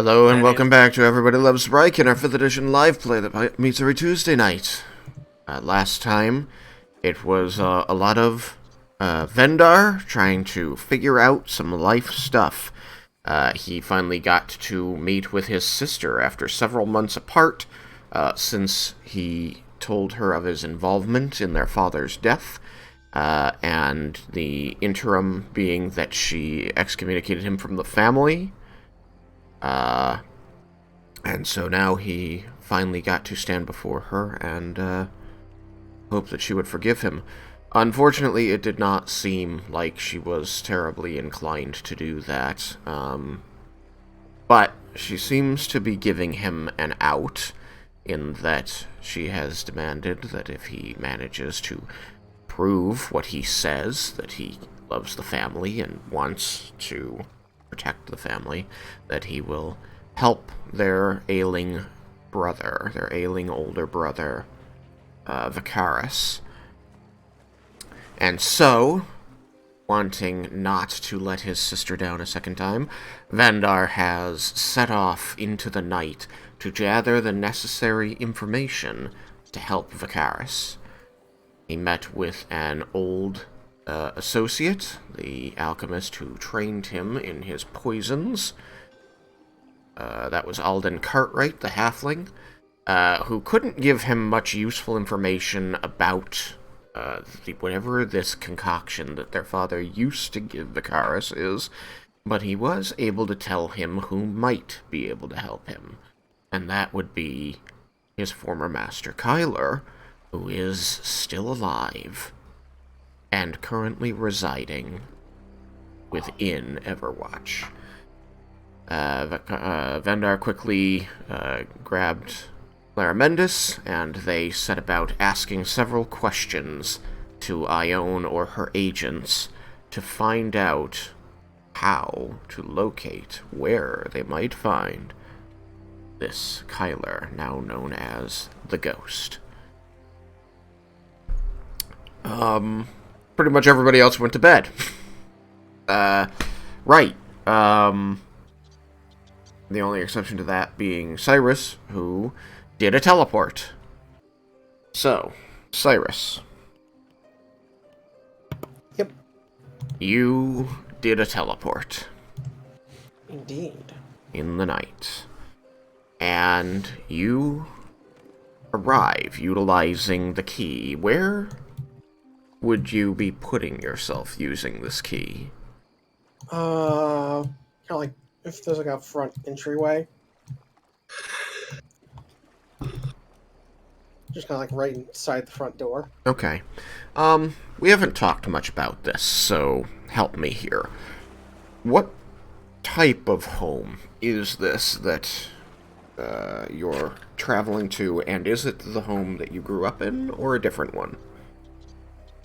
Hello and And welcome it's back to Everybody Loves Raiken, our 5th edition live play that meets every Tuesday night. Last time, it was a lot of Vendar trying to figure out some life stuff. He finally got to meet with his sister after several months apart, since he told her of his involvement in their father's death, and the interim being that she excommunicated him from the family. And so now he finally got to stand before her and hope that she would forgive him. Unfortunately, it did not seem like she was terribly inclined to do that. But she seems to be giving him an out, in that she has demanded that if he manages to prove what he says, that he loves the family and wants to protect the family, that he will help their ailing brother, their ailing older brother, Vicaris. And so, wanting not to let his sister down a second time, Vendar has set off into the night to gather the necessary information to help Vicaris. He met with an old associate, the alchemist who trained him in his poisons. That was Alden Cartwright, the halfling, who couldn't give him much useful information about whatever this concoction that their father used to give Vicaris is, but he was able to tell him who might be able to help him, and that would be his former master, Kyler, who is still alive and currently residing within Everwatch. Vendar quickly grabbed Claramendis, and they set about asking several questions to Ione or her agents to find out how to locate where they might find this Kyler, now known as the Ghost. Pretty much everybody else went to bed. Right. The only exception to that being Cyrus, who did a teleport. So, Cyrus, Yep, you did a teleport indeed. in the night. And you arrive utilizing the key. Where would you be putting yourself using this key? Kind of like if there's like a front entryway, just kind of like right inside the front door. Okay. We haven't talked much about this, so help me here. What type of home is this that you're traveling to, and is it the home that you grew up in, or a different one?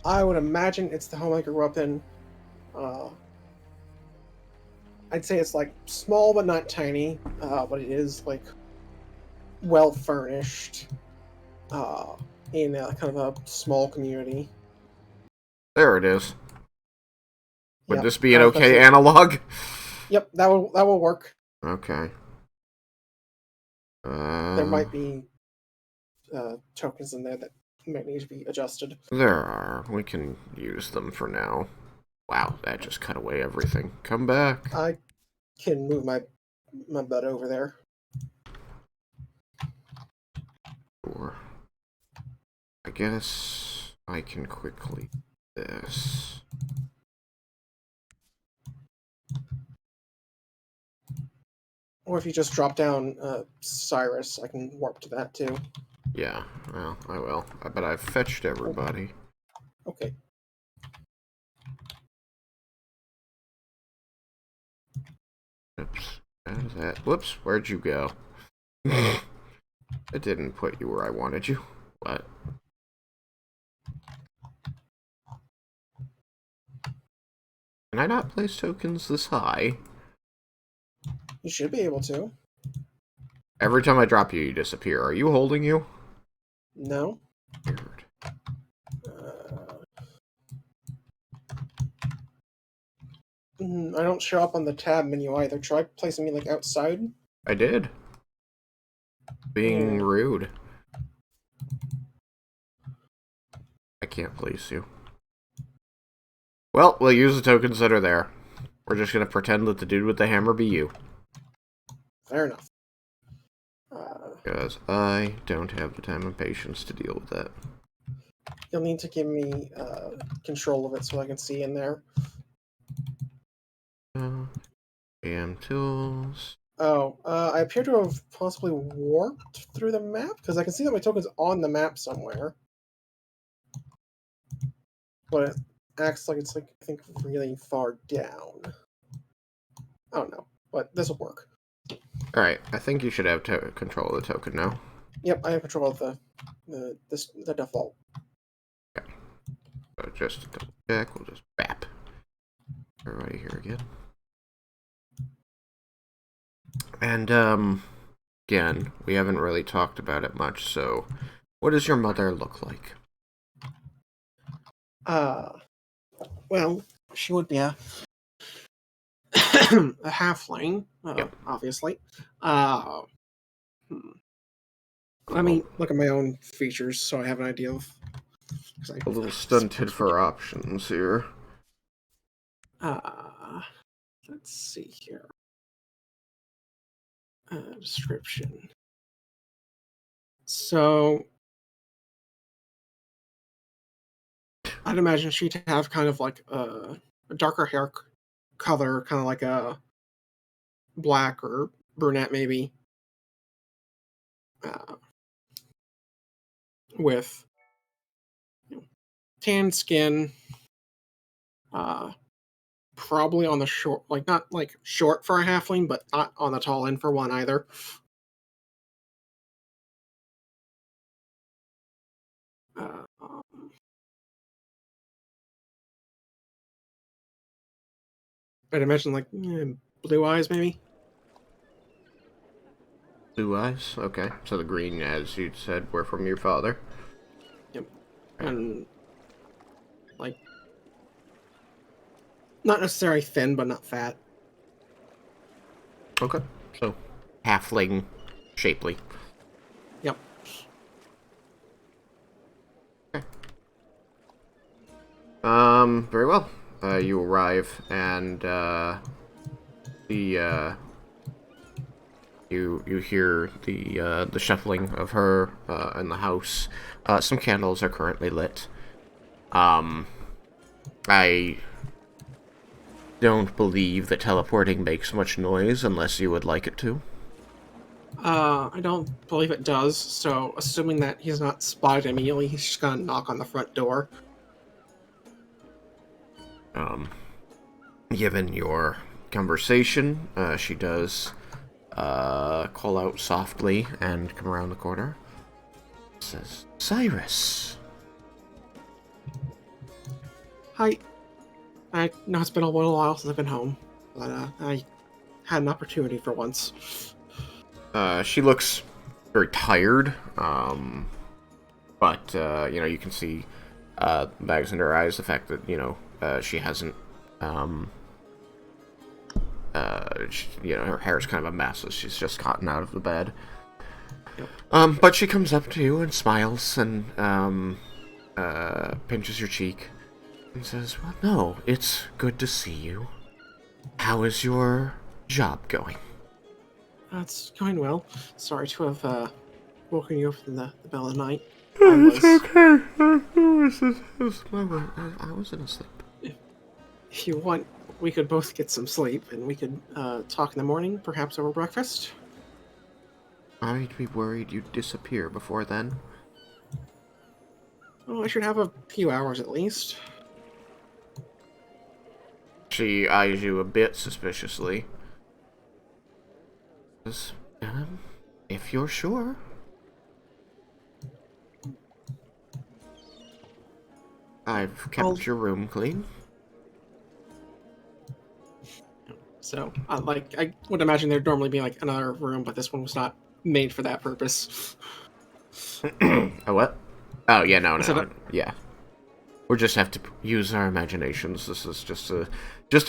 I would imagine it's the home I grew up in. Uh, I'd say it's like small but not tiny, but it is like well furnished. Uh, in a kind of a small community. There it is. Would Yep. this be an That's okay it. analog? Yep, that will work. Okay. There Uh, might be tokens in there that might need to be adjusted. there are. We can use them for now. Wow, that just cut away everything. Come back. I can move my butt over there. Sure. I guess I can quickly do this. Or if you just drop down Cyrus, I can warp to that too. Yeah, well, I will. But I've fetched Oh, everybody. okay. Oops. How's that? Whoops, where'd you go? It didn't put you where I wanted you. What? Can I not place tokens this high? You should be able to. Every time I drop you, you disappear. Are you holding you? No. Weird. Uh, I don't show up on the tab menu either. Try placing me like outside. I did. Being Yeah. rude. I can't please you. Well, we'll use the tokens that are there. We're just gonna pretend that the dude with the hammer be you. Fair enough. Uh, Because I don't have the time and patience to deal with that. you'll need to give me control of it so I can see in there. And tools. Oh, I appear to have possibly warped through the map because I can see that my token's on the map somewhere, but it acts like it's like I think really far down. I don't know, but this will work. Alright, I think you should have control of the token now. Yep, I have control of the default. Okay. So just to double check, we'll just bap. Everybody here again. And, again, we haven't really talked about it much, so what does your mother look like? Well, she would be a a halfling, Yep. obviously. Uh, Let me look at my own features so I have an idea of. A little stunted for options here. Let's see here. Description. So, I'd imagine she'd have kind of like a darker hair color, kind of like a black or brunette, maybe, uh, with tan skin. Probably on the short, like not like short for a halfling, but not on the tall end for one either. Uh, um, I'd imagine like blue eyes, maybe. Blue eyes? Okay. So the green, as you said, were from your father? Yep. Okay. And like not necessarily thin, but not fat. Okay. So, halfling, shapely. Yep. Okay. Very well. You arrive, and, you hear the shuffling of her, in the house. Some candles are currently lit. I don't believe that teleporting makes much noise unless you would like it to. I don't believe it does. So, assuming that he's not spotted immediately, he's just gonna knock on the front door. Given your conversation, she does call out softly and come around the corner. Says, Cyrus. Hi. I know it's been a little while since I've been home, but I had an opportunity for once. She looks very tired, but, you can see bags in her eyes, the fact that, she hasn't, her hair's kind of a mess, so she's just gotten out of the bed. Yep. But she comes up to you and smiles and, pinches your cheek and says, well, no, it's good to see you. How is your job going? It's going well. Sorry to have woken you up in the middle of the night. It's okay. I wasn't asleep. If you want, we could both get some sleep, and we could talk in the morning, perhaps over breakfast. I'd be worried you'd disappear before then. Oh, I should have a few hours at least. She eyes you a bit suspiciously. If you're sure. I've kept your room clean. So, I would imagine there'd normally be like another room, but this one was not made for that purpose. A what? Oh yeah, no, So yeah. We just have to use our imaginations. This is just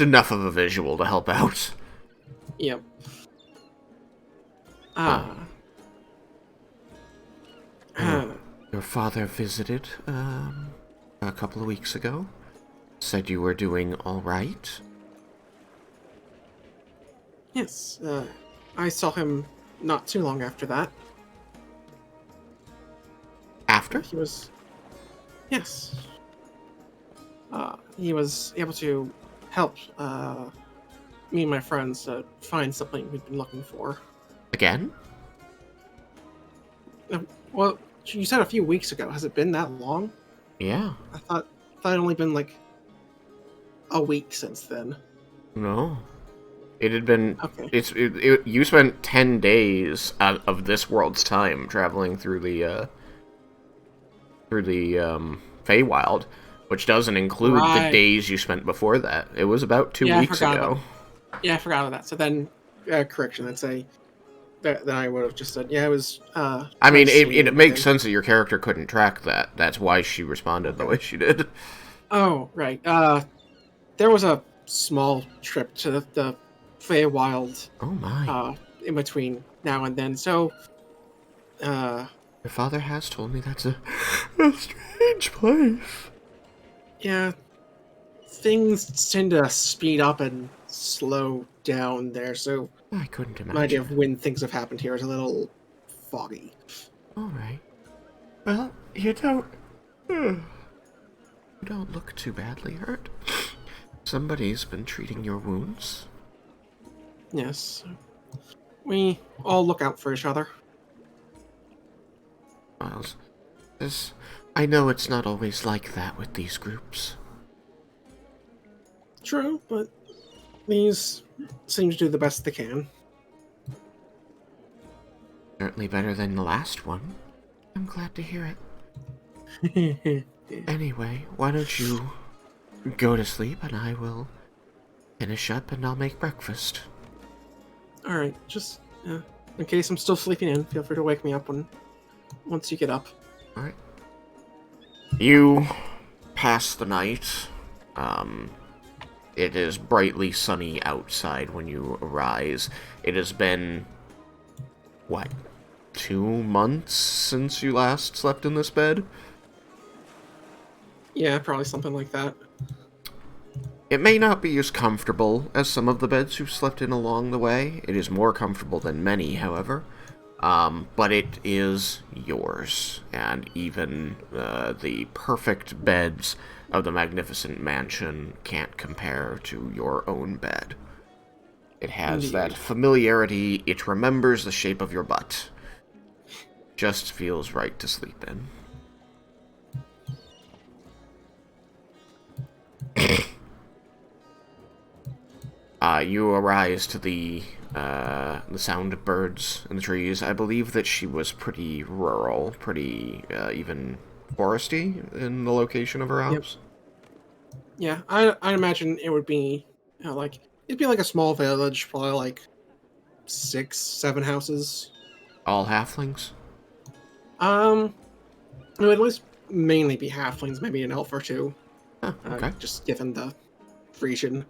enough of a visual to help out. Yep. Oh. Uh, Your, your father visited, a couple of weeks ago. Said you were doing all right. yes, I saw him not too long after that. After? He was, yes, he was able to help me and my friends find something we'd been looking for. Again? Well, you said a few weeks ago. Has it been that long? Yeah. I thought it only been like a week since then. No. It had been. Okay. You spent 10 days out of this world's time traveling through the Feywild, which doesn't include the Right. days you spent before that. It was about 2 Yeah, I weeks forgot about. ago. Yeah, I forgot about that. So then, correction. I'd say that then I would have just said, yeah, it was I mean, nice seeing you it makes again. sense that your character couldn't track that. That's why she responded the Okay. way she did. Oh, right. There was a small trip to the Feywild Oh my. in between now and then. So, uh, Your father has told me that's a strange place. yeah, things tend to speed up and slow down there. So I couldn't my idea imagine. of when things have happened here is a little foggy. Alright. Well, you don't. You don't look too badly hurt. Somebody's been treating your wounds. Yes, we all look out for each other. Miles, this. I know it's not always like that with these groups. True, but these seem to do the best they can. Certainly better than the last one. I'm glad to hear it. Anyway, why don't you go to sleep and I will finish up and I'll make breakfast. All right, just in case I'm still sleeping in, feel free to wake me up once you get up. Alright. You pass the night. It is brightly sunny outside when you arise. It has been, what, 2 months since you last slept in this bed? Yeah, probably something like that. It may not be as comfortable as some of the beds you've slept in along the way. It is more comfortable than many, however. But it is yours, and even the perfect beds of the magnificent mansion can't compare to your own bed. It has Indeed. that familiarity, it remembers the shape of your butt. Just feels right to sleep in. You arise to the sound of birds in the trees. I believe that she was pretty rural, pretty even foresty in the location of her Yep. house. Yeah, I imagine it would be like it'd be like a small village, probably like 6, 7 houses. All halflings? Um, it would at least mainly be halflings, maybe an elf or two. Huh, okay. Just given the region.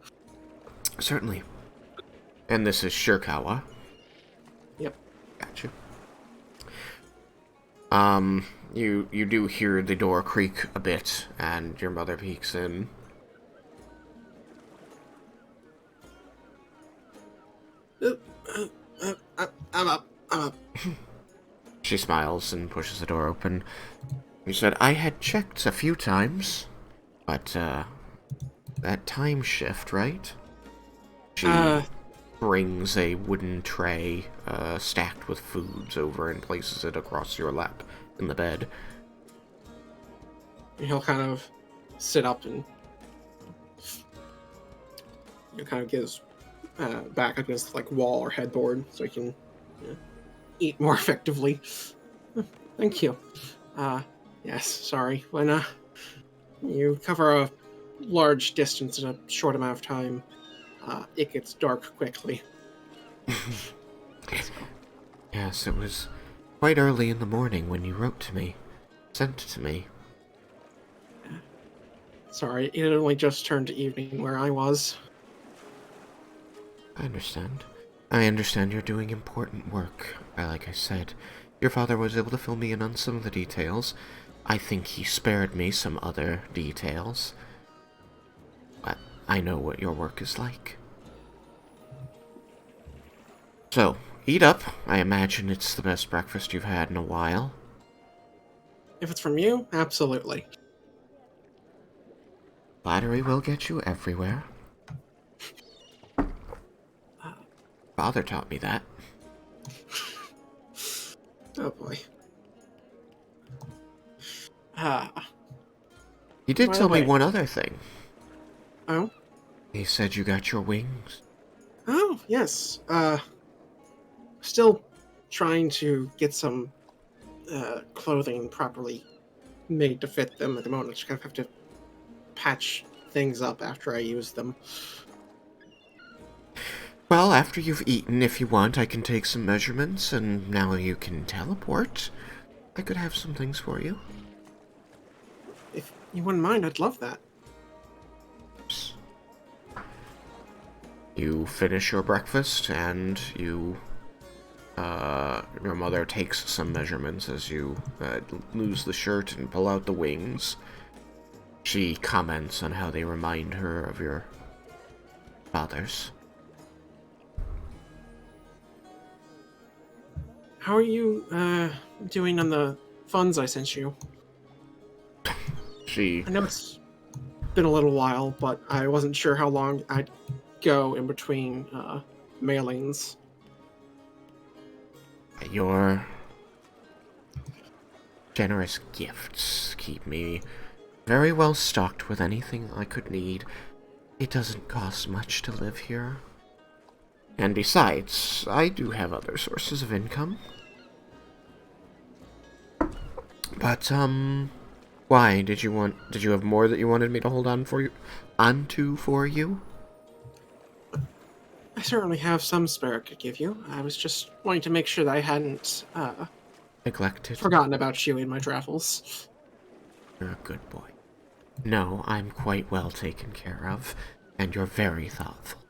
Certainly. And this is Shirkawa. Yep. Gotcha. You do hear the door creak a bit, and your mother peeks in. I'm up. I'm up. She smiles and pushes the door open. You said, I had checked a few times, but, that time shift, right? She brings a wooden tray, stacked with foods over and places it across your lap in the bed. He'll kind of sit up and kind of get his back against like wall or headboard so he can eat more effectively. Thank you. Yes, sorry. When you cover a large distance in a short amount of time, it gets dark quickly. Yes, it was quite early in the morning when you wrote to me, sent it to me. Sorry, it had only just turned to evening where I was. I understand. I understand you're doing important work. Like I said, your father was able to fill me in on some of the details. I think he spared me some other details. But I know what your work is like. So, eat up. I imagine it's the best breakfast you've had in a while. If it's from you, absolutely. Flattery will get you everywhere. Uh, Father taught me that. oh boy. Ah. He did By the tell me way. one other thing. Oh? He said you got your wings. Oh, yes. Still trying to get some clothing properly made to fit them at the moment. Just kind of have to patch things up after I use them. Well, after you've eaten, if you want, I can take some measurements, and now you can teleport. I could have some things for you. If you wouldn't mind, I'd love that. You finish your breakfast, and your mother takes some measurements as you lose the shirt and pull out the wings. She comments on how they remind her of your father's. How are you doing on the funds I sent you? I know it's been a little while, but I wasn't sure how long I'd go in between mailings. Your generous gifts keep me very well stocked with anything I could need. It doesn't cost much to live here. And besides, I do have other sources of income. But, why? Did you have more that you wanted me to hold on for you? Onto for you? I certainly have some spare I could give you. I was just wanting to make sure that I hadn't Neglected? forgotten about you in my travels. You're a good boy. No, I'm quite well taken care of, and you're very thoughtful.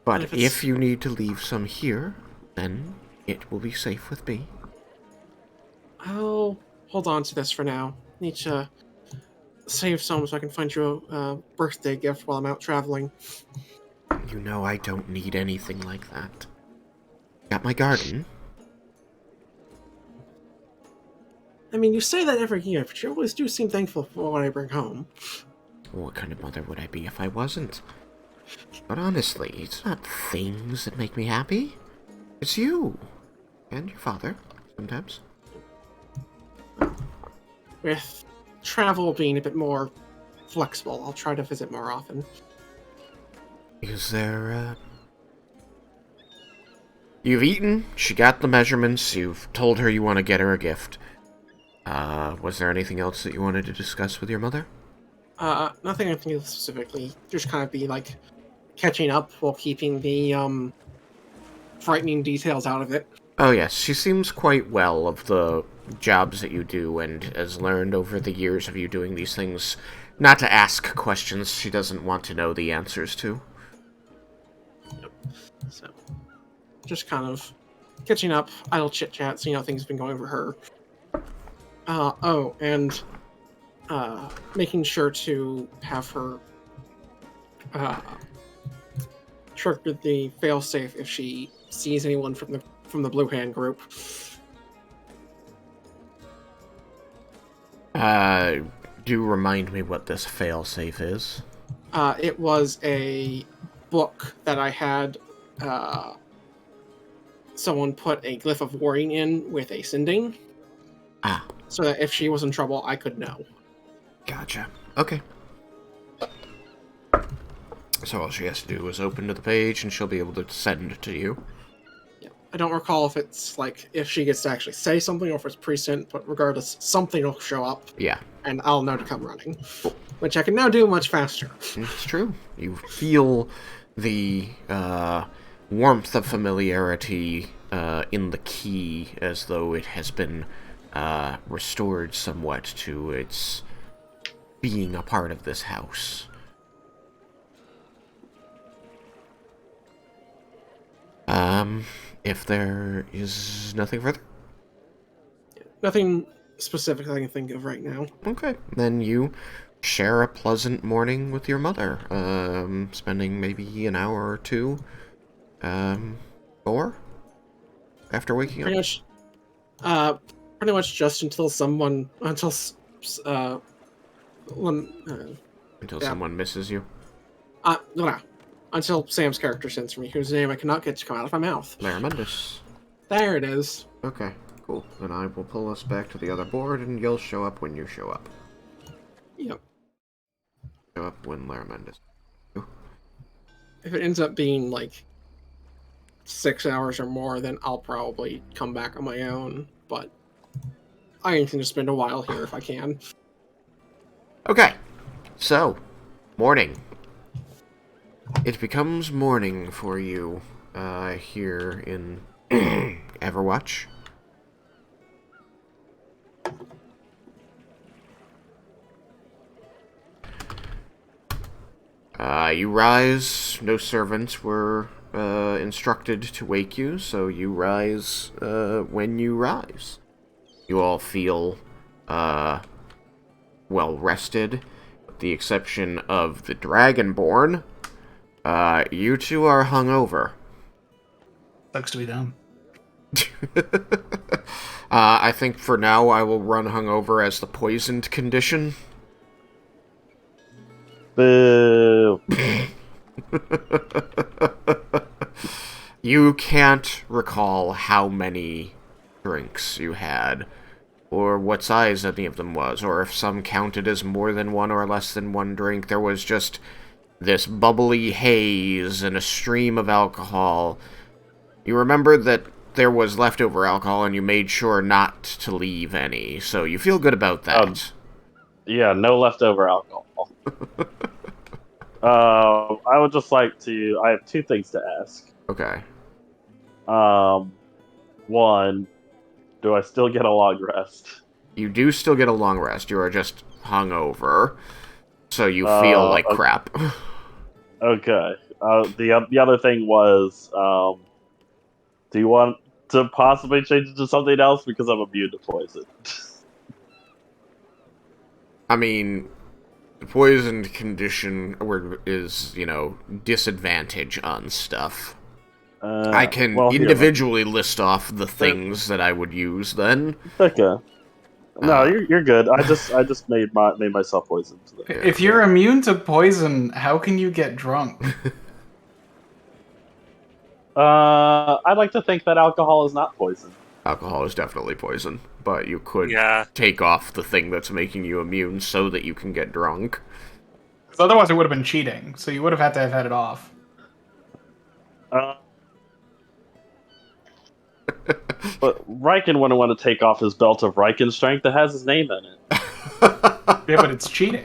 But if you need to leave some here, then it will be safe with me. I'll hold on to this for now. Need to save some so I can find you a birthday gift while I'm out traveling. You know I don't need anything like that. Got my garden. I mean, you say that every year, but you always do seem thankful for what I bring home. What kind of mother would I be if I wasn't? But honestly, it's not things that make me happy. It's you. And your father, sometimes. With travel being a bit more flexible, I'll try to visit more often. Is there, You've eaten, she got the measurements, you've told her you want to get her a gift. Was there anything else that you wanted to discuss with your mother? Nothing I think of specifically. Just kind of be, like, catching up while keeping the, frightening details out of it. Oh yes, she seems quite well of the jobs that you do and has learned over the years of you doing these things not to ask questions she doesn't want to know the answers to. Yep. So, just kind of catching up, idle chit-chat, seeing how things have been going for her. And making sure to have her trigger the failsafe if she sees anyone from the Blue Hand group. Do remind me what this failsafe is. It was a book that I had someone put a glyph of warning in with a sending. Ah. So that if she was in trouble, I could know. Gotcha. Okay. So all she has to do is open to the page and she'll be able to send it to you. Yeah. I don't recall if it's like if she gets to actually say something or if it's pre-sent, but regardless, something will show up. Yeah. And I'll know to come running. Which I can now do much faster. It's true. You feel the warmth of familiarity in the key as though it has been restored somewhat to its being a part of this house. If there is nothing further. Nothing specific I can think of right now. Okay, then you share a pleasant morning with your mother, spending maybe an hour or two, more after waking Pretty up. much, pretty much just until someone, until, when, Until yeah, someone misses you. no, until Sam's character sends for me, whose name I cannot get to come out of my mouth. Laramendus. There it is. Okay, cool. Then I will pull us back to the other board, and you'll show up when you show up. Yep. Show up when Laramendus. If it ends up being like 6 hours or more, then I'll probably come back on my own. But I intend to spend a while here if I can. Okay, so, morning. It becomes morning for you, here in Everwatch. You rise. No servants were instructed to wake you, so you rise when you rise. You all feel well rested, with the exception of the Dragonborn. You two are hungover. Sucks to be done. I think for now I will run hungover as the poisoned condition. Boo. You can't recall how many drinks you had, or what size any of them was, or if some counted as more than one or less than one drink. There was just this bubbly haze and a stream of alcohol. You remember that there was leftover alcohol, and you made sure not to leave any, so you feel good about that. Yeah, no leftover alcohol. I would just like to... I have two things to ask. Okay. One, do I still get a long rest? You do still get a long rest. You are just hungover, so you feel like crap. Okay. The other thing was, do you want to possibly change it to something else because I'm immune to poison? I mean, the poisoned condition is, disadvantage on stuff. I can individually list off the things that I would use then. Okay. No, you're good. I just made myself poisoned. If you're immune to poison, how can you get drunk? I'd like to think that alcohol is not poison. Alcohol is definitely poison, but you could Yeah. take off the thing that's making you immune so that you can get drunk. Because otherwise it would have been cheating, so you would have had to have had it off. But Raiken wouldn't want to take off his belt of Raiken strength that has his name in it. Yeah, but it's cheating.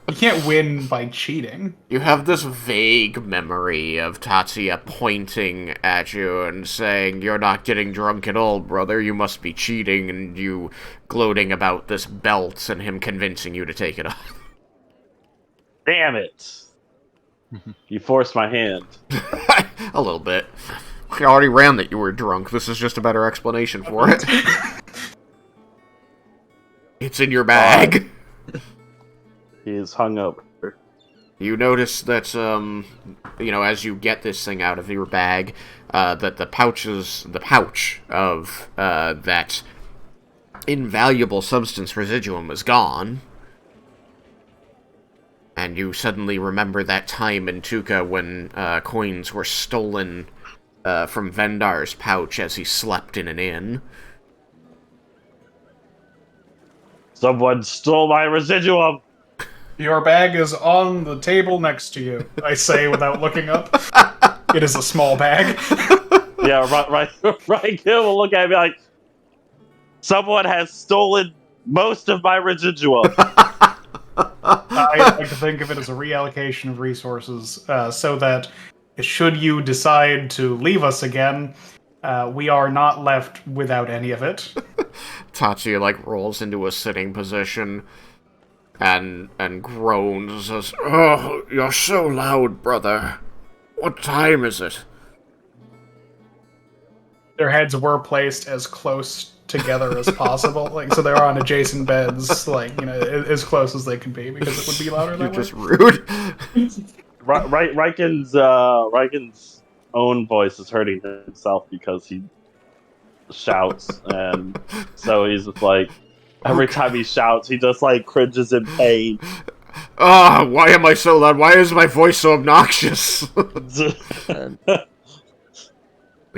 You can't win by cheating. You have this vague memory of Tatsuya pointing at you and saying, "You're not getting drunk at all, brother. You must be cheating," and you gloating about this belt and him convincing you to take it off. Damn it! You forced my hand. A little bit. I already ran that you were drunk. This is just a better explanation for it. It's in your bag. He is hungover. You notice that, as you get this thing out of your bag, that the pouch of that invaluable substance residuum is gone. And you suddenly remember that time in Tuca when coins were stolen from Vendar's pouch as he slept in an inn. Someone stole my residuum! Your bag is on the table next to you, I say without looking up. It is a small bag. Yeah, right. He'll look at me like, someone has stolen most of my residuum. I like to think of it as a reallocation of resources, so that should you decide to leave us again, we are not left without any of it. Tatsuya, rolls into a sitting position and groans and says, "Oh, you're so loud, brother. What time is it?" Their heads were placed as close together as possible, like so they're on adjacent beds, like as close as they can be, because it would be louder You're that just way. rude. Raiken's own voice is hurting himself because he shouts, and so he's just like every time he shouts, he just like cringes in pain. Why am I so loud? Why is my voice so obnoxious?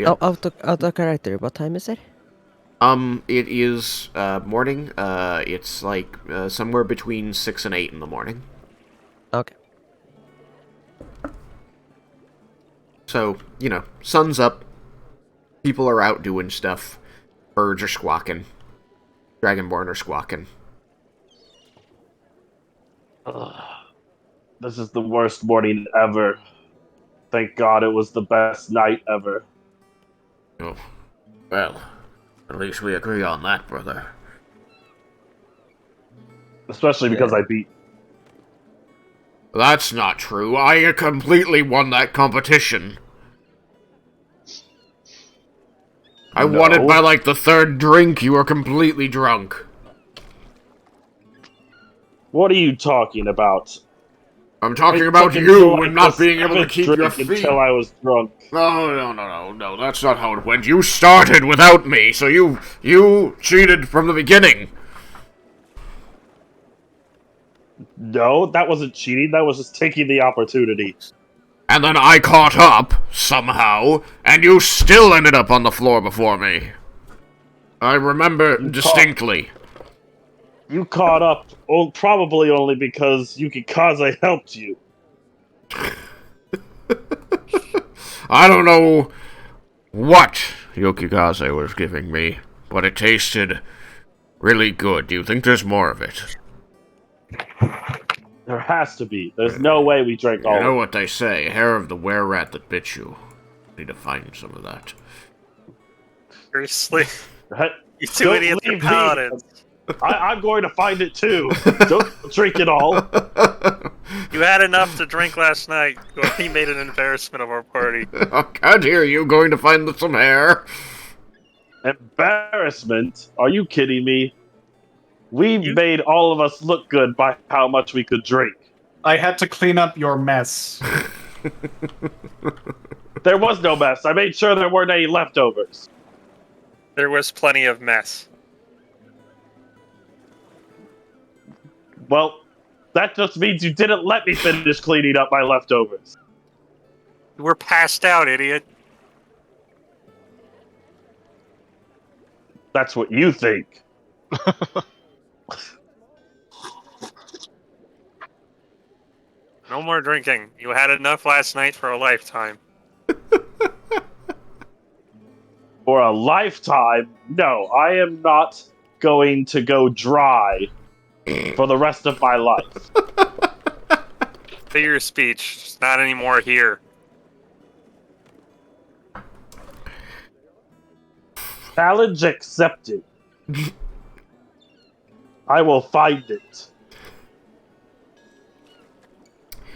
Out of character, what time is it? It is, morning. It's like, somewhere between 6 and 8 in the morning. Okay. So, sun's up. People are out doing stuff. Birds are squawking. Dragonborn are squawking. This is the worst morning ever. Thank God it was the best night ever. Oh, well, at least we agree on that, brother. Especially because I beat. That's not true. I completely won that competition. I won it by like the third drink. You were completely drunk. What are you talking about? I'm talking about you and not being able to keep your feet. Until I was drunk. No, that's not how it went. You started without me, so you cheated from the beginning. No, that wasn't cheating. That was just taking the opportunity. And then I caught up, somehow, and you still ended up on the floor before me. I remember distinctly. You caught up, probably only because Yukikaze helped you. I don't know what Yukikaze was giving me, but it tasted really good. Do you think there's more of it? There has to be. There's no way we drank all of it. You know what they say, hair of the were-rat that bit you. Need to find some of that. Seriously? You two idiots are paladins. I'm going to find it too. Don't drink it all. You had enough to drink last night. You already made an embarrassment of our party. I can't hear you going to find some hair. Embarrassment? Are you kidding me? We made all of us look good by how much we could drink. I had to clean up your mess. There was no mess. I made sure there weren't any leftovers. There was plenty of mess. Well, that just means you didn't let me finish cleaning up my leftovers. You were passed out, idiot. That's what you think. No more drinking. You had enough last night for a lifetime. For a lifetime? No, I am not going to go dry for the rest of my life. Figure of speech. It's not anymore here. Challenge accepted. I will find it.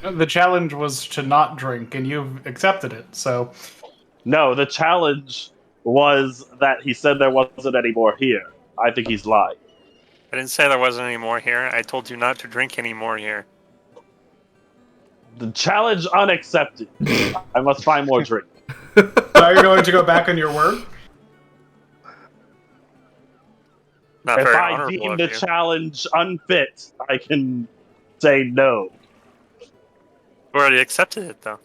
The challenge was to not drink, and you've accepted it, so... No, the challenge was that he said there wasn't any more here. I think he's lying. I didn't say there wasn't any more here. I told you not to drink any more here. The challenge unaccepted. I must find more drink. So are you going to go back on your word? Not If very I honorable deem of the you. challenge unfit, I can say no. You already accepted it, though.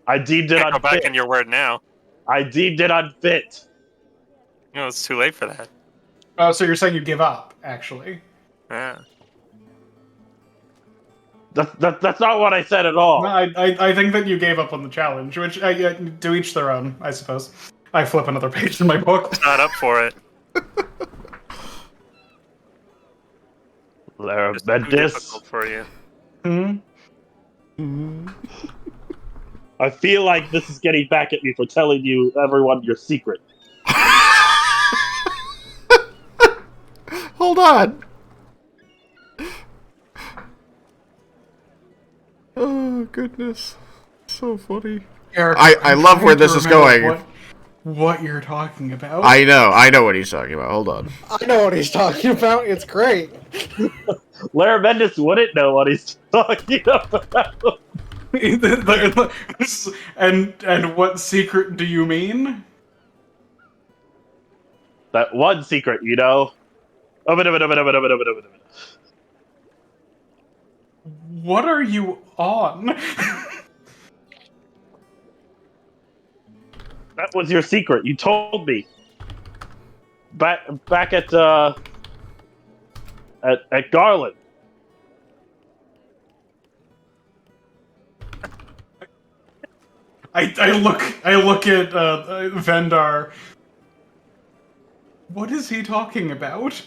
I deemed it Can't go back unfit. in your word now. I deemed it unfit. You know, it's too late for that. Oh, so you're saying you give up, actually. Yeah. That's not what I said at all. No, I think that you gave up on the challenge, which, to each their own, I suppose. I flip another page in my book. Not up for it. It's too difficult for you. I feel like this is getting back at me for telling you, everyone, your secret. Hold on. Oh, goodness. So funny. Eric, I love where this is going. what you're talking about. I know what he's talking about. Hold on. I know what he's talking about. It's great. Larabendis wouldn't know what he's talking about. And what secret do you mean? That one secret, you know. What are you on? That was your secret. You told me. Back at Garland. I look at Vendar. What is he talking about?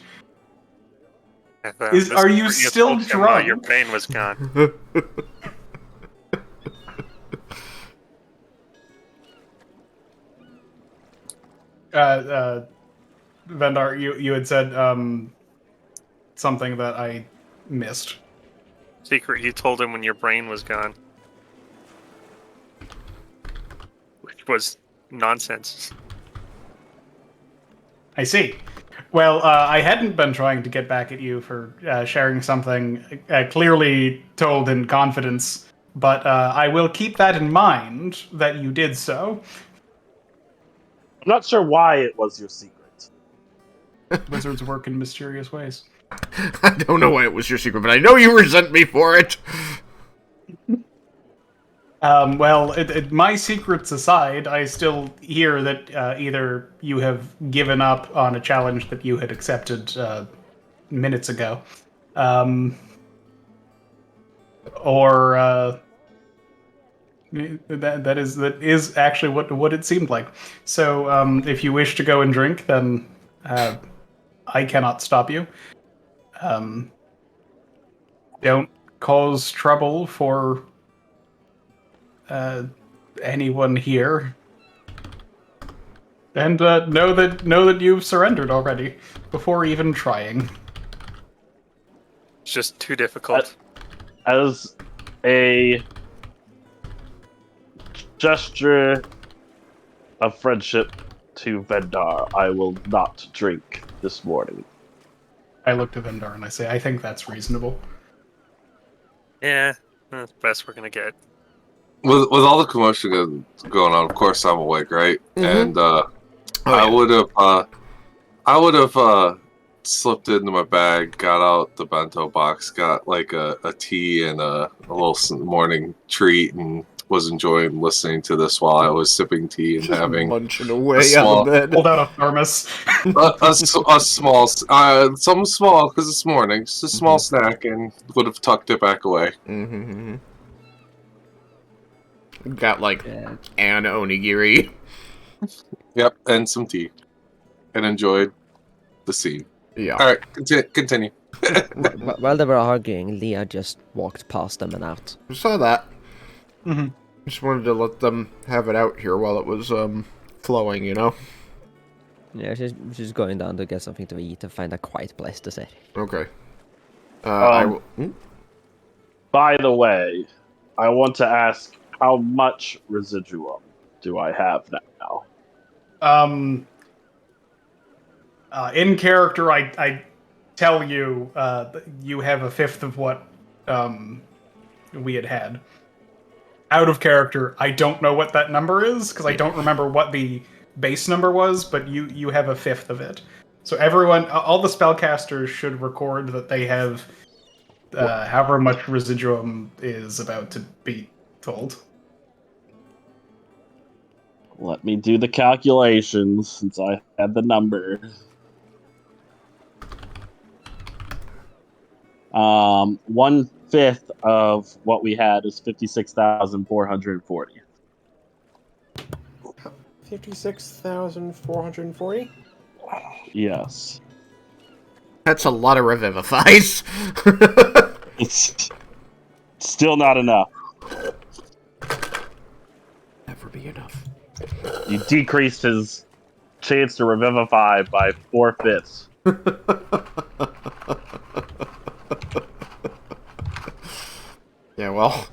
Are you still drunk? Your brain was gone. Vendar, you had said something that I missed. Secret you told him when your brain was gone. Which was nonsense. I see. Well, I hadn't been trying to get back at you for sharing something clearly told in confidence, but I will keep that in mind that you did so. I'm not sure why it was your secret. Wizards work in mysterious ways. I don't know why it was your secret, but I know you resent me for it. Well, my secrets aside, I still hear that either you have given up on a challenge that you had accepted minutes ago, or that is actually what it seemed like. So, if you wish to go and drink, then I cannot stop you. Don't cause trouble for anyone here, and know that you've surrendered already before even trying. It's just too difficult. As a gesture of friendship to Vendar, I will not drink this morning. I look to Vendar and I say, I think that's reasonable. Yeah, that's the best we're gonna get. With all the commotion going on, of course I'm awake, right? Mm-hmm. And I would have slipped into my bag, got out the bento box, got like a tea and a little morning treat, and was enjoying listening to this while I was sipping tea and having munching away out of bed. Hold out a thermos. a small, something small because it's morning, just a small snack, and would have tucked it back away. Mm-hmm. Got like an onigiri. Yep, and some tea, and enjoyed the scene. Yeah. All right, continue. While they were arguing, Leah just walked past them and out. I saw that. Mm-hmm. Just wanted to let them have it out here while it was flowing, you know. Yeah, she's going down to get something to eat and find a quiet place to sit. Okay. I will. By the way, I want to ask, how much residuum do I have now? In character, I tell you, you have a fifth of what we had. Out of character, I don't know what that number is, because I don't remember what the base number was, but you have a fifth of it. So everyone, all the spellcasters should record that they have however much residuum is about to be told. Let me do the calculations, since I had the number. 1/5 of what we had is 56,440. 56,440? Yes. That's a lot of revivifies. It's still not enough. Never be enough. You decreased his chance to revivify by 4/5. Yeah, well,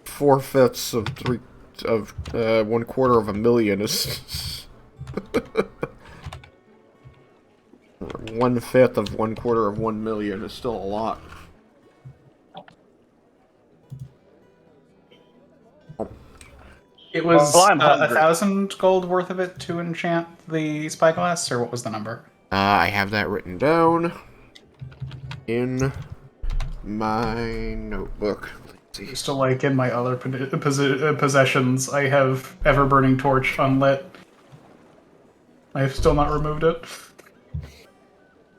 4/5 of 1/4 of a million is 1/5 of 1/4 of 1 million is still a lot. It was Well, I'm 1,000 gold worth of it to enchant the spyglass, or what was the number? I have that written down in my notebook. Let's see. Just like in my other possessions, I have Ever-Burning Torch unlit. I have still not removed it.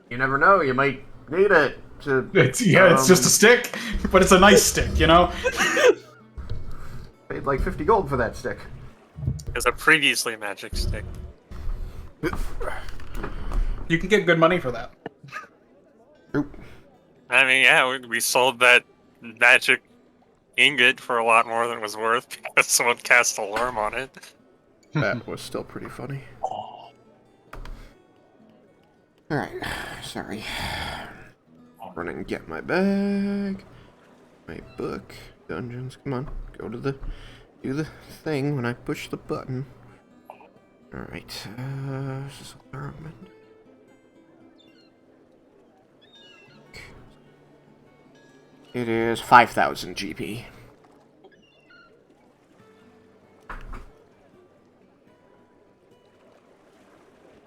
You never know, you might need it to... It's just a stick, but it's a nice stick, you know? Paid like 50 gold for that stick. It's a previously magic stick. You can get good money for that. Oop. I mean, yeah, we sold that magic ingot for a lot more than it was worth because someone cast alarm on it. That was still pretty funny. Alright, sorry. Run and get my bag. My book. Dungeons, come on. Go to do the thing when I push the button. Alright, this is environment. It is 5,000 GP.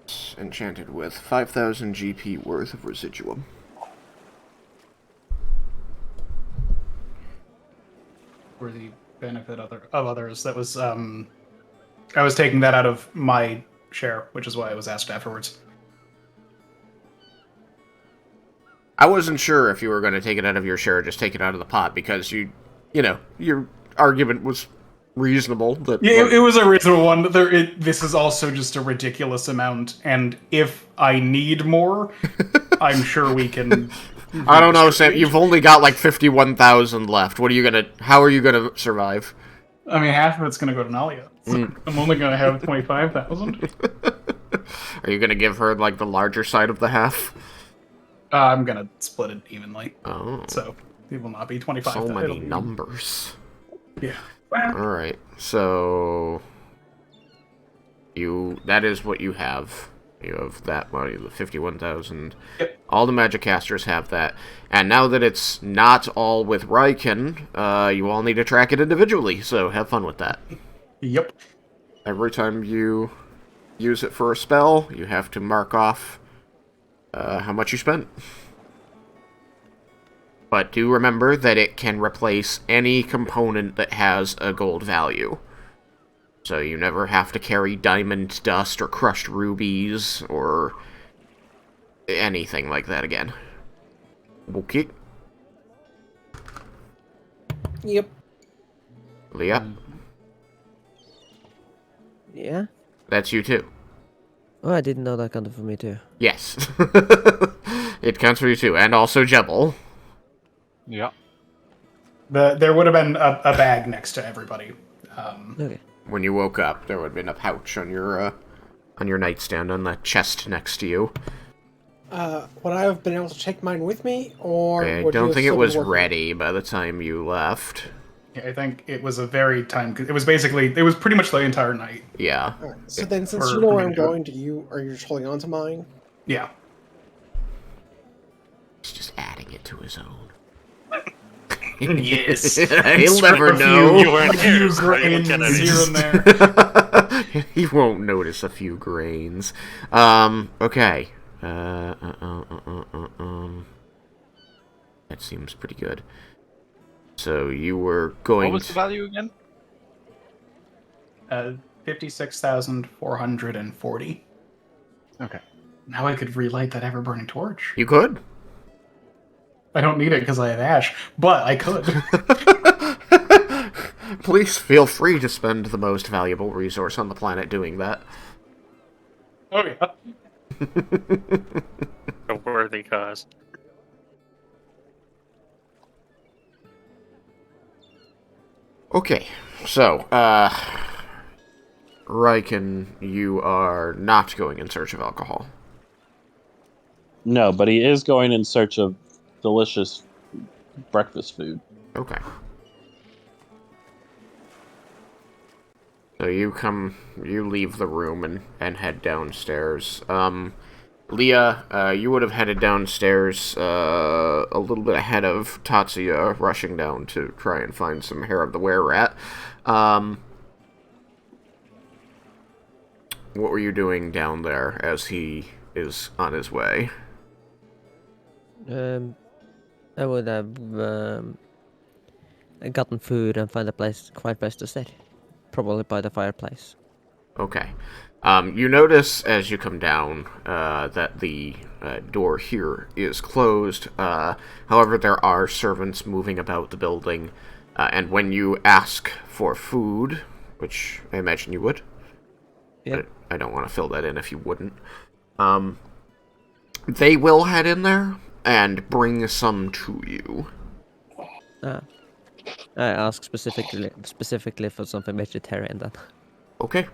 It's enchanted with 5,000 GP worth of residuum. For the benefit of others, that was, I was taking that out of my share, which is why I was asked afterwards. I wasn't sure if you were going to take it out of your share or just take it out of the pot, because you know, your argument was reasonable. That, Yeah, it was a reasonable one. This is also just a ridiculous amount, and if I need more, I'm sure we can... I don't know, Sam. You've only got like 51,000 left. How are you gonna survive? I mean, half of it's gonna go to Nalia. So I'm only gonna have 25,000. Are you gonna give her like the larger side of the half? I'm gonna split it evenly. Oh, So it will not be 25. so many numbers. Yeah. All right, so that is what you have. You have that money, the 51,000. Yep. All the magic casters have that. And now that it's not all with Raiken, you all need to track it individually, so have fun with that. Yep. Every time you use it for a spell, you have to mark off how much you spent. But do remember that it can replace any component that has a gold value. So you never have to carry diamond dust or crushed rubies or anything like that again. Okay. Yep. Leah? Yeah? That's you too. Oh, I didn't know that counted for me too. Yes. It counts for you too. And also Jebble. Yeah. There would have been a bag next to everybody. Okay. When you woke up, there would have been a pouch on your nightstand, on the chest next to you. Would I have been able to take mine with me, or I would you don't have think it still was been working? ready by the time you left. Yeah, I think it was a very time. It was pretty much the entire night. Yeah. All right. So then, since For- you know for where me I'm to do it. going, are you just holding on to mine? Yeah. He's just adding it to his own. Yes. He'll never know. You weren't A few here, so you grains look at it. here and there. He won't notice a few grains. Okay. That seems pretty good. So you were going What was the value again? 56,440. Okay. Now I could relight that ever-burning torch. You could. I don't need it because I have ash, but I could. Please feel free to spend the most valuable resource on the planet doing that. Oh yeah. A worthy cause. Okay, so, Raiken, you are not going in search of alcohol. No, but he is going in search of delicious breakfast food. Okay. So you leave the room and head downstairs. Leah, you would have headed downstairs a little bit ahead of Tatsuya, rushing down to try and find some hair of the were-rat. What were you doing down there as he is on his way? I would have gotten food and find a quiet place to sit. Probably by the fireplace. Okay. You notice as you come down that the door here is closed. However, there are servants moving about the building. And when you ask for food, which I imagine you would, Yep. but I don't want to fill that in if you wouldn't, they will head in there and bring some to you. I ask specifically for something vegetarian then. Okay.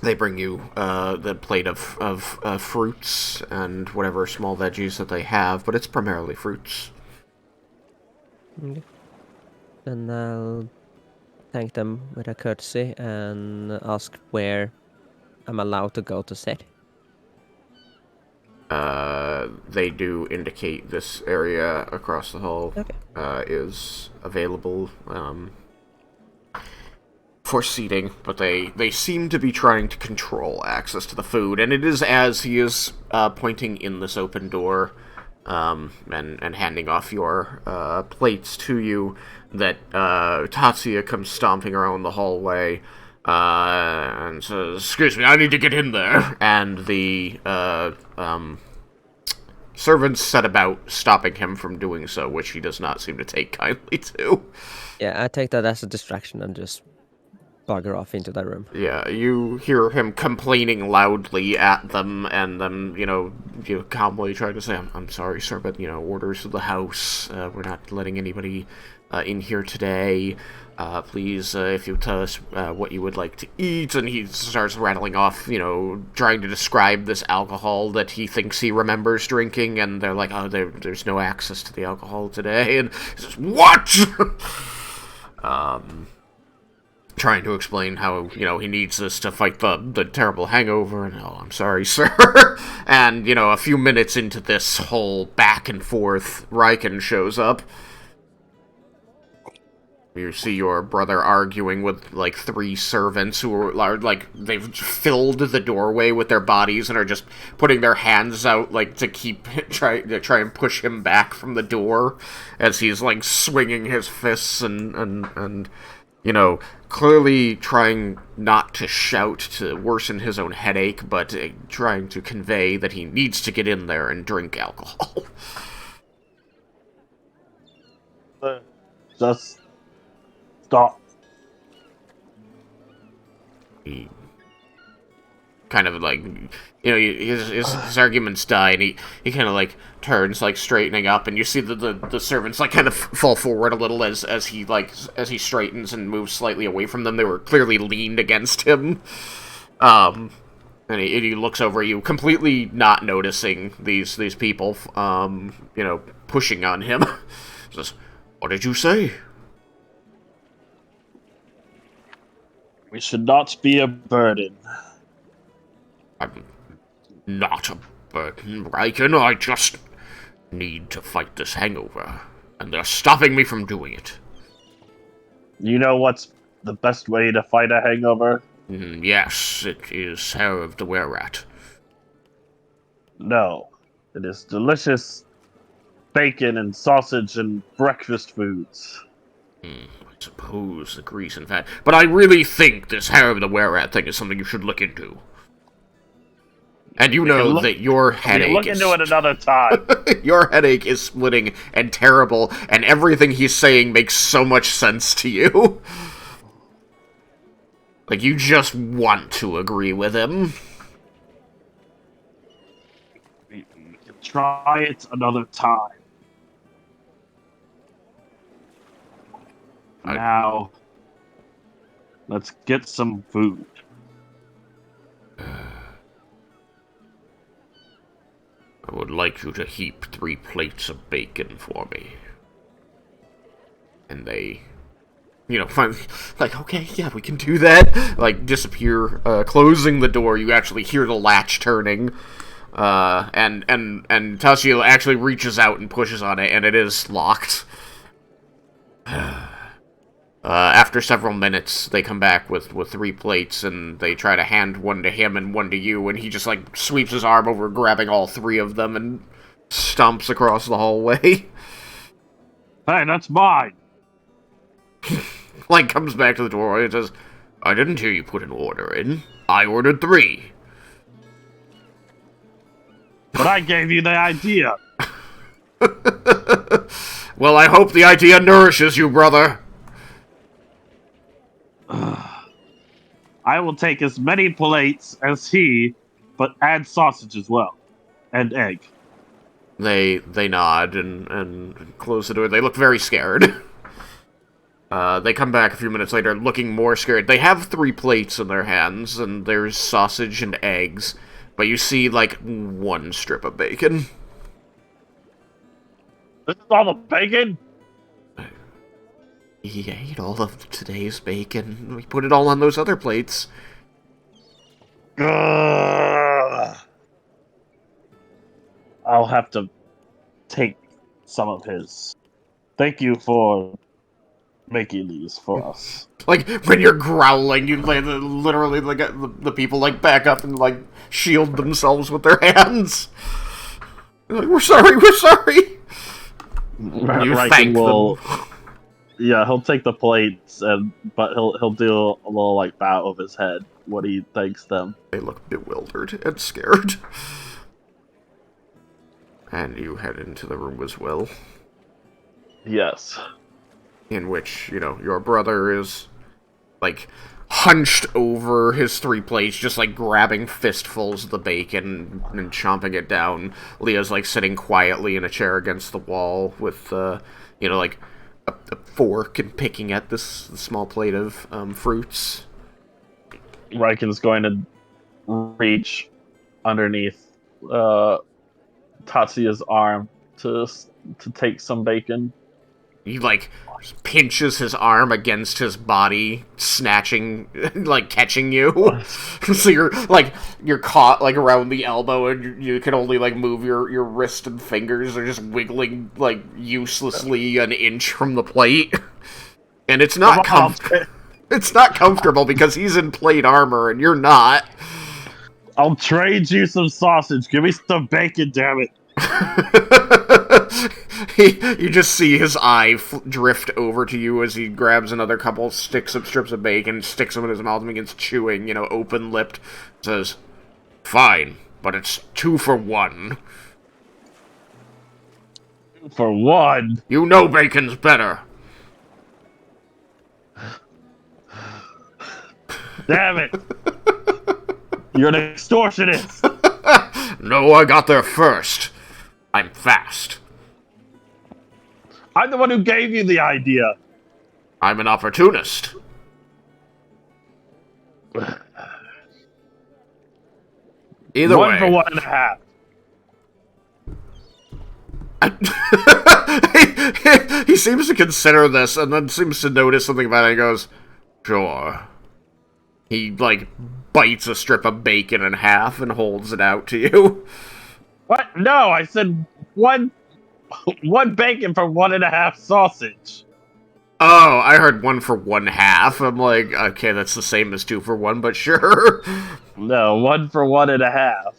They bring you the plate of fruits and whatever small veggies that they have, but it's primarily fruits. Okay. Then I'll thank them with a courtesy and ask where I'm allowed to go to sit. They do indicate this area across the hall is available for seating, but they seem to be trying to control access to the food, and it is as he is pointing in this open door and handing off your plates to you that Tatsuya comes stomping around the hallway and says, "Excuse me, I need to get in there," and the servants set about stopping him from doing so, which he does not seem to take kindly to. Yeah, I take that as a distraction and just bugger off into that room. Yeah, you hear him complaining loudly at them, and them, calmly trying to say, I'm sorry, sir, but, orders of the house, we're not letting anybody in here today. Please, if you tell us what you would like to eat, and he starts rattling off, trying to describe this alcohol that he thinks he remembers drinking, and they're like, oh, there's no access to the alcohol today, and he says, what? Trying to explain how, he needs this to fight the terrible hangover, and, oh, I'm sorry, sir. And, a few minutes into this whole back and forth, Raiken shows up. You see your brother arguing with, 3 servants who are, they've filled the doorway with their bodies and are just putting their hands out, to try and push him back from the door as he's, swinging his fists and clearly trying not to shout to worsen his own headache, but trying to convey that he needs to get in there and drink alcohol. Just stop. He kind of his arguments die, and he kind of turns straightening up, and you see the servants kind of fall forward a little as he straightens and moves slightly away from them. They were clearly leaned against him, and he looks over you, completely not noticing these people pushing on him. He says, "What did you say?" We should not be a burden. I'm not a burden, Raiken. I just need to fight this hangover, and they're stopping me from doing it. You know what's the best way to fight a hangover? Yes, it is hair of the were-rat. No. It is delicious bacon and sausage and breakfast foods. I suppose the grease and fat. But I really think this hair of the were-rat thing is something you should look into. And that your headache look into it another time. Your headache is splitting and terrible, and everything he's saying makes so much sense to you. You just want to agree with him. We can try it another time. Now, let's get some food. I would like you to heap 3 plates of bacon for me. And they finally, like, okay, yeah, we can do that. Like, disappear, closing the door. You actually hear the latch turning. And Tatsuya actually reaches out and pushes on it, and it is locked. After several minutes, they come back with 3 plates, and they try to hand one to him and one to you, and he just, like, sweeps his arm over, grabbing all 3 of them, and stomps across the hallway. Hey, that's mine! Like, comes back to the door and says, I didn't hear you put an order in. I ordered 3. But I gave you the idea! Well, I hope the idea nourishes you, brother. I will take as many plates as he, but add sausage as well. And egg. They nod and close the door. They look very scared. They come back a few minutes later looking more scared. They have 3 plates in their hands, and there's sausage and eggs. But you see, like, 1 strip of bacon. This is all the bacon? He ate all of today's bacon. We put it all on those other plates. Ugh. I'll have to take some of his. Thank you for making these for us. Like, when you're growling, you literally, like, the people, like, back up and, like, shield themselves with their hands. Like, we're sorry. You Raiken thank will, them. Yeah, he'll take the plates, but he'll do a little, like, bow of his head when he thanks them. They look bewildered and scared. And you head into the room as well. Yes. In which, your brother is, like, hunched over his 3 plates, just, like, grabbing fistfuls of the bacon and chomping it down. Leah's, like, sitting quietly in a chair against the wall with, like, a fork and picking at this small plate of fruits. Raiken's going to reach underneath Tatsuya's arm to take some bacon. He, like, pinches his arm against his body, snatching, like, catching you. So you're caught, like, around the elbow, and you can only, like, move your wrist and fingers. They're just wiggling, like, uselessly an inch from the plate. And it's not it's not comfortable because he's in plate armor and you're not. I'll trade you some sausage. Give me some bacon, damn it. You just see his eye drift over to you as he grabs another couple strips of bacon, sticks them in his mouth and begins chewing, open-lipped. Says, fine, but it's 2 for 1. For 1? You know bacon's better. Damn it. You're an extortionist. No, I got there first. I'm fast. I'm the one who gave you the idea. I'm an opportunist. Either way. 1 for 1.5. He seems to consider this and then seems to notice something about it and goes, sure. He, like, bites a strip of bacon in half and holds it out to you. What? No, I said one bacon for 1.5 sausage. Oh, I heard 1 for 1/2. I'm like, okay, that's the same as 2 for 1, but sure. No, 1 for 1.5.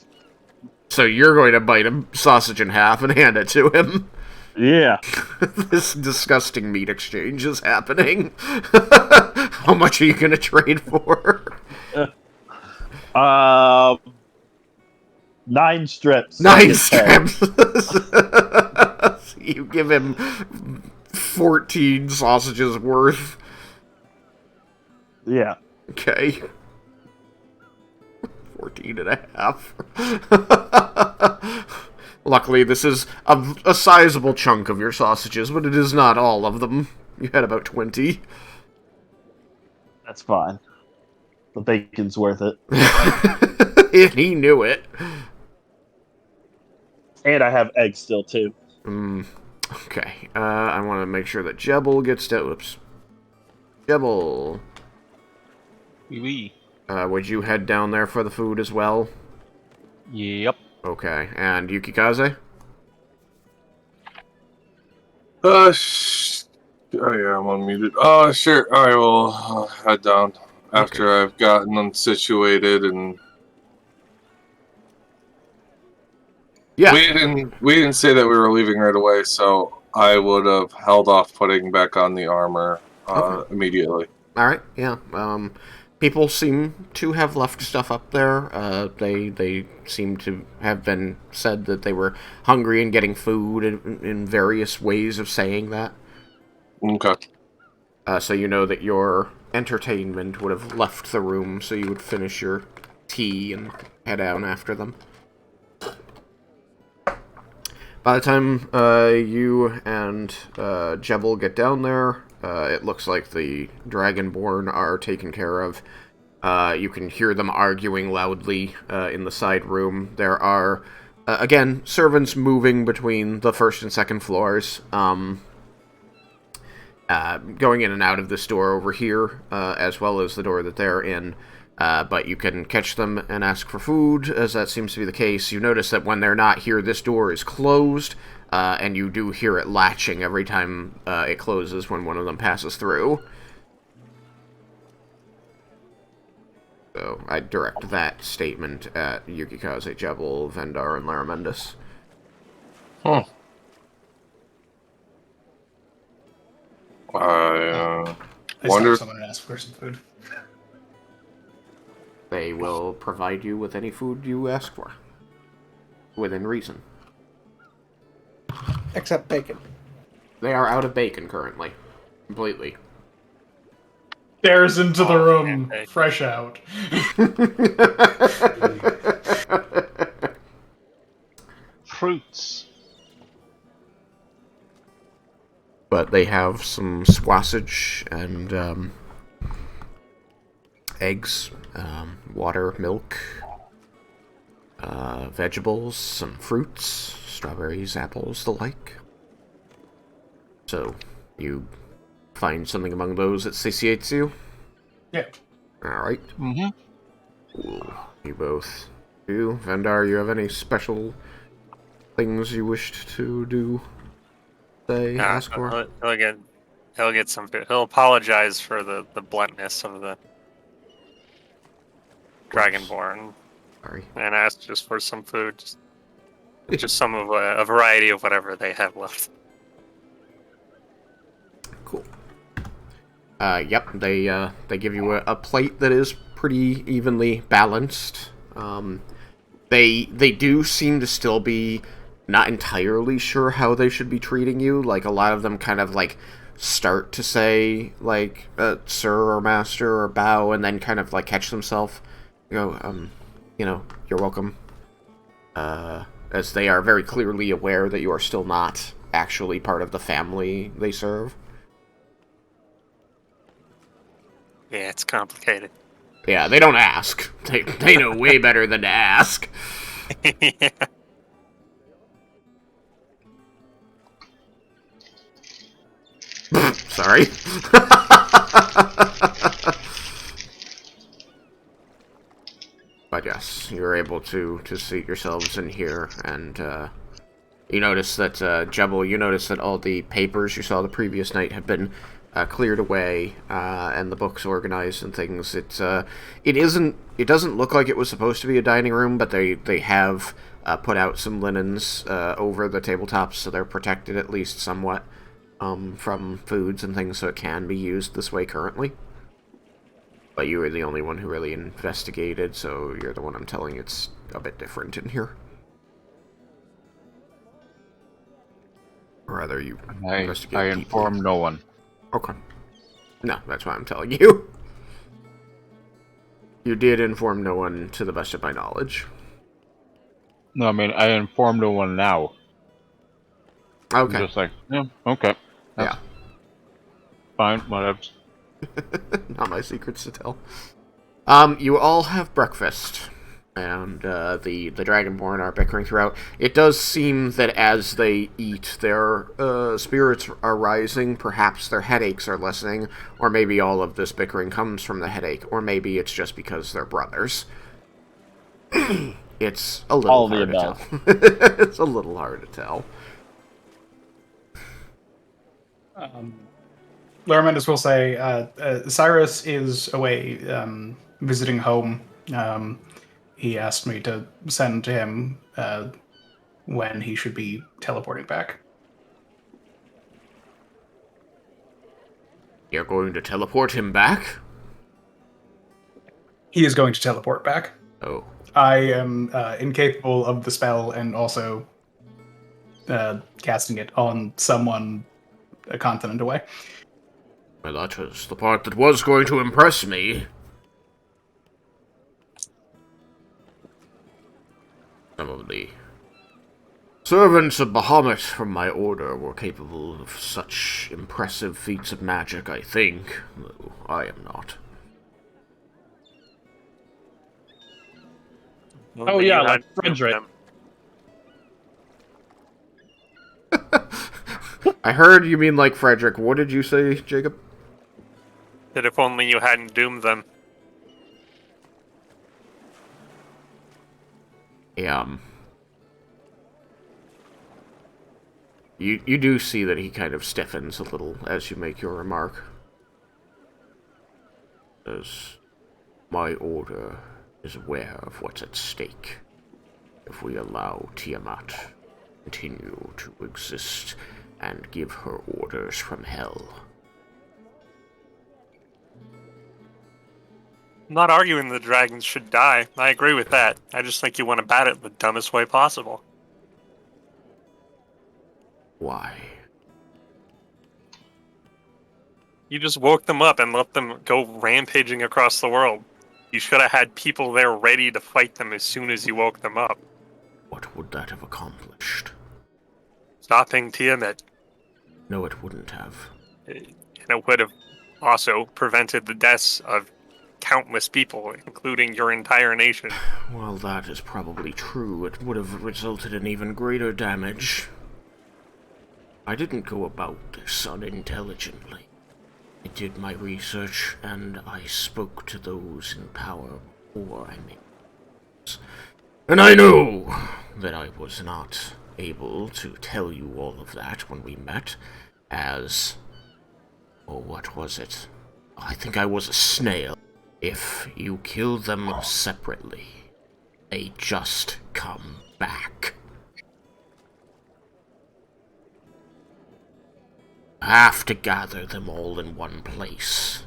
So you're going to bite a sausage in half and hand it to him. Yeah. This disgusting meat exchange is happening. How much are you going to trade for? 9 strips. 9 strips. You give him 14 sausages worth. Yeah. Okay. 14.5. Luckily, this is a sizable chunk of your sausages, but it is not all of them. You had about 20. That's fine. The bacon's worth it. And he knew it. And I have eggs still, too. Okay. I want to make sure that Jebble gets to... Oops. Jebble, Oui. would you head down there for the food as well? Yep. Okay, and Yukikaze? Oh yeah, I'm unmuted. Sure. I will head down after I've gotten them situated, and Yeah. we didn't say that we were leaving right away, so I would have held off putting back on the armor immediately. All right. Yeah. People seem to have left stuff up there. They seem to have been said that they were hungry and getting food in various ways of saying that. Okay. So you know that your entertainment would have left the room, so you would finish your tea and head down after them. By the time you and Jebble get down there, it looks like the Dragonborn are taken care of. You can hear them arguing loudly in the side room. There are, again, servants moving between the first and second floors, going in and out of this door over here, as well as the door that they're in. But you can catch them and ask for food, as that seems to be the case. You notice that when they're not here, this door is closed, and you do hear it latching every time it closes when one of them passes through. So I direct that statement at Yukikaze, Jebble, Vendar, and Laramendus. Huh. I wonder. stopped someone and asked for some food. They will provide you with any food you ask for, within reason. Except bacon. They are out of bacon currently. Completely. Stares into the room, okay. fresh out. Fruits. But they have some sausage and eggs, water, milk, vegetables, some fruits, strawberries, apples, the like. So, you find something among those that satiates you? Yeah. Alright. Mm-hmm. Cool. You both do. Vendar, you have any special things you wished to do? Say, ask for? He'll get some food. He'll apologize for the bluntness of the Dragonborn Sorry. and ask just for some food. Just some of a variety of whatever they have left. Cool. Yep, they give you a plate that is pretty evenly balanced. They do seem to still be not entirely sure how they should be treating you. Like, a lot of them kind of, like, start to say, like, sir or master or bow, and then kind of, like, catch themselves. Go, you're welcome. As they are very clearly aware that you are still not actually part of the family they serve. Yeah, it's complicated. Yeah, they don't ask. They know way better than to ask. Yeah. Sorry. But yes, you're able to seat yourselves in here, and you notice that, Jebble, you notice that all the papers you saw the previous night have been cleared away, and the books organized and things. It doesn't look like it was supposed to be a dining room, but they have put out some linens over the tabletops, so they're protected at least somewhat from foods and things, so it can be used this way currently. But you were the only one who really investigated, so you're the one I'm telling it's a bit different in here. Or rather, you investigate I deeply. informed no one. Okay. No, that's why I'm telling you. You did inform no one, to the best of my knowledge. No, I mean, I informed no one now. Okay. I'm just like, yeah, okay. That's Yeah. fine, whatever. Not my secrets to tell. You all have breakfast. and the Dragonborn are bickering throughout. It does seem that as they eat, their spirits are rising. Perhaps their headaches are lessening, or maybe all of this bickering comes from the headache, or maybe it's just because they're brothers. It's a little All the hard to above. tell. It's a little hard to tell. Laramentus will say, Cyrus is away visiting home. He asked me to send to him when he should be teleporting back. You're going to teleport him back? He is going to teleport back. Oh. I am incapable of the spell and also casting it on someone a continent away. Well, that was the part that was going to impress me. Some of the servants of Bahamut from my order were capable of such impressive feats of magic, I think, though I am not. Oh yeah, like Frederick. I heard you mean like Frederick. What did you say, Jacob? That if only you hadn't doomed them. You do see that he kind of stiffens a little as you make your remark. As my order is aware of what's at stake if we allow Tiamat to continue to exist and give her orders from hell. I'm not arguing the dragons should die. I agree with that. I just think you went about it the dumbest way possible. Why? You just woke them up and let them go rampaging across the world. You should have had people there ready to fight them as soon as you woke them up. What would that have accomplished? Stopping Tiamat. No, it wouldn't have. And it would have also prevented the deaths of countless people, including your entire nation. Well, that is probably true. It would have resulted in even greater damage. I didn't go about this unintelligently. I did my research, and I spoke to those in power before I made this. And I know that I was not able to tell you all of that when we met, as... oh, what was it? I think I was a snail. If you kill them separately, they just come back. I have to gather them all in one place.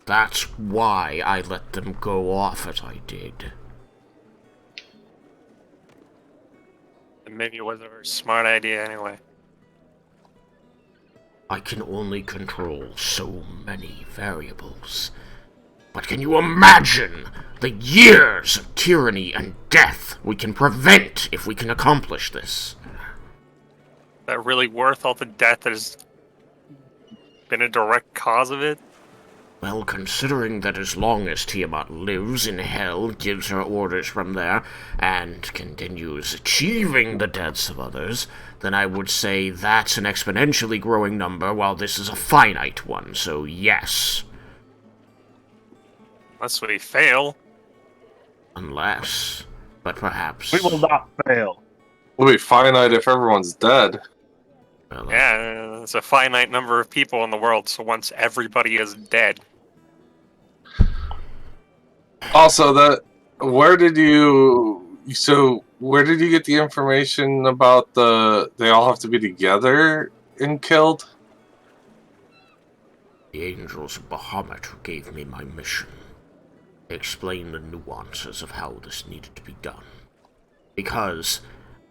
That's why I let them go off as I did. Maybe it was a very smart idea anyway. I can only control so many variables. But can you imagine the years of tyranny and death we can prevent if we can accomplish this? Is that really worth all the death that has been a direct cause of it? Well, considering that as long as Tiamat lives in hell, gives her orders from there, and continues achieving the deaths of others, then I would say that's an exponentially growing number, while this is a finite one, so yes. Unless we fail. Unless, but perhaps... We will not fail. It'll be finite if everyone's dead. Well, Yeah, there's a finite number of people in the world, so once everybody is dead... Also, where did you get the information about they all have to be together and killed? The angels of Bahamut who gave me my mission. They explained the nuances of how this needed to be done. Because,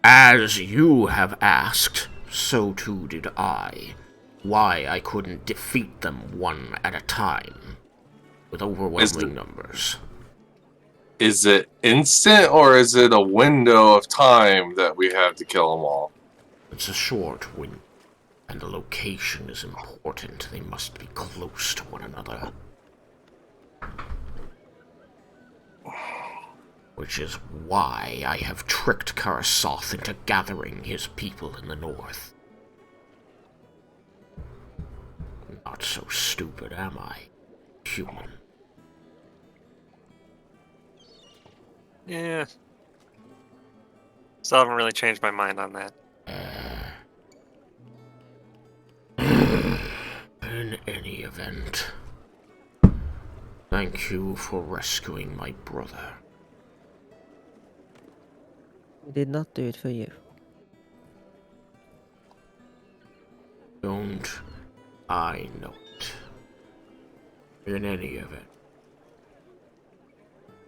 as you have asked, so too did I, why I couldn't defeat them one at a time, with overwhelming numbers. Is it instant, or is it a window of time that we have to kill them all? It's a short window, and the location is important. They must be close to one another. Which is why I have tricked Karasoth into gathering his people in the north. Not so stupid, am I, human? Yeah. Still haven't really changed my mind on that. In any event, thank you for rescuing my brother. We did not do it for you. Don't I know it? In any event,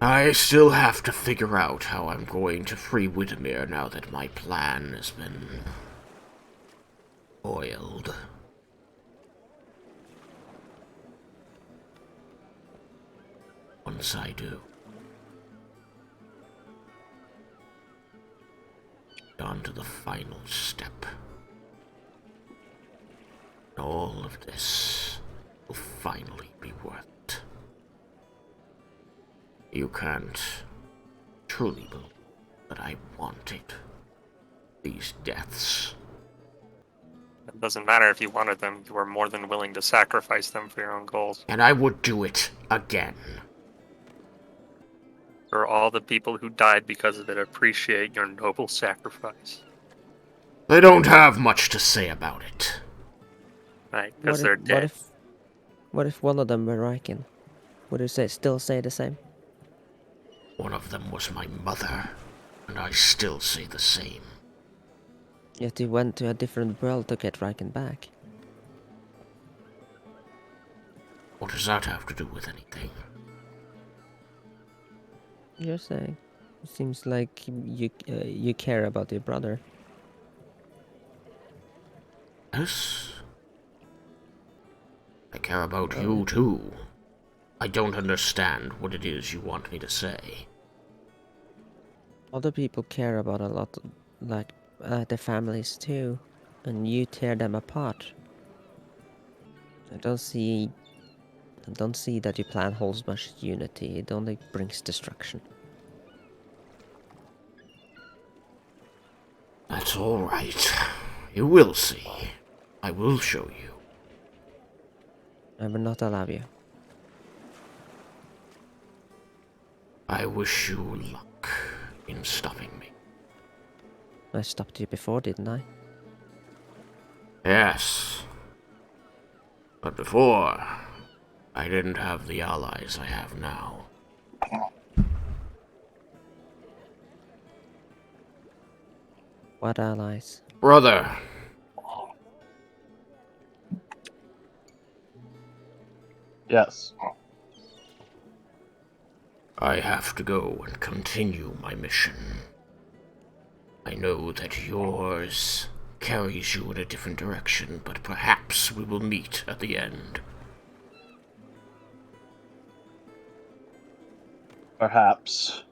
I still have to figure out how I'm going to free Widemir now that my plan has been foiled. Once I do, on to the final step. All of this will finally be worth it. You can't truly believe that I wanted these deaths. It doesn't matter if you wanted them. You were more than willing to sacrifice them for your own goals. And I would do it again. For all the people who died because of it, appreciate your noble sacrifice. They don't have much to say about it. Right, because they're dead. What if one of them were Raiken? Would you still say the same? One of them was my mother, and I still say the same. Yet you went to a different world to get Raiken back. What does that have to do with anything? You're saying. It seems like you care about your brother. Yes? I care about you too. I don't understand what it is you want me to say. Other people care about a lot, like their families too, and you tear them apart. I don't see that your plan holds much unity. It only brings destruction. That's all right. You will see. I will show you. I will not allow you. I wish you luck in stopping me. I stopped you before, didn't I? Yes. But before, I didn't have the allies I have now. What allies? Brother. Yes. I have to go and continue my mission. I know that yours carries you in a different direction, but perhaps we will meet at the end. Perhaps.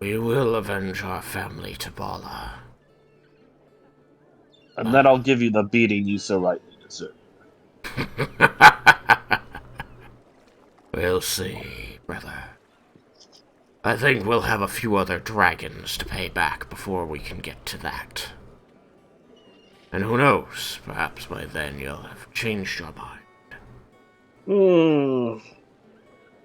We will avenge our family to Bala. And then I'll give you the beating you so rightly deserve. We'll see, brother. I think we'll have a few other dragons to pay back before we can get to that. And who knows, perhaps by then you'll have changed your mind.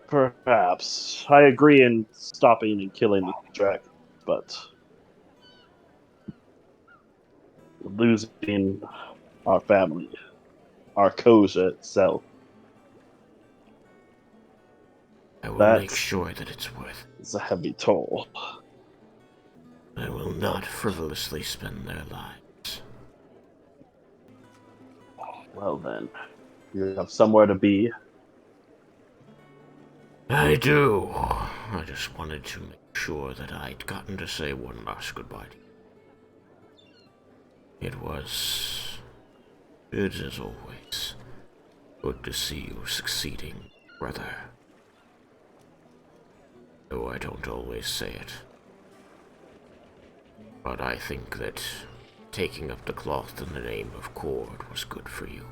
Perhaps. I agree in stopping and killing the dragon, but losing our family, our Koja itself. I will That's make sure that it's worth it. It's a heavy toll. I will not frivolously spend their lives. Well then, you have somewhere to be. I do. I just wanted to make sure that I'd gotten to say one last goodbye to you. It was good as always. Good to see you succeeding, brother. Though I don't always say it. But I think that taking up the cloth in the name of Cord was good for you.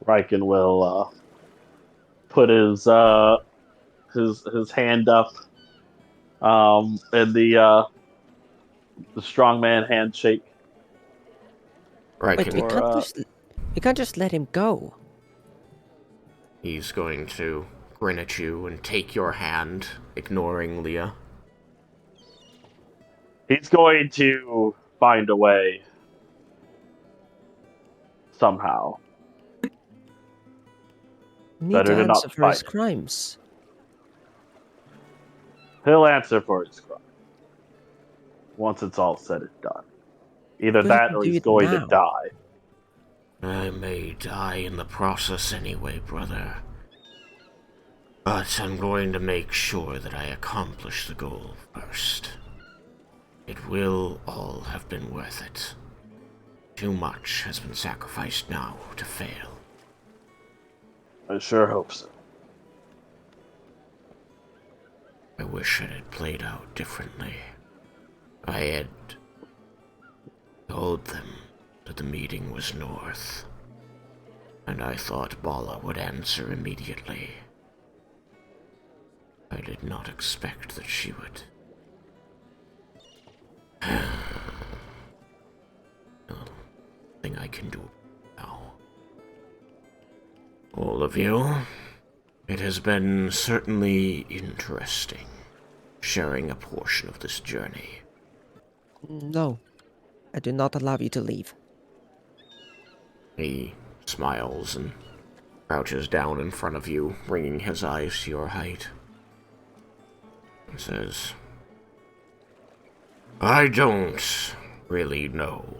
Raiken will put his his hand up, in the strongman handshake. Right, Wait, Or, we can't just let him go. he's going to grin at you and take your hand, ignoring Leah. He's going to find a way somehow. We need Better to to answer not for his fight. crimes. He'll answer for his crime once it's all said and done. Either We have that to or do he's it going to now. die. I may die in the process anyway, brother. But I'm going to make sure that I accomplish the goal first. It will all have been worth it. Too much has been sacrificed now to fail. I sure hope so. I wish it had played out differently. I had told them that the meeting was north, and I thought Bala would answer immediately. I did not expect that she would. Nothing I can do now. All of you, it has been certainly interesting sharing a portion of this journey. No, I do not allow you to leave. He smiles and crouches down in front of you, bringing his eyes to your height. He says, I don't really know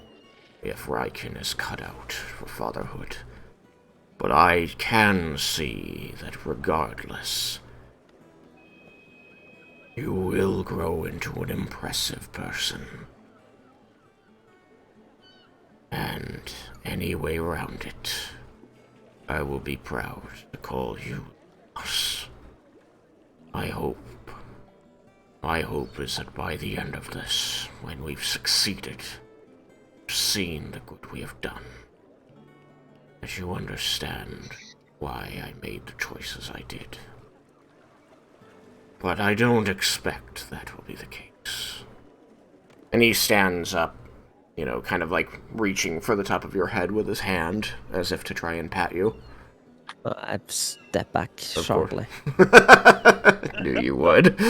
if Raiken is cut out for fatherhood, but I can see that regardless, you will grow into an impressive person. And any way around it, I will be proud to call you us. My hope is that by the end of this, when we've succeeded, seen the good we have done, that you understand why I made the choices I did. But I don't expect that will be the case. And he stands up, kind of like reaching for the top of your head with his hand, as if to try and pat you. I've stepped back sharply. Knew you would.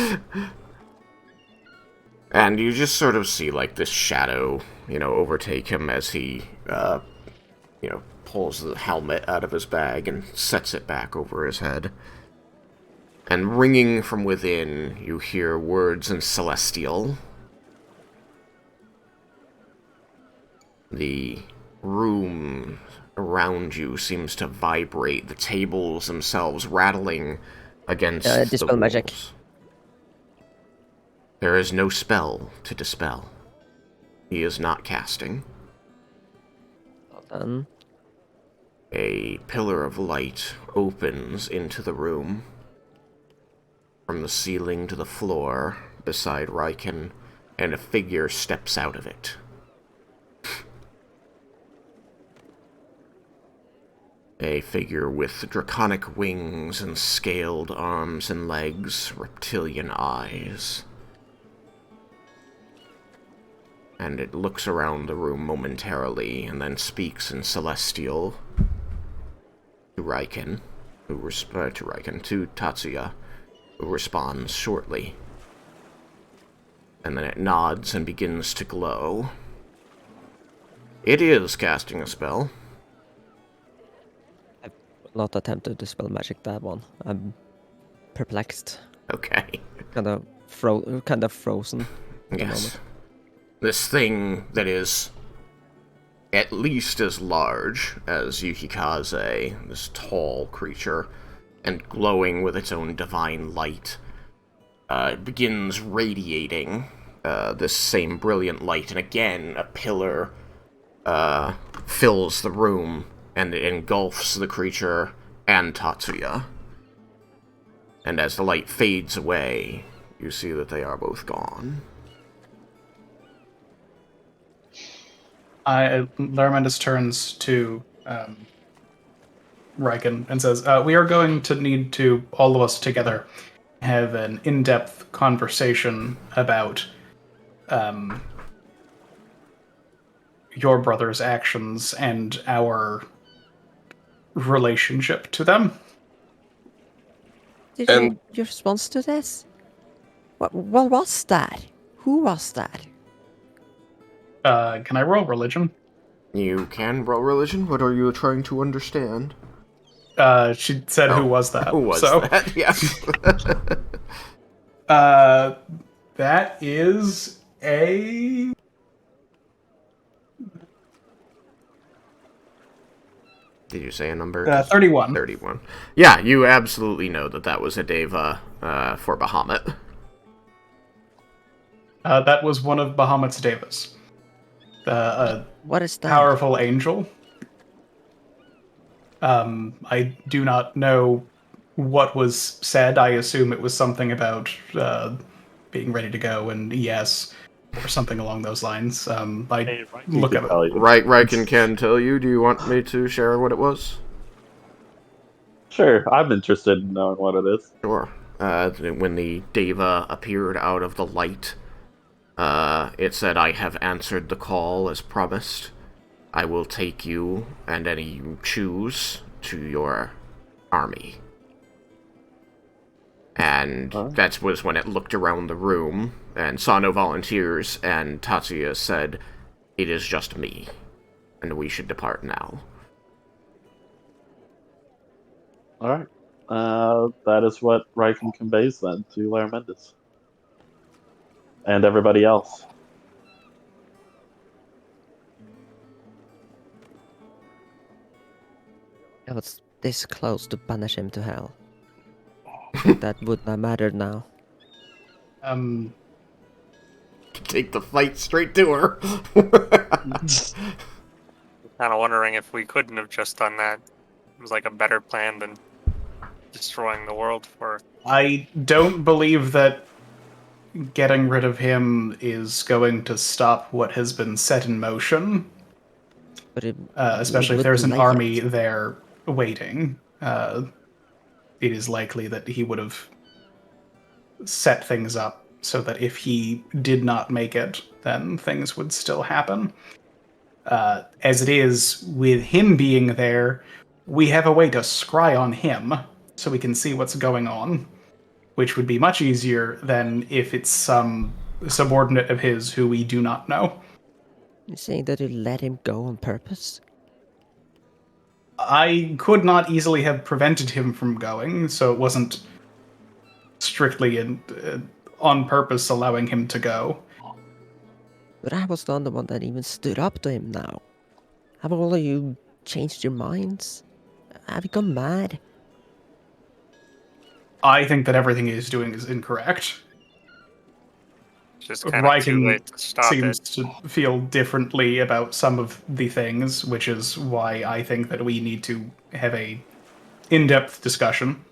And you just sort of see, like, this shadow, overtake him as he, pulls the helmet out of his bag and sets it back over his head. And ringing from within, you hear words in Celestial. The room around you seems to vibrate, the tables themselves rattling against the dispel walls. magic. There is no spell to dispel. He is not casting. Well done. A pillar of light opens into the room. From the ceiling to the floor, beside Raiken, and a figure steps out of it. A figure with draconic wings and scaled arms and legs, reptilian eyes. And it looks around the room momentarily, and then speaks in Celestial to Raiken, to Tatsuya, who responds shortly. And then it nods and begins to glow. It is casting a spell. I've not attempted to dispel magic that one. I'm perplexed. Okay. Kind of frozen at the Yes. moment. This thing that is at least as large as Yukikaze, this tall creature, and glowing with its own divine light, begins radiating this same brilliant light, and again, a pillar fills the room, and it engulfs the creature and Tatsuya. And as the light fades away, you see that they are both gone. Larmendus turns to Raiken and says, we are going to need to, all of us together, have an in-depth conversation about your brother's actions and our relationship to them. Did you And- your response to this? What was that? Who was that? Can I roll religion? You can roll religion. What are you trying to understand? She said, Oh, "Who was that?" Who was so, that? Yes. That is a. Did you say a number? 31. 31. Yeah, you absolutely know that was a deva for Bahamut. That was one of Bahamut's devas. A What is that? powerful angel. I do not know what was said. I assume it was something about being ready to go and yes, or something along those lines. I Hey, Raiken look can at it. tell you. Raiken can tell you. Do you want me to share what it was? Sure, I'm interested in knowing what it is. Sure. When the deva appeared out of the light, it said, "I have answered the call as promised. I will take you and any you choose to your army." And that was when it looked around the room and saw no volunteers, and Tatsuya said, "It is just me, and we should depart now." Alright. That is what Raiken conveys then to Larmendis. And everybody else. I was this close to banish him to hell. But that would not matter now. Take the fight straight to her. Kind of wondering if we couldn't have just done that. It was like a better plan than destroying the world for. I don't believe that getting rid of him is going to stop what has been set in motion. But it Especially if would there's an delay army it. there waiting. It is likely that he would have set things up so that if he did not make it, then things would still happen. As it is, with him being there, we have a way to scry on him so we can see what's going on, which would be much easier than if it's some subordinate of his who we do not know. You're saying that you let him go on purpose? I could not easily have prevented him from going, so it wasn't strictly on purpose allowing him to go. But I was the one that even stood up to him now. Have all of you changed your minds? Have you gone mad? I think that everything he's doing is incorrect. Just kind of too Raiken late to stop seems it. to feel differently about some of the things, which is why I think that we need to have a in-depth discussion,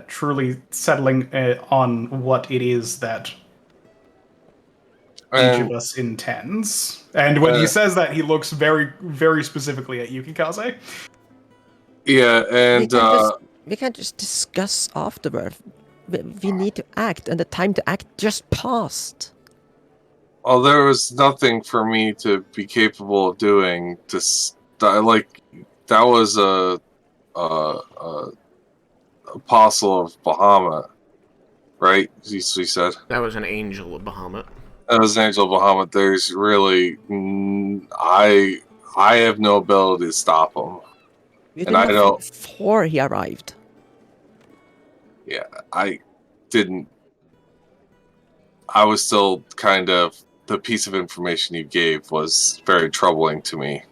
truly settling on what it is that each of us intends. And when he says that, he looks very, very specifically at Yukikaze. Yeah, and We can't just discuss afterward. We need to act, and the time to act just passed. well, there was nothing for me to be capable of doing. That was a apostle of Bahamut, right? He said That was an angel of Bahamut. that was an angel of Bahamut. There's really, I have no ability to stop him. You And I did don't- before he arrived. Yeah, I didn't. I was still kind of, the piece of information you gave was very troubling to me.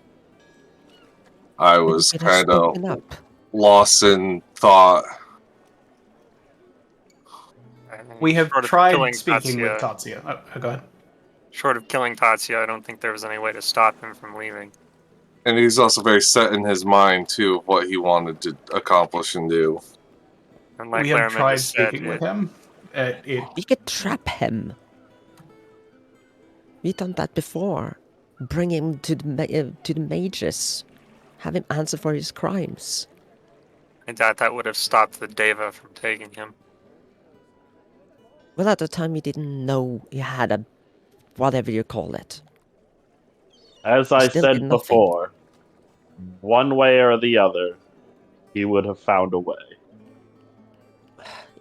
I was could have kind of spoken up. lost in thought. And We have short of tried killing speaking with Tatsuya- Tatsuya. Go ahead. Short of killing Tatsuya, I don't think there was any way to stop him from leaving. And he's also very set in his mind, too, of what he wanted to accomplish and do. And like We have Laramie tried just said, speaking with him. We could trap him. We've done that before. Bring him to the mages. Have him answer for his crimes. I doubt that would have stopped the Deva from taking him. Well, at the time, he didn't know he had a whatever you call it. As I Still did said nothing. before, one way or the other, he would have found a way.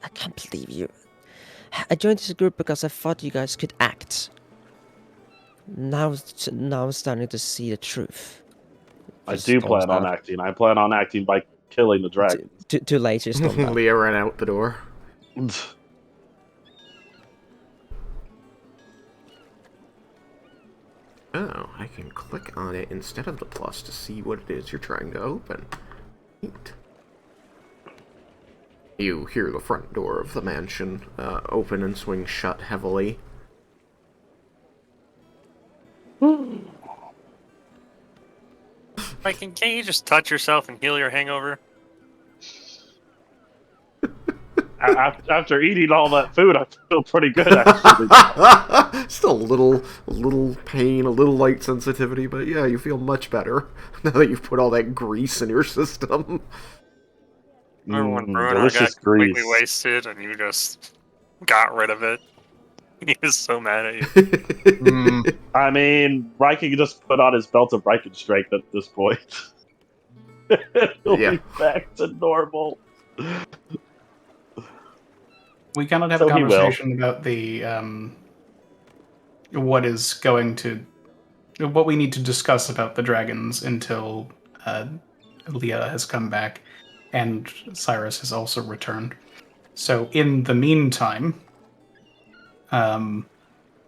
I can't believe you. I joined this group because I thought you guys could act. Now I'm starting to see the truth. I You do stormed plan on out. acting. I plan on acting by killing the dragon. Too late, you stormed out. Leah ran out the door. Oh, I can click on it instead of the plus to see what it is you're trying to open. Neat. You hear the front door of the mansion open and swing shut heavily. Raiken, can't you just touch yourself and heal your hangover? After eating all that food, I feel pretty good, actually. Still a little pain, a little light sensitivity, but yeah, you feel much better now that you've put all that grease in your system. Remember when Bruno Delicious got completely grease. wasted and you just got rid of it? He was so mad at you. I mean, Raiken just put on his belt of Raiken strength at this point. He'll Yeah. be back to normal. We cannot have So a he will. conversation about the what we need to discuss about the dragons until Leah has come back and Cyrus has also returned. So in the meantime,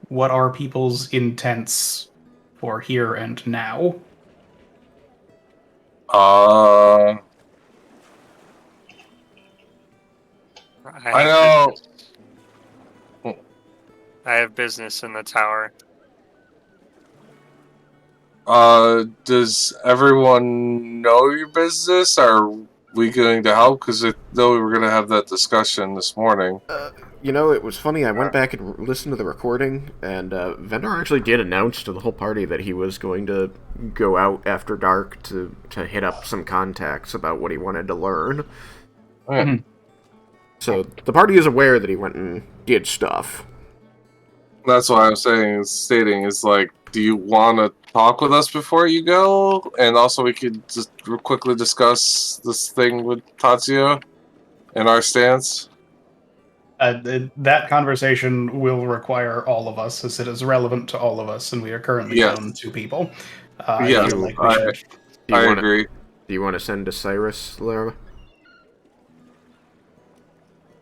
what are people's intents for here and now? I know. I have business in the tower. Does everyone know your business? Are we going to help? Because I know we were going to have that discussion this morning. You know, it was funny, I went back and listened to the recording, and Vendar actually did announce to the whole party that he was going to go out after dark to hit up some contacts about what he wanted to learn. Yeah. So, the party is aware that he went and did stuff. That's what I'm saying, stating is like, do you want to talk with us before you go? And also we could just quickly discuss this thing with Tatsuya and our stance. That conversation will require all of us, as it is relevant to all of us, and we are currently Yes. down 2 people. Yes, I feel like we should. I agree. Do you want to send to Cyrus, Lara?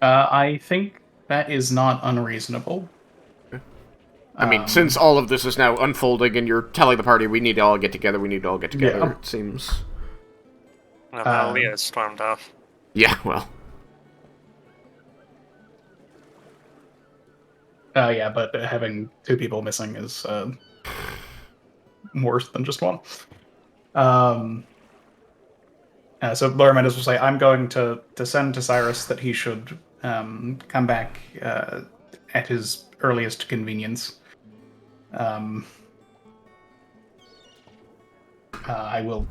I think that is not unreasonable. I mean, since all of this is now unfolding and you're telling the party we need to all get together, Yeah. it seems... Well, now Leah stormed off. Yeah, well... Yeah, but having 2 people missing is worse than just one. So Laura Mendes will say, I'm going to send to Cyrus that he should come back at his earliest convenience. I will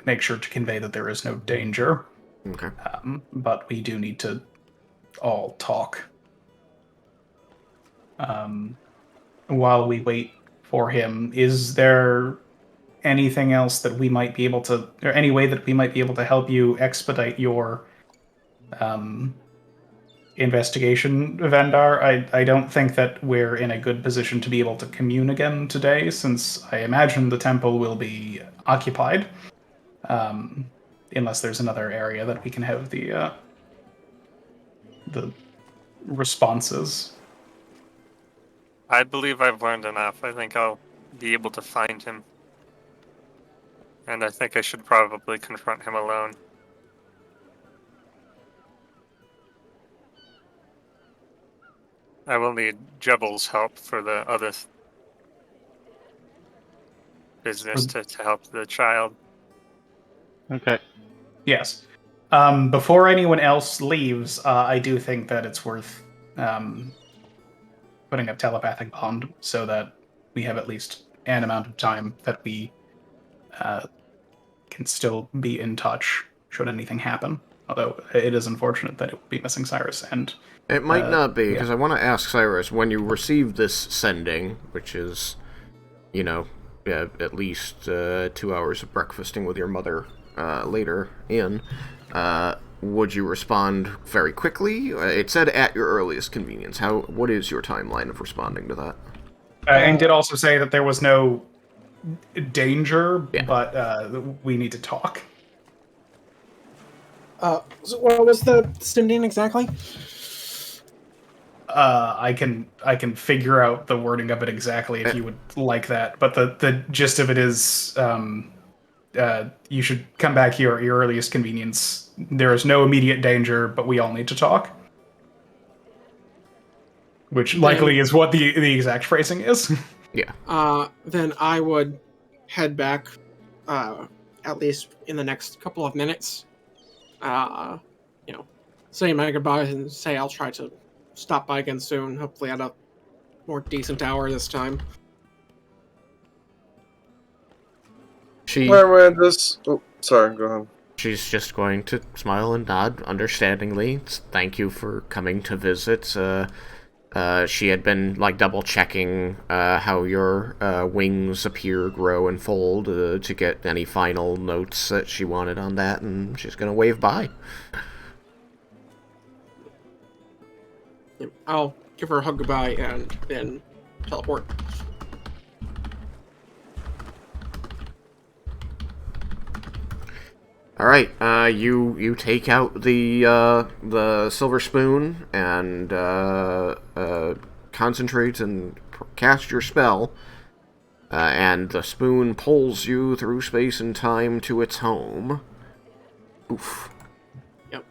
make sure to convey that there is no danger. Okay. But we do need to all talk. While we wait for him, is there anything else that we might be able to, or any way that we might be able to help you expedite your investigation, Vendar? I don't think that we're in a good position to be able to commune again today, since I imagine the temple will be occupied, unless there's another area that we can have the responses. I believe I've learned enough. I think I'll be able to find him. And I think I should probably confront him alone. I will need Jebble's help for the other business to help the child. Okay. Yes. Before anyone else leaves, I do think that it's worth putting a telepathic bond so that we have at least an amount of time that we can still be in touch should anything happen. Although it is unfortunate that it would be missing Cyrus and... It might not be, yeah. because I want to ask Cyrus, when you received this sending, which is, you know, at least 2 hours of breakfasting with your mother later in, would you respond very quickly? It said at your earliest convenience. What is your timeline of responding to that? And did also say that there was no danger, Yeah. but we need to talk. So what was the sending exactly? I can figure out the wording of it exactly if you would like that. But the gist of it is, you should come back here at your earliest convenience. There is no immediate danger, but we all need to talk. Which likely is what the exact phrasing is. Yeah. Then I would head back, at least in the next couple of minutes. Say my goodbyes and say I'll try to stop by again soon, hopefully at a more decent hour this time. Miranda's... Oh, sorry, go ahead. She's just going to smile and nod understandingly. Thank you for coming to visit. She had been double checking how your wings appear, grow, and fold to get any final notes that she wanted on that, and she's gonna wave bye. I'll give her a hug goodbye and then teleport. All right, you take out the silver spoon and concentrate and cast your spell, and the spoon pulls you through space and time to its home. Oof. Yep.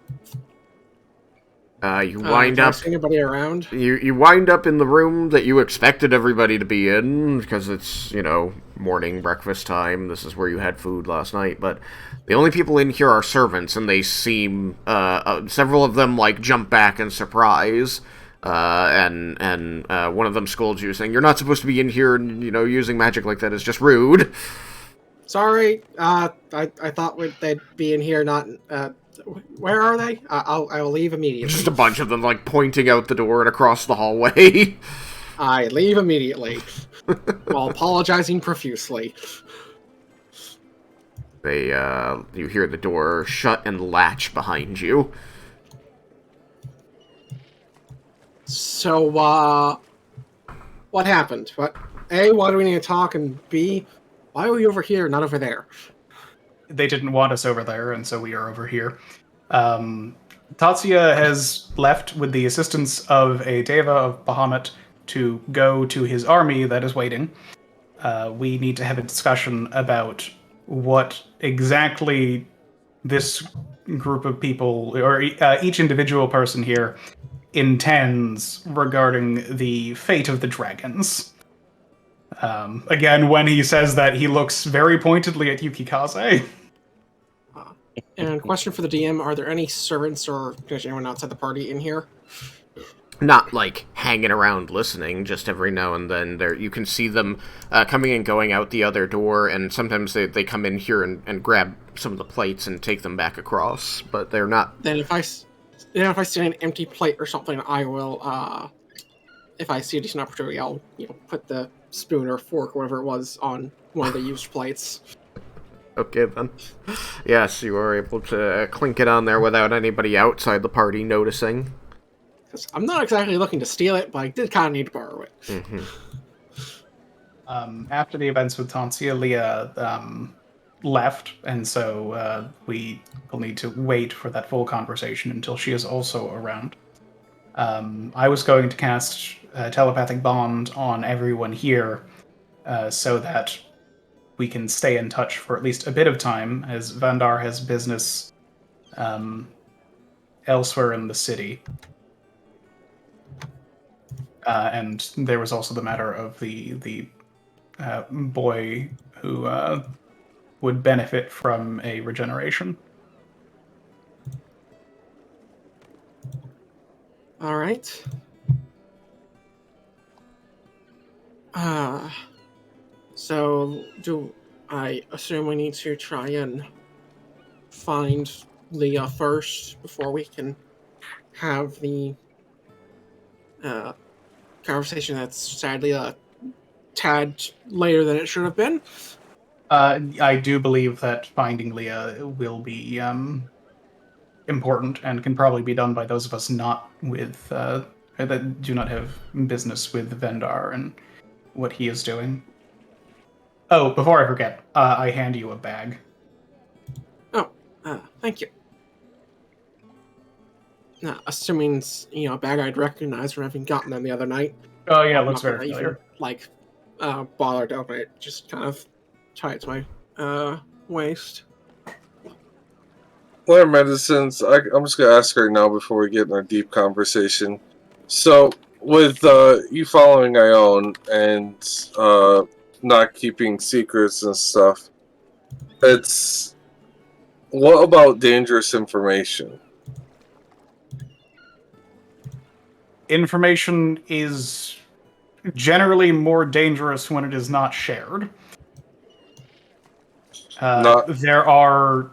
You wind up. Anybody around? You wind up in the room that you expected everybody to be in because it's morning breakfast time. This is where you had food last night, but the only people in here are servants, and they seem several of them jump back in surprise. And one of them scolds you, saying, "You're not supposed to be in here, and using magic like that is just rude." Sorry, I thought they'd be in here. Not. Where are they? I'll leave immediately. Just a bunch of them pointing out the door and across the hallway. I leave immediately, while apologizing profusely. You hear the door shut and latch behind you. So, what happened? A, why do we need to talk? And B, why are we over here, not over there? They didn't want us over there, and so we are over here. Tatsuya has left with the assistance of a Deva of Bahamut to go to his army that is waiting. We need to have a discussion about what exactly this group of people, or each individual person here, intends regarding the fate of the dragons. Again, when he says that, he looks very pointedly at Yukikaze. And question for the DM, are there any servants or anyone outside the party in here? Not hanging around listening, just every now and then you can see them coming and going out the other door, and sometimes they come in here and grab some of the plates and take them back across, but they're not... Then if I see an empty plate or something, I will, if I see a decent opportunity, I'll, put the spoon or fork or whatever it was on one of the used plates. Okay, then. Yes, you are able to clink it on there without anybody outside the party noticing. Because I'm not exactly looking to steal it, but I did kind of need to borrow it. Mm-hmm. After the events with Tatsuya, Leah left, and so we will need to wait for that full conversation until she is also around. I was going to cast Telepathic Bond on everyone here so that we can stay in touch for at least a bit of time, as Vendar has business elsewhere in the city. And there was also the matter of the boy who would benefit from a regeneration. All right. So do I assume we need to try and find Leah first before we can have the conversation that's sadly a tad later than it should have been. I do believe that finding Leah will be important and can probably be done by those of us not with that do not have business with Vendar and what he is doing. Oh, before I forget, I hand you a bag. Oh, thank you. Assuming it's, a bag I'd recognize from having gotten them the other night. Oh yeah, it I'm looks not very gonna familiar. even bother to open it. Just kind of tie it to my waist. Plant medicines. I'm just gonna ask right now before we get in our deep conversation. So, with you following Ione and not keeping secrets and stuff, it's what about dangerous information? Information is generally more dangerous when it is not shared. There are,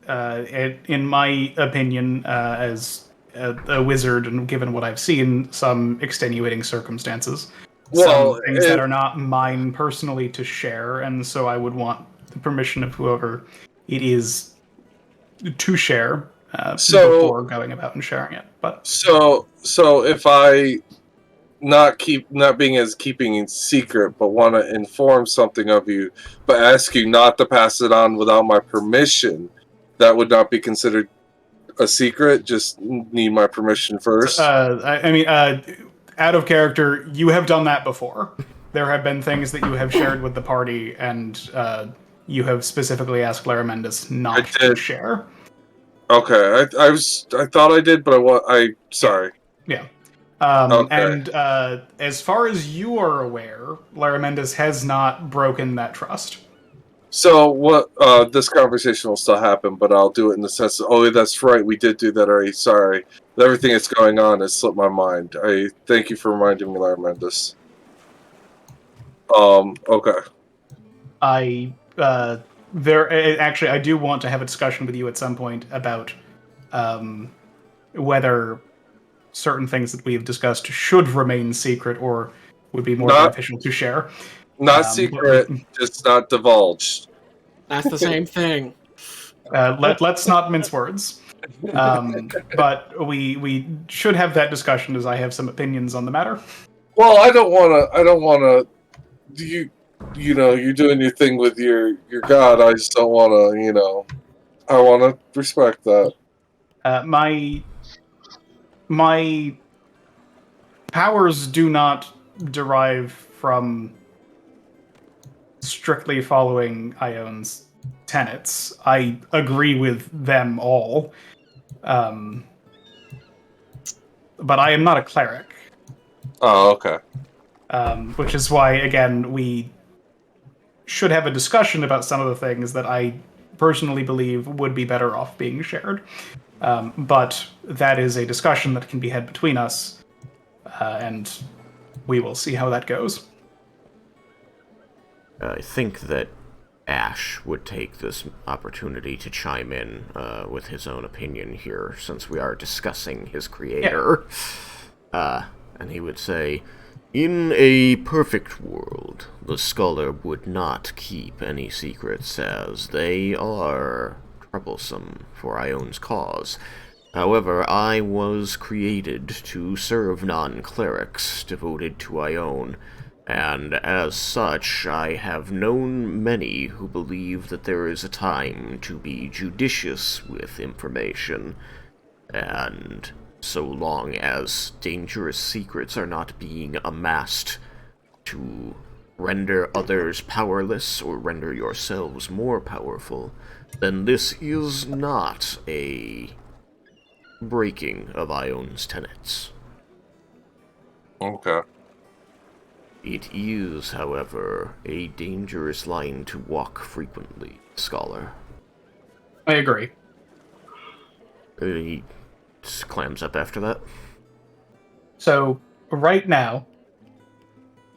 in my opinion, as a wizard, and given what I've seen, some extenuating circumstances. Well, Some things that are not mine personally to share, and so I would want the permission of whoever it is to share before going about and sharing it. But so if I not being as keeping in secret, but want to inform something of you, but ask you not to pass it on without my permission, that would not be considered a secret. Just need my permission first. I mean, out of character, you have done that before. There have been things that you have shared with the party, and you have specifically asked Laramendus not to share. Okay, I thought I did, but sorry. Yeah. Okay. And as far as you are aware, Laramendus has not broken that trust. So what? This conversation will still happen, but I'll do it in the sense of, oh, that's right, we did do that already. Sorry, everything that's going on has slipped my mind. I thank you for reminding me, Laramendus. Okay. Actually, I do want to have a discussion with you at some point about whether certain things that we have discussed should remain secret or would be more beneficial to share. Not secret, just not divulged. That's the same thing. Let's not mince words. But we should have that discussion, as I have some opinions on the matter. Well, I don't want to. You're doing your thing with your god. I just don't want to. I want to respect that. My powers do not derive from strictly following Ione's tenets. I agree with them all. But I am not a cleric. Oh, okay. Which is why, again, we should have a discussion about some of the things that I personally believe would be better off being shared. But that is a discussion that can be had between us, and we will see how that goes. I think that Ash would take this opportunity to chime in with his own opinion here, since we are discussing his creator. Yeah. And he would say, in a perfect world, the scholar would not keep any secrets, as they are troublesome for Ione's cause. However, I was created to serve non-clerics devoted to Ione, and as such, I have known many who believe that there is a time to be judicious with information, and so long as dangerous secrets are not being amassed to render others powerless or render yourselves more powerful, then this is not a breaking of Ione's tenets. Okay. It is, however, a dangerous line to walk frequently, scholar. I agree. He clams up after that. So, right now,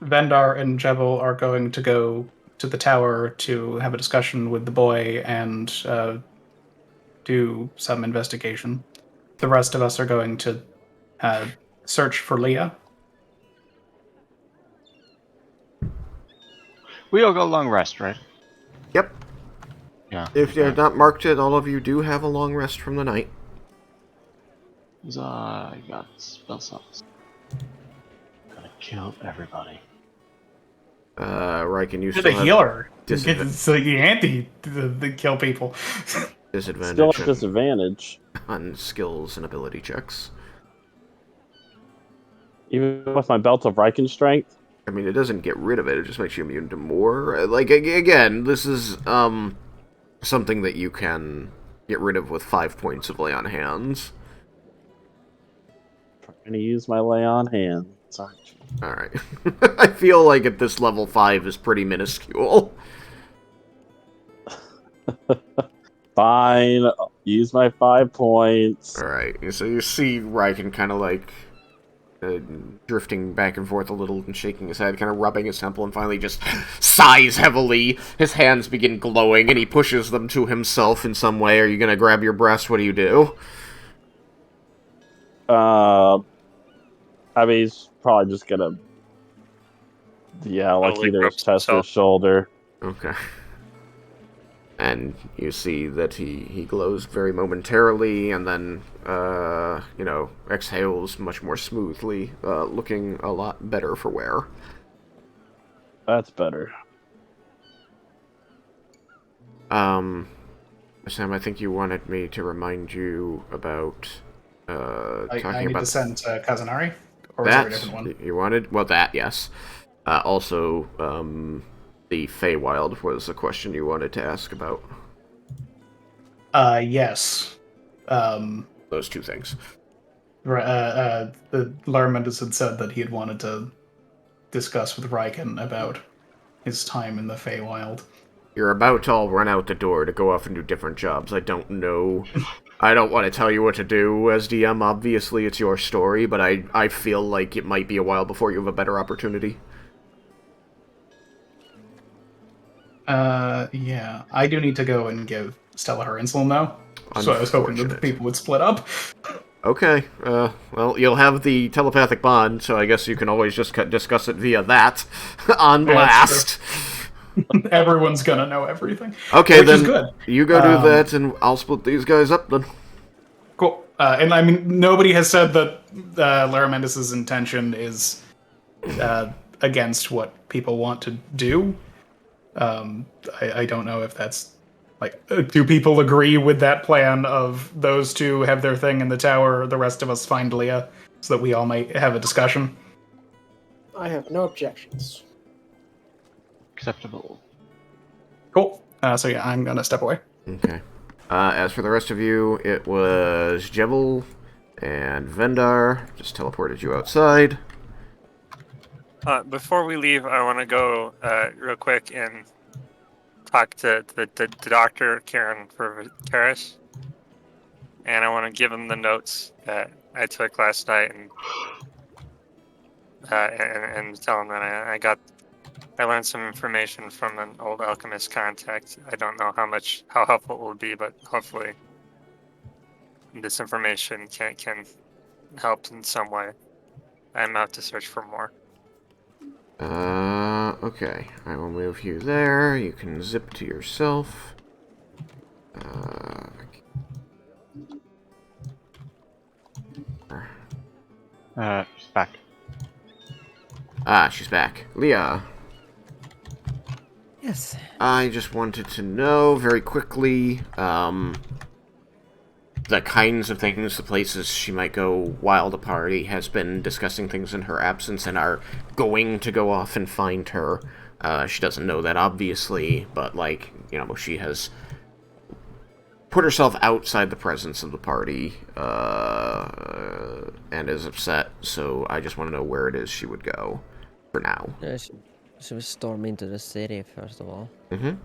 Vendar and Jebble are going to go to the tower to have a discussion with the boy and do some investigation. The rest of us are going to search for Leah. We all got a long rest, right? Yep. Yeah. If you okay. had not marked it, all of you do have a long rest from the night. I got spell slots. Gotta kill everybody. Raiken, you You're still the have healer. disadvantage. So the anti the kill people. Still at disadvantage. on skills and ability checks. Even with my belt of Raiken strength? I mean, it doesn't get rid of it, it just makes you immune to more. Like, again, this is, something that you can get rid of with 5 points of lay on hands. Trying to use my lay on hand. Sorry. Alright. I feel like at this level 5 is pretty minuscule. Fine. I'll use my 5 points. Alright, so you see Raiken kind of like drifting back and forth a little and shaking his head, kind of rubbing his temple, and finally just sighs heavily. His hands begin glowing, and he pushes them to himself in some way. Are you gonna grab your breast? What do you do? I mean, he's probably just gonna, like Totally either his ropes chest or himself. shoulder. Okay. And you see that he glows very momentarily, and then, exhales much more smoothly, looking a lot better for wear. That's better. Sam, I think you wanted me to remind you about, I talking need about to send Kazanari? Or is there a different one? You wanted? Well, that, yes. Also, the Feywild was a question you wanted to ask about. Yes. Those two things. The Larmendus had said that he had wanted to discuss with Raiken about his time in the Feywild. You're about to all run out the door to go off and do different jobs. I don't know. I don't want to tell you what to do as DM. Obviously, it's your story, but I feel like it might be a while before you have a better opportunity. Yeah. I do need to go and give Stella her insulin, though. So I was hoping that the Unfortunate. people would split up. Okay, well, you'll have the telepathic bond, so I guess you can always just discuss it via that on blast. Everyone's gonna know everything. Okay, which then is good. You go do that, and I'll split these guys up then. Cool. And I mean, nobody has said that Laramendus's intention is against what people want to do. I don't know if that's like, do people agree with that plan of those two have their thing in the tower, the rest of us find Leah, so that we all might have a discussion? I have no objections. Acceptable. Cool. So yeah, I'm gonna step away. Okay. As for the rest of you, it was Jebble and Vendar. Just teleported you outside. Before we leave, I want to go real quick and talk to the doctor, Karen, for Karis. And I want to give him the notes that I took last night and tell him that I learned some information from an old alchemist contact. I don't know how helpful it will be, but hopefully this information can help in some way. I'm out to search for more. Okay. I will move you there. You can zip to yourself. She's back. She's back. Leah. Yes. I just wanted to know very quickly, the kinds of things, the places she might go while the party has been discussing things in her absence and are going to go off and find her. She doesn't know that, obviously, but, she has put herself outside the presence of the party, and is upset, so I just want to know where it is she would go, for now. Should we storm into the city, first of all? Mm-hmm.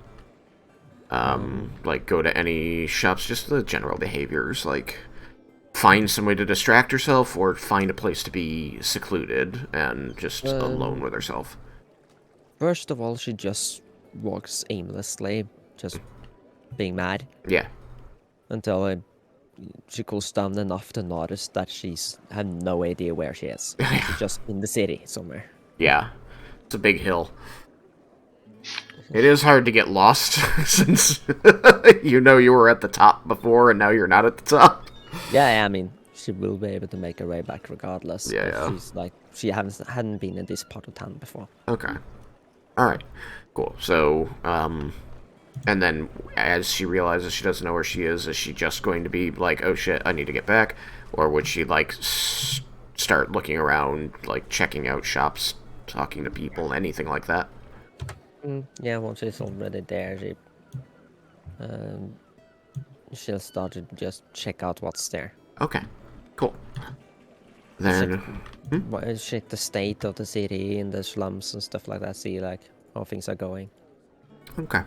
Go to any shops, just the general behaviors, find some way to distract herself, or find a place to be secluded and just alone with herself. First of all, she just walks aimlessly, just being mad. Yeah. until she cools down enough to notice that she's have no idea where she is. She's just in the city somewhere. Yeah, it's a big hill. It is hard to get lost since you know you were at the top before and now you're not at the top. Yeah, I mean, she will be able to make her way back regardless. Yeah, if yeah. She's like, she hadn't been in this part of town before. Okay. Alright. Cool. So, and then as she realizes she doesn't know where she is she just going to be like, oh shit, I need to get back? Or would she, like, start looking around, like, checking out shops, talking to people, anything like that? Yeah, once she's already there, she'll start to just check out what's there. Okay. Cool. Then... Check the state of the city and the slums and stuff like that, see, like, how things are going. Okay.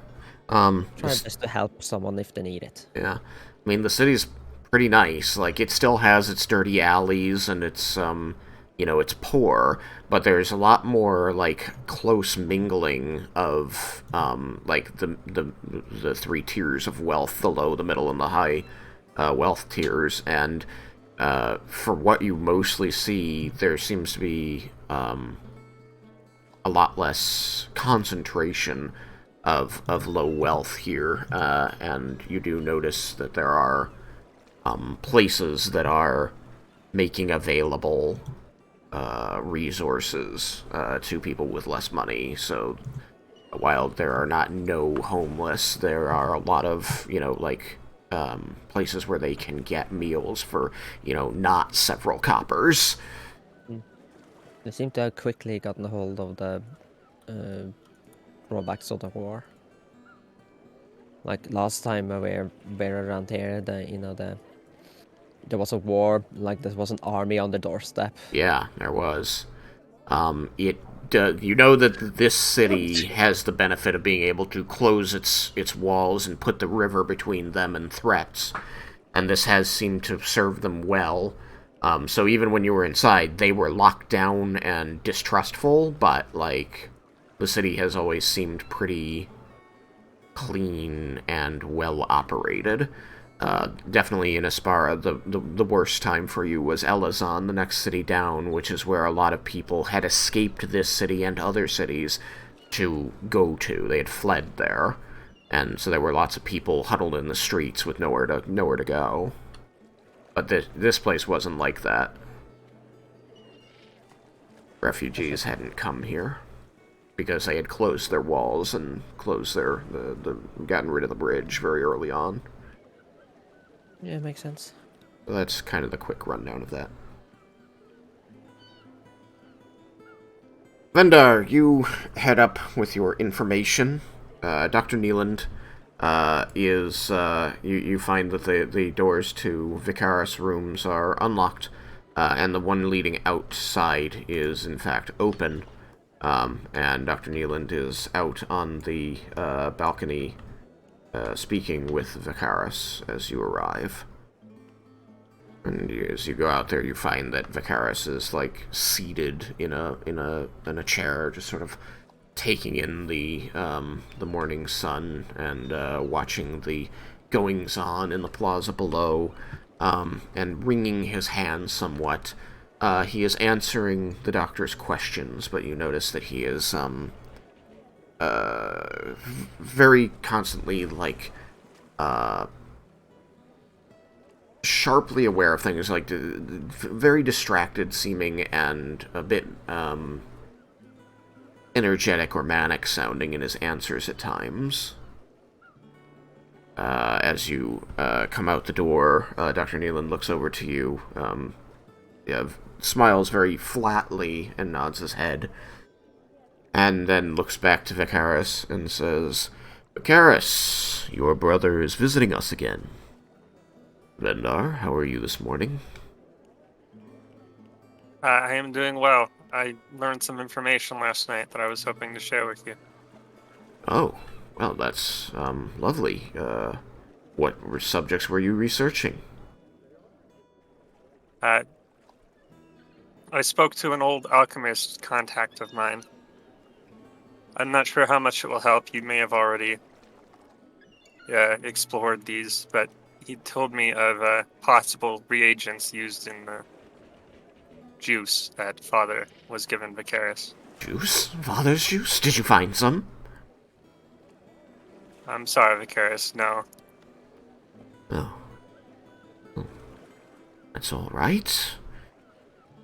Try best to help someone if they need it. Yeah. I mean, the city's pretty nice. Like, it still has its dirty alleys and its, you know, it's poor, but there's a lot more, like, close mingling of, like, the three tiers of wealth, the low, the middle, and the high wealth tiers, and for what you mostly see, there seems to be a lot less concentration of low wealth here, and you do notice that there are places that are making available resources to people with less money. So while there are not no homeless, there are a lot of, you know, like, places where they can get meals for, you know, not several coppers. They seem to have quickly gotten a hold of the drawbacks of the war. Like last time we were around here, there was a war, like there was an army on the doorstep. Yeah, there was. You know that this city has the benefit of being able to close its walls and put the river between them and threats, and this has seemed to serve them well. So even when you were inside, they were locked down and distrustful, but, like, the city has always seemed pretty clean and well operated. Definitely in Aspara, the worst time for you was Elazon, the next city down, which is where a lot of people had escaped this city and other cities to go to. They had fled there, and so there were lots of people huddled in the streets with nowhere to go. But this place wasn't like that. Refugees hadn't come here because they had closed their walls and closed gotten rid of the bridge very early on. Yeah, makes sense. So that's kind of the quick rundown of that. Vendar, you head up with your information. Dr. Neeland is... you find that the doors to Vicaris' rooms are unlocked, and the one leading outside is, in fact, open. And Dr. Neeland is out on the balcony speaking with Vicaris as you arrive. And as you go out there, you find that Vicaris is, like, seated in a chair, just sort of taking in the morning sun and watching the goings-on in the plaza below, and wringing his hands somewhat. He is answering the doctor's questions, but you notice that he is very constantly, like, sharply aware of things, like, very distracted seeming and a bit energetic or manic sounding in his answers at times. As you come out the door, Dr. Neeland looks over to you, smiles very flatly and nods his head, and then looks back to Vicaris and says, "Vicaris, your brother is visiting us again. Vendar, how are you this morning?" I am doing well. I learned some information last night that I was hoping to share with you. Oh, well, that's lovely. What subjects were you researching? I spoke to an old alchemist contact of mine. I'm not sure how much it will help. You may have already explored these, but he told me of possible reagents used in the juice that Father was given Vicaris. Juice? Father's juice? Did you find some? I'm sorry, Vicaris, no. Oh. That's all right.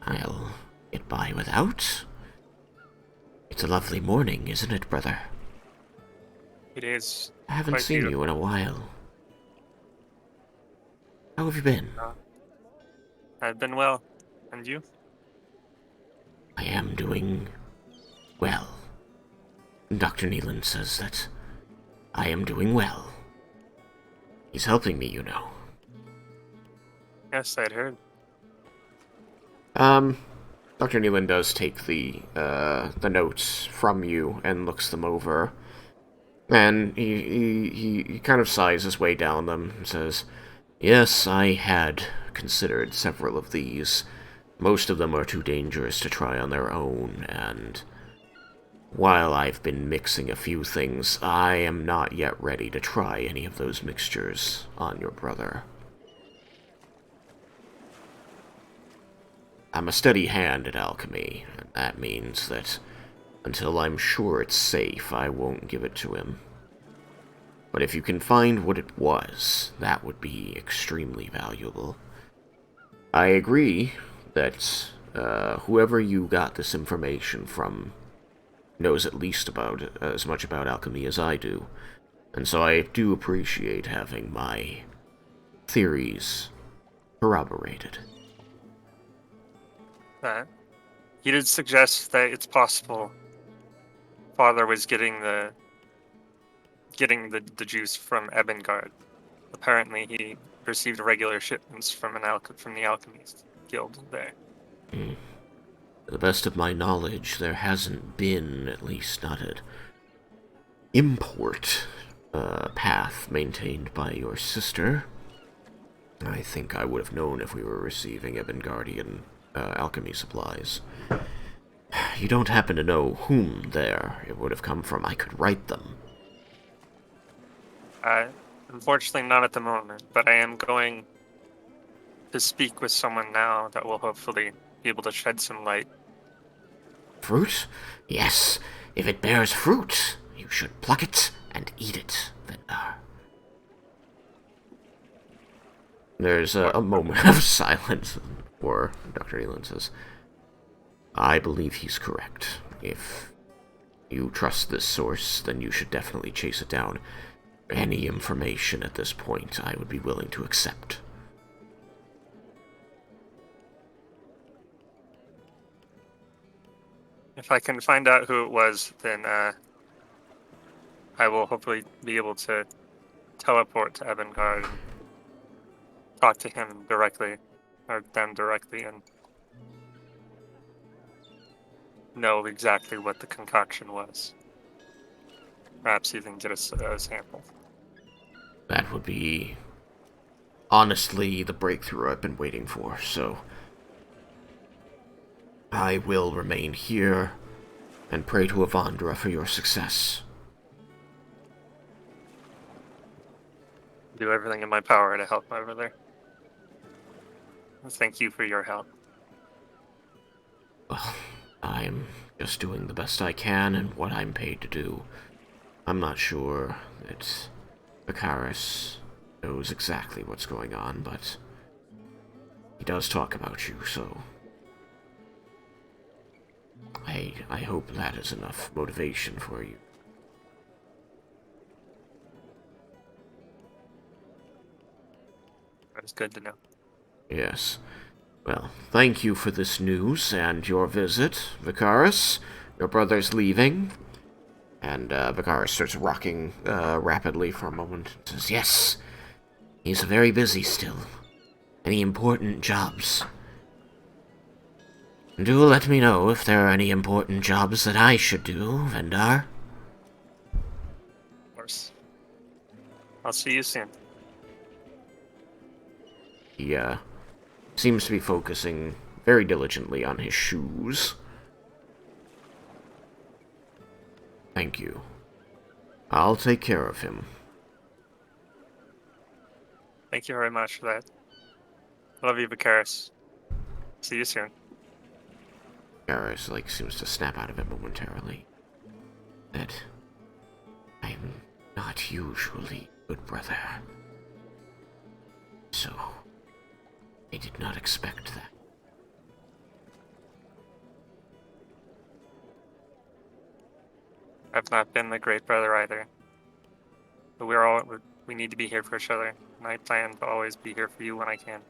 I'll get by without. It's a lovely morning, isn't it, brother? It is. I haven't quite seen beautiful. you in a while. How have you been? I've been well. And you? I am doing well. Dr. Neelan says that I am doing well. He's helping me, you know. Yes, I'd heard. Dr. Neelan does take the notes from you and looks them over. And he kind of sighs his way down them and says, "Yes, I had considered several of these. Most of them are too dangerous to try on their own, and while I've been mixing a few things, I am not yet ready to try any of those mixtures on your brother. I'm a steady hand at alchemy, and that means that until I'm sure it's safe, I won't give it to him. But if you can find what it was, that would be extremely valuable. I agree that whoever you got this information from knows at least about as much about alchemy as I do, and so I do appreciate having my theories corroborated." You did suggest that it's possible Father was getting the juice from Ebengard. Apparently, he received regular shipments from the Alchemist Guild there. To the best of my knowledge, there hasn't been, at least not an import path maintained by your sister. I think I would have known if we were receiving Ebengardian alchemy supplies. You don't happen to know whom there it would have come from? I could write them. Unfortunately, not at the moment, but I am going to speak with someone now that will hopefully be able to shed some light. Fruit? Yes, if it bears fruit, you should pluck it and eat it, Vendar. There's a moment of silence before Dr. Neelan says, "I believe he's correct. If you trust this source, then you should definitely chase it down. Any information at this point I would be willing to accept." If I can find out who it was, then I will hopefully be able to teleport to Ebengard and talk to him directly, or them directly, and know exactly what the concoction was. Perhaps even get a sample. That would be, honestly, the breakthrough I've been waiting for, so I will remain here and pray to Avandra for your success. Do everything in my power to help over there. Thank you for your help. Well, I'm just doing the best I can and what I'm paid to do. I'm not sure that Vicaris knows exactly what's going on, but he does talk about you, so I hope that is enough motivation for you. That's good to know. Yes. Well, thank you for this news and your visit, Vicaris. Your brother's leaving. And Vicaris starts rocking rapidly for a moment. Says, "Yes, he's very busy still. Any important jobs? Do let me know if there are any important jobs that I should do, Vendar." Of course. I'll see you soon. He seems to be focusing very diligently on his shoes. "Thank you. I'll take care of him." Thank you very much for that. Love you, Vicaris. See you soon. Garrus, seems to snap out of it momentarily. That I'm not usually good brother. So, I did not expect that. I've not been the great brother either. But we need to be here for each other. And I plan to always be here for you when I can.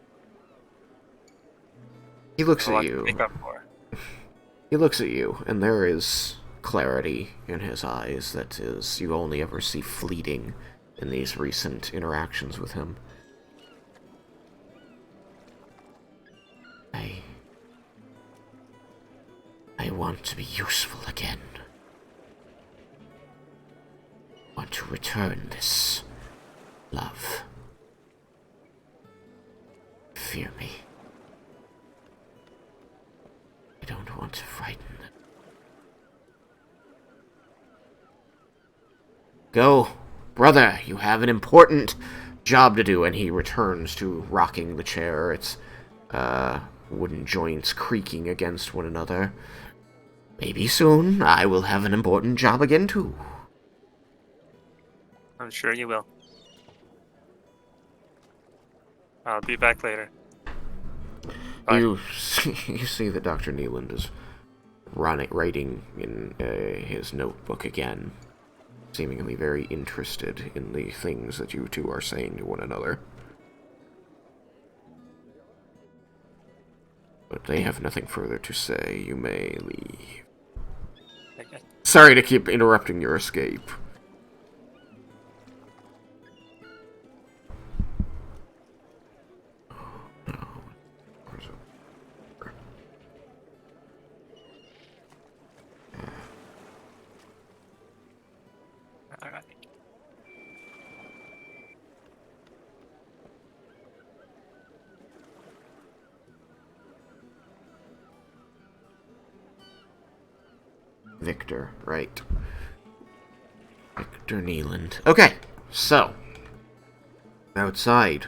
He looks There's a at lot to you. make up for. He looks at you, and there is clarity in his eyes that is you only ever see fleeting in these recent interactions with him. I want to be useful again. I want to return this love. Fear me. I don't want to frighten them. Go, brother, you have an important job to do, and he returns to rocking the chair, its wooden joints creaking against one another. Maybe soon I will have an important job again, too. I'm sure you will. I'll be back later. Bye. You see that Dr. Neeland is writing in his notebook again, seemingly very interested in the things that you two are saying to one another. But they have nothing further to say. You may leave. Okay. Sorry to keep interrupting your escape. Alright. Victor, right. Victor Neeland. Okay, so. Outside.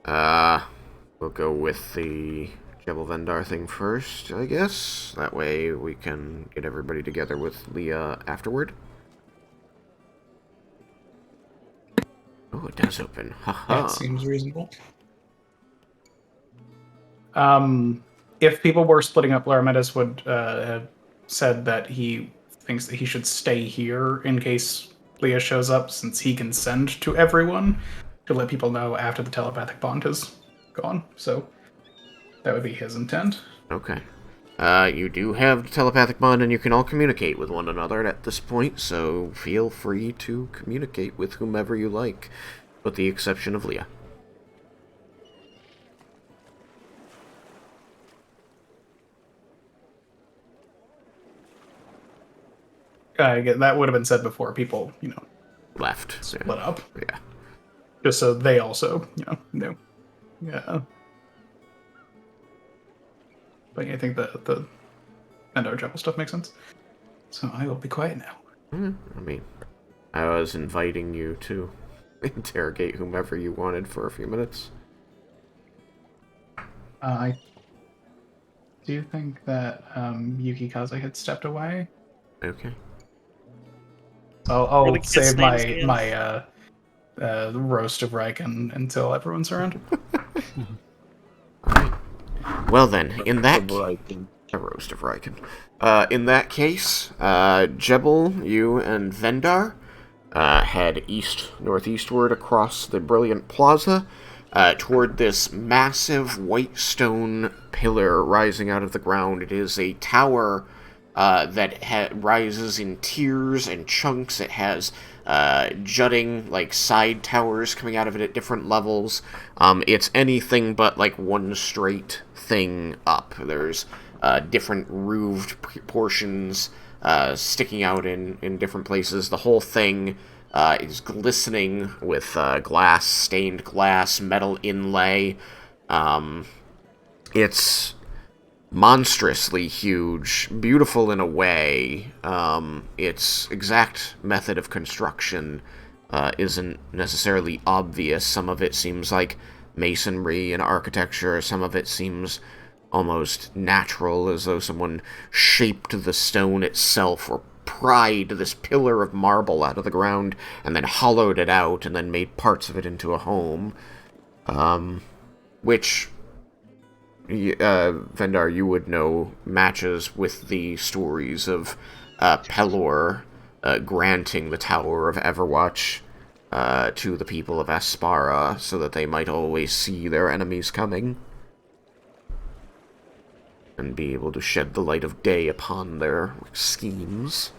We'll go with the Jebble Vendar thing first, I guess. That way we can get everybody together with Leah afterward. Oh, it does open. Haha. That seems reasonable. If people were splitting up, Larametis would have said that he thinks that he should stay here in case Leah shows up, since he can send to everyone to let people know after the telepathic bond has gone. So that would be his intent. Okay. You do have the telepathic bond, and you can all communicate with one another at this point, so feel free to communicate with whomever you like, with the exception of Leah. That would have been said before people, Left. split up. Yeah. Just so they also, knew. Yeah. But I think the Vendar Jebble stuff makes sense. So I will be quiet now. I mean, I was inviting you to interrogate whomever you wanted for a few minutes. I do think that Yuki Kaze had stepped away. Okay. I'll Really save kiss names, my roast of Raiken until everyone's around. Alright. Well then, in that Raiken. a roast of Raiken. In that case, Jebble, you and Vendar head northeastward across the brilliant plaza toward this massive white stone pillar rising out of the ground. It is a tower that rises in tiers and chunks. It has jutting, side towers coming out of it at different levels. It's anything but, one straight thing up. There's different roofed portions sticking out in different places. The whole thing is glistening with stained glass, metal inlay. It's monstrously huge, beautiful in a way. Its exact method of construction isn't necessarily obvious. Some of it seems like masonry and architecture. Some of it seems almost natural, as though someone shaped the stone itself or pried this pillar of marble out of the ground and then hollowed it out and then made parts of it into a home. Which, Vendar, you would know matches with the stories of Pelor granting the Tower of Everwatch to the people of Aspara so that they might always see their enemies coming and be able to shed the light of day upon their schemes.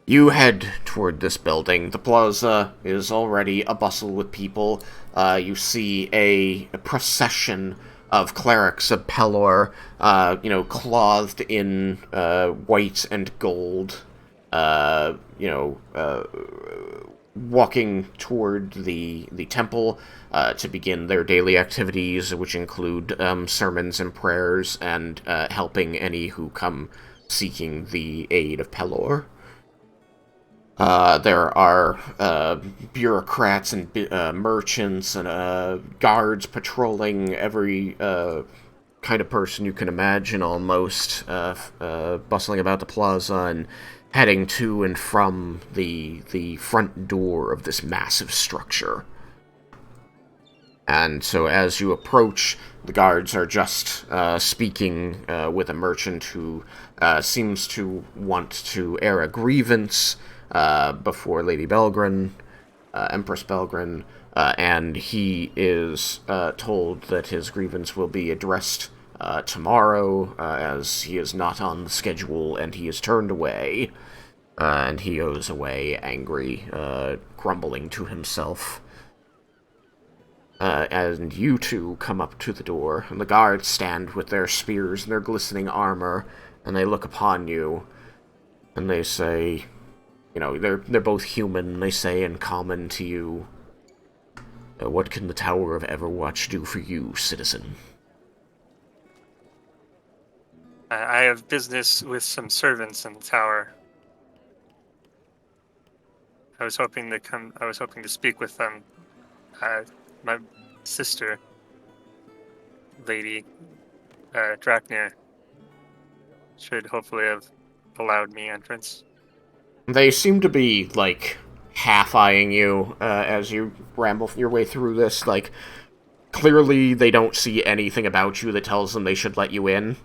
You head toward this building. The plaza is already a bustle with people. You see a procession of clerics of Pelor, clothed in white and gold, walking toward the temple to begin their daily activities, which include sermons and prayers and helping any who come seeking the aid of Pelor. There are bureaucrats and merchants and guards patrolling every kind of person you can imagine, almost, bustling about the plaza and heading to and from the front door of this massive structure. And so as you approach, the guards are just speaking with a merchant who seems to want to air a grievance before Lady Belgrin, Empress Belgrin, and he is told that his grievance will be addressed tomorrow, as he is not on the schedule, and he is turned away, and he goes away angry, grumbling to himself. And you two come up to the door, and the guards stand with their spears and their glistening armor, and they look upon you, and they say, they're both human. They say in common to you, "What can the Tower of Everwatch do for you, citizen?" I have business with some servants in the tower. I was hoping to speak with them. My sister, Lady Draknir, should hopefully have allowed me entrance. They seem to be, half-eyeing you as you ramble your way through this. Clearly they don't see anything about you that tells them they should let you in.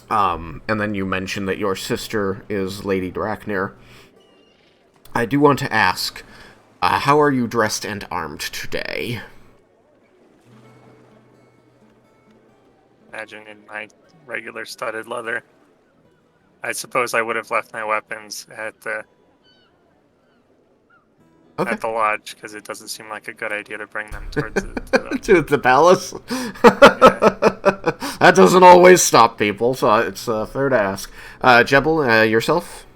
And then you mention that your sister is Lady Draknir. I do want to ask, how are you dressed and armed today? Imagine in my regular studded leather. I suppose I would have left my weapons at the lodge, because it doesn't seem like a good idea to bring them towards to the palace. Yeah. That doesn't always stop people, so it's fair to ask. Jebble, yourself?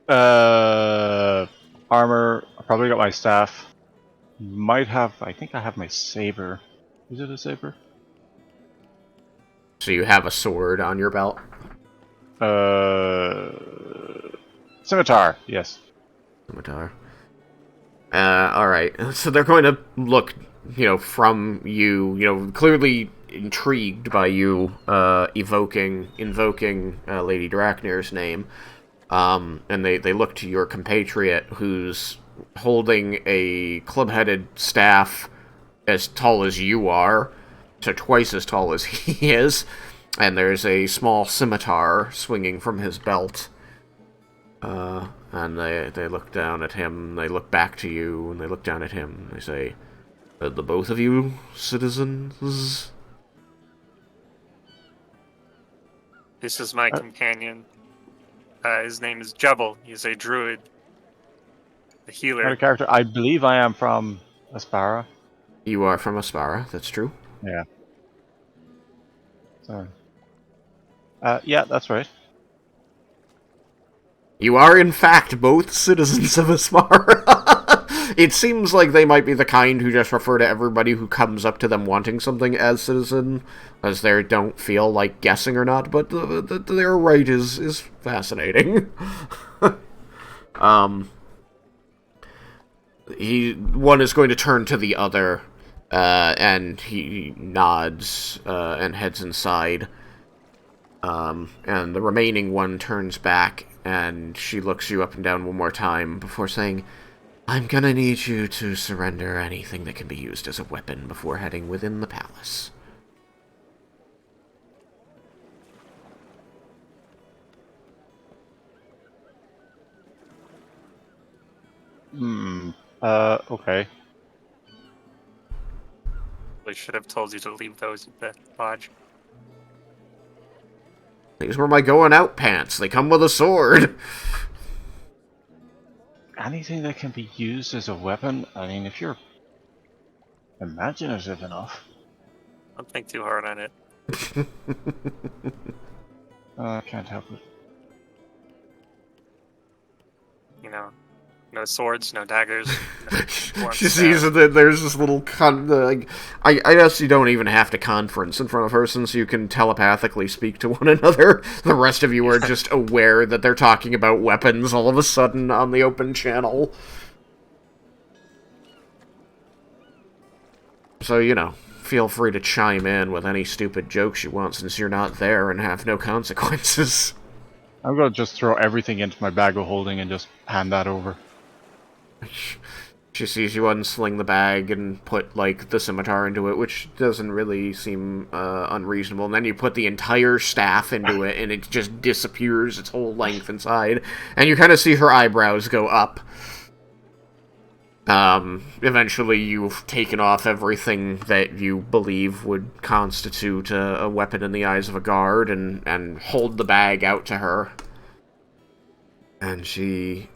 Armor. I probably got my staff. I think I have my saber. Is it a saber? So you have a sword on your belt? Scimitar, yes. Scimitar. Alright. So they're going to look, from you, clearly intrigued by you, invoking Lady Draknir's name. And they look to your compatriot, who's holding a club-headed staff as tall as you are, to twice as tall as he is, and there's a small scimitar swinging from his belt. And they look down at him, they look back to you, and they look down at him, and they say, "The both of you, citizens?" This is my companion. His name is Jebble. He's a druid. A healer. Out of character. I believe I am from Aspara. You are from Aspara, that's true. Yeah. Sorry. Yeah, that's right. You are, in fact, both citizens of Aspara. It seems like they might be the kind who just refer to everybody who comes up to them wanting something as citizen, as they don't feel like guessing or not, but their right is fascinating. One is going to turn to the other, and he nods and heads inside. And the remaining one turns back, and she looks you up and down one more time before saying, I'm gonna need you to surrender anything that can be used as a weapon before heading within the palace. Okay. We should have told you to leave those at the lodge. These were my going out pants. They come with a sword. Anything that can be used as a weapon? I mean, if you're imaginative enough. Don't think too hard on it. I can't help it. You know, no swords, no daggers. No blunt She sees staff. that there's this little I guess you don't even have to conference in front of a person, so you can telepathically speak to one another. The rest of you are just aware that they're talking about weapons all of a sudden on the open channel. So, you know, feel free to chime in with any stupid jokes you want since you're not there and have no consequences. I'm gonna just throw everything into my bag of holding and just hand that over. She sees you unsling the bag and put, like, the scimitar into it, which doesn't really seem unreasonable. And then you put the entire staff into it, and it just disappears its whole length inside. And you kind of see her eyebrows go up. Eventually you've taken off everything that you believe would constitute a weapon in the eyes of a guard, and hold the bag out to her. And she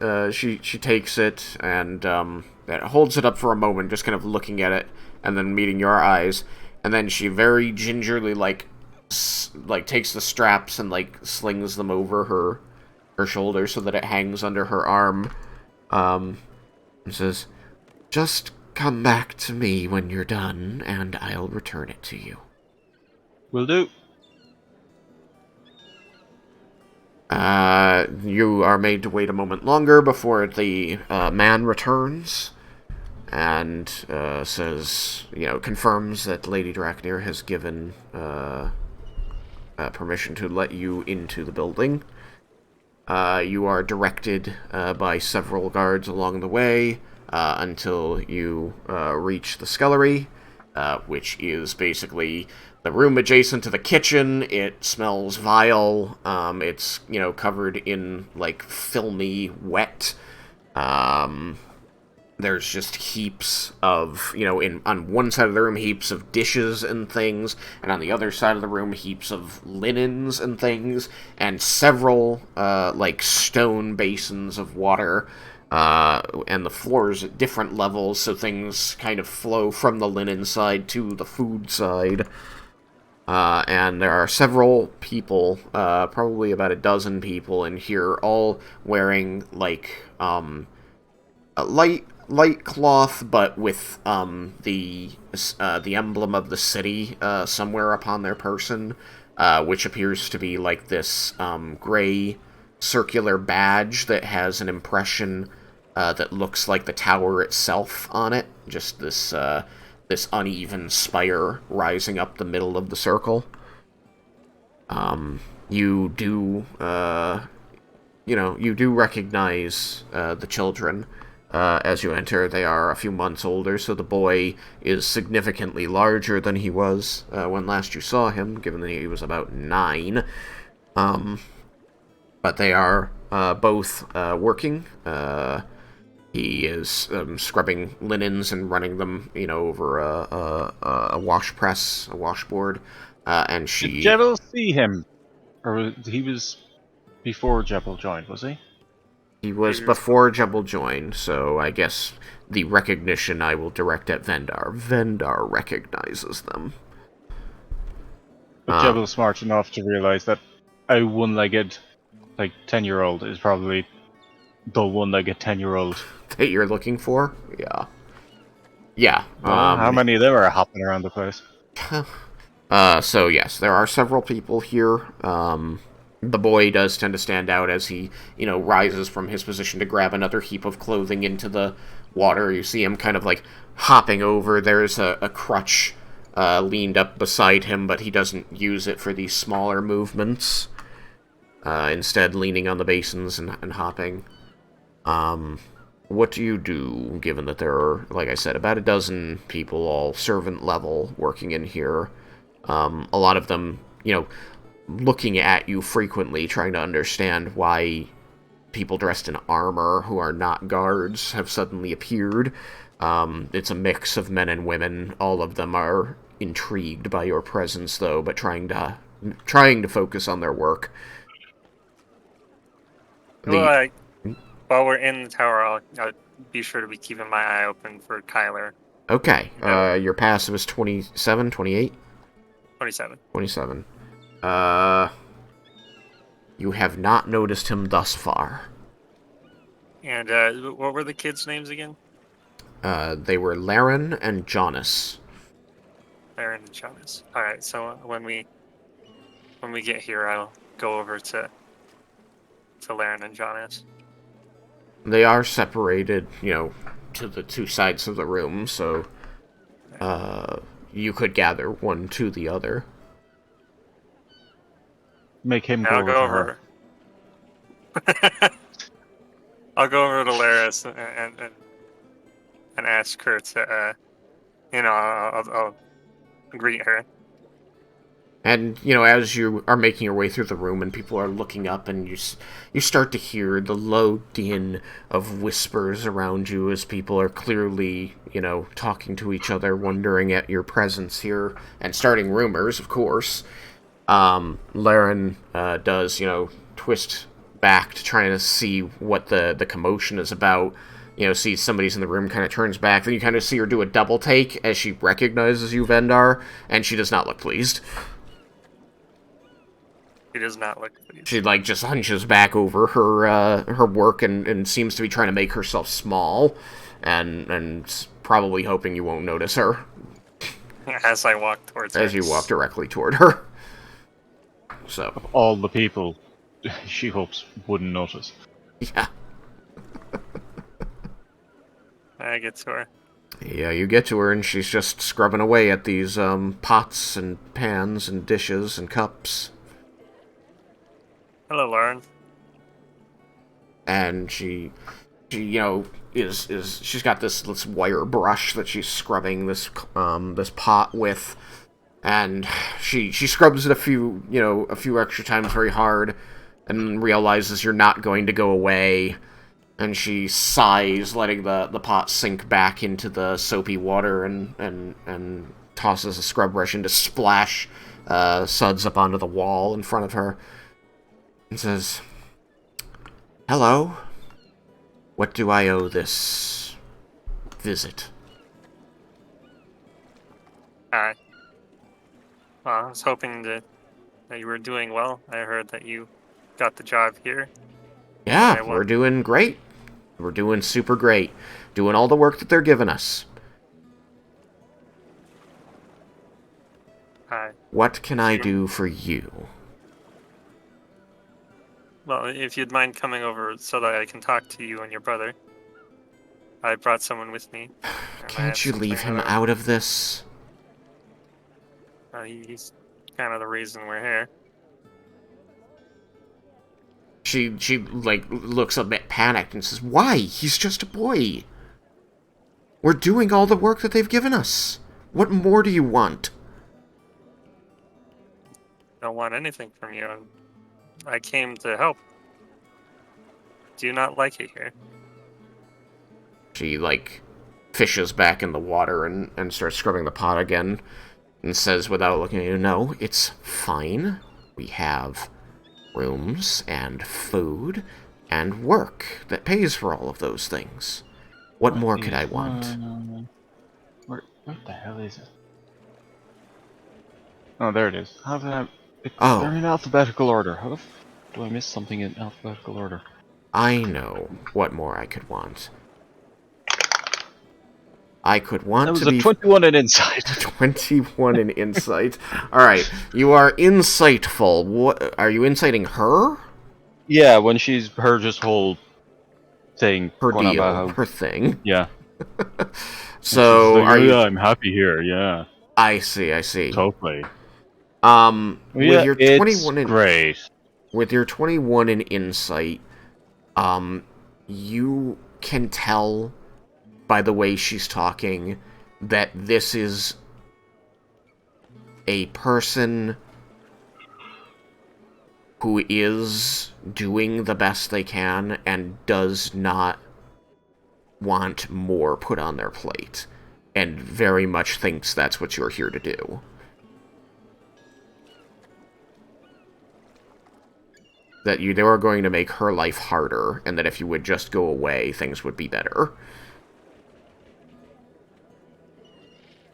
takes it and holds it up for a moment, just kind of looking at it, and then meeting your eyes, and then she very gingerly takes the straps and slings them over her shoulder so that it hangs under her arm, and says, "Just come back to me when you're done, and I'll return it to you." Will do. You are made to wait a moment longer before the man returns, and says, confirms that Lady Draknir has given permission to let you into the building. You are directed by several guards along the way until you reach the scullery, which is basically the room adjacent to the kitchen. It smells vile. It's, covered in, filmy wet. There's just heaps of, on one side of the room, heaps of dishes and things, and on the other side of the room, heaps of linens and things, and several, stone basins of water, and the floors at different levels, so things kind of flow from the linen side to the food side. And there are several people, probably about a dozen people in here, all wearing, a light cloth, but with the emblem of the city somewhere upon their person, which appears to be this gray circular badge that has an impression that looks like the tower itself on it. Just this uneven spire rising up the middle of the circle. You do recognize the children. As you enter. They are a few months older, so the boy is significantly larger than he was when last you saw him, given that he was about 9. But they are both working. He is scrubbing linens and running them, over a wash press, a washboard, and she... Did Jebble see him? Or he was before Jebble joined, was he? He was before Jebble joined, so I guess the recognition I will direct at Vendar. Vendar recognizes them. But Jebble's smart enough to realize that a one-legged, 10-year-old is probably the one-legged 10-year-old. That you're looking for? Yeah. Yeah. How many of them are hopping around the place? So yes, there are several people here. The boy does tend to stand out as he, rises from his position to grab another heap of clothing into the water. You see him kind of like hopping over. There's a crutch leaned up beside him, but he doesn't use it for these smaller movements. Instead, leaning on the basins and hopping. What do you do, given that there are, like I said, about a dozen people, all servant level, working in here? A lot of them, looking at you frequently, trying to understand why people dressed in armor who are not guards have suddenly appeared. It's a mix of men and women. All of them are intrigued by your presence, though, but trying to focus on their work. Well, while we're in the tower, I'll be sure to be keeping my eye open for Kyler. Okay. Your passive is 27, 28? 27. 27. You have not noticed him thus far. And what were the kids' names again? They were Laren and Jonas. Laren and Jonas. All right. So when we get here, I'll go over to Laren and Jonas. They are separated, to the two sides of the room, so you could gather one to the other. Make him I'll go over to her. I'll go over to Laris and ask her to, I'll greet her. And, as you are making your way through the room and people are looking up, and you start to hear the low din of whispers around you as people are clearly, talking to each other, wondering at your presence here, and starting rumors, of course. Laren does, twist back to try to see what the commotion is about. Sees somebody's in the room, kind of turns back. Then you kind of see her do a double take as she recognizes you, Vendar, and she does not look pleased. She does not look pleased. She, just hunches back over her work and seems to be trying to make herself small, and probably hoping you won't notice her. As I walk towards her. As you walk directly toward her. So. Of all the people she hopes wouldn't notice. Yeah. I get to her. Yeah, you get to her, and she's just scrubbing away at these pots and pans and dishes and cups. Hello, Lauren. And she she's got this wire brush that she's scrubbing this pot with, and she scrubs it a few extra times very hard, and realizes you're not going to go away, and she sighs, letting the pot sink back into the soapy water, and tosses a scrub brush in to splash suds up onto the wall in front of her, and says, "Hello. What do I owe this visit?" Hi. Well, I was hoping that you were doing well. I heard that you got the job here. Yeah, we're doing great. We're doing super great. Doing all the work that they're giving us. Hi. What can I do for you? Well, if you'd mind coming over so that I can talk to you and your brother. I brought someone with me. Can't you leave him out of this? He's kind of the reason we're here. She looks a bit panicked and says, "Why? He's just a boy. We're doing all the work that they've given us. What more do you want?" Don't want anything from you. I came to help. Do you not like it here? She, fishes back in the water and starts scrubbing the pot again, and says without looking at you, "No, it's fine. We have rooms and food and work that pays for all of those things. What more could I want?" What the hell is it? Oh, there it is. How did I... They're in alphabetical order. How the do I miss something in alphabetical order? I know what more I could want. I could That want was to a be 21 in insight. 21 in insight. All right, you are insightful. What are you inciting her? Yeah, when she's her just whole thing Her going on deal, about how her thing. yeah. And she's So like, are oh, you? yeah, I'm happy here. Yeah, I see. I see. totally. With Yeah, your it's 21 in great. with your 21 in insight, you can tell by the way she's talking that this is a person who is doing the best they can and does not want more put on their plate, and very much thinks that's what you're here to do. That they were going to make her life harder, and that if you would just go away, things would be better.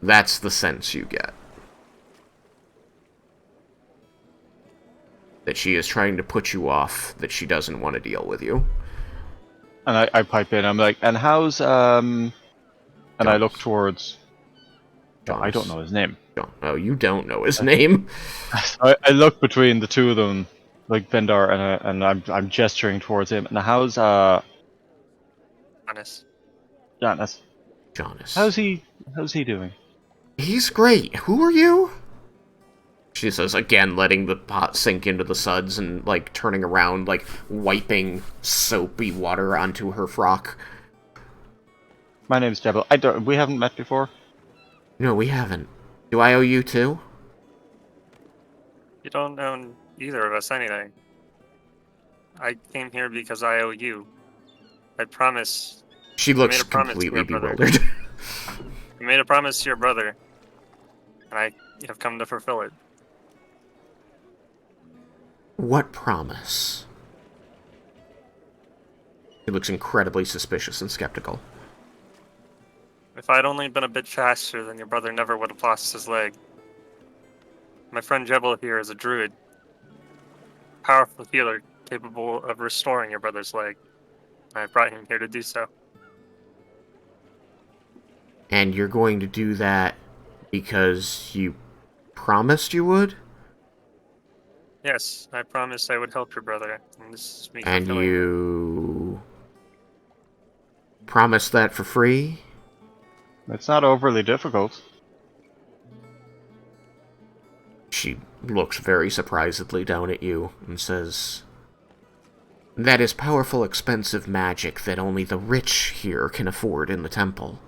That's the sense you get. That she is trying to put you off, that she doesn't want to deal with you. And I pipe in. I'm like, and how's And I look towards. I don't know his name. Oh, you don't know his name. I look between the two of them, like Vendar, and I'm gesturing towards him. And how's Honest. Jonas? Jonas. How's he doing? He's great. Who are you? She says, again, letting the pot sink into the suds and, like, turning around, like, wiping soapy water onto her frock. My name's Jebble. We haven't met before. No, we haven't. Do I owe you too? You don't owe either of us anything. I came here because I owe you. I promise. She looks made a promise to completely your brother. bewildered. You made a promise to your brother, and I have come to fulfill it. What promise? He looks incredibly suspicious and skeptical. If I'd only been a bit faster, then your brother never would have lost his leg. My friend Jebble here is a druid. Powerful healer, capable of restoring your brother's leg. I brought him here to do so. And you're going to do that because you promised you would? Yes, I promised I would help your brother, and this is me And fulfilling it. you promised that for free? It's not overly difficult. She looks very surprisedly down at you and says, that is powerful, expensive magic that only the rich here can afford in the temple.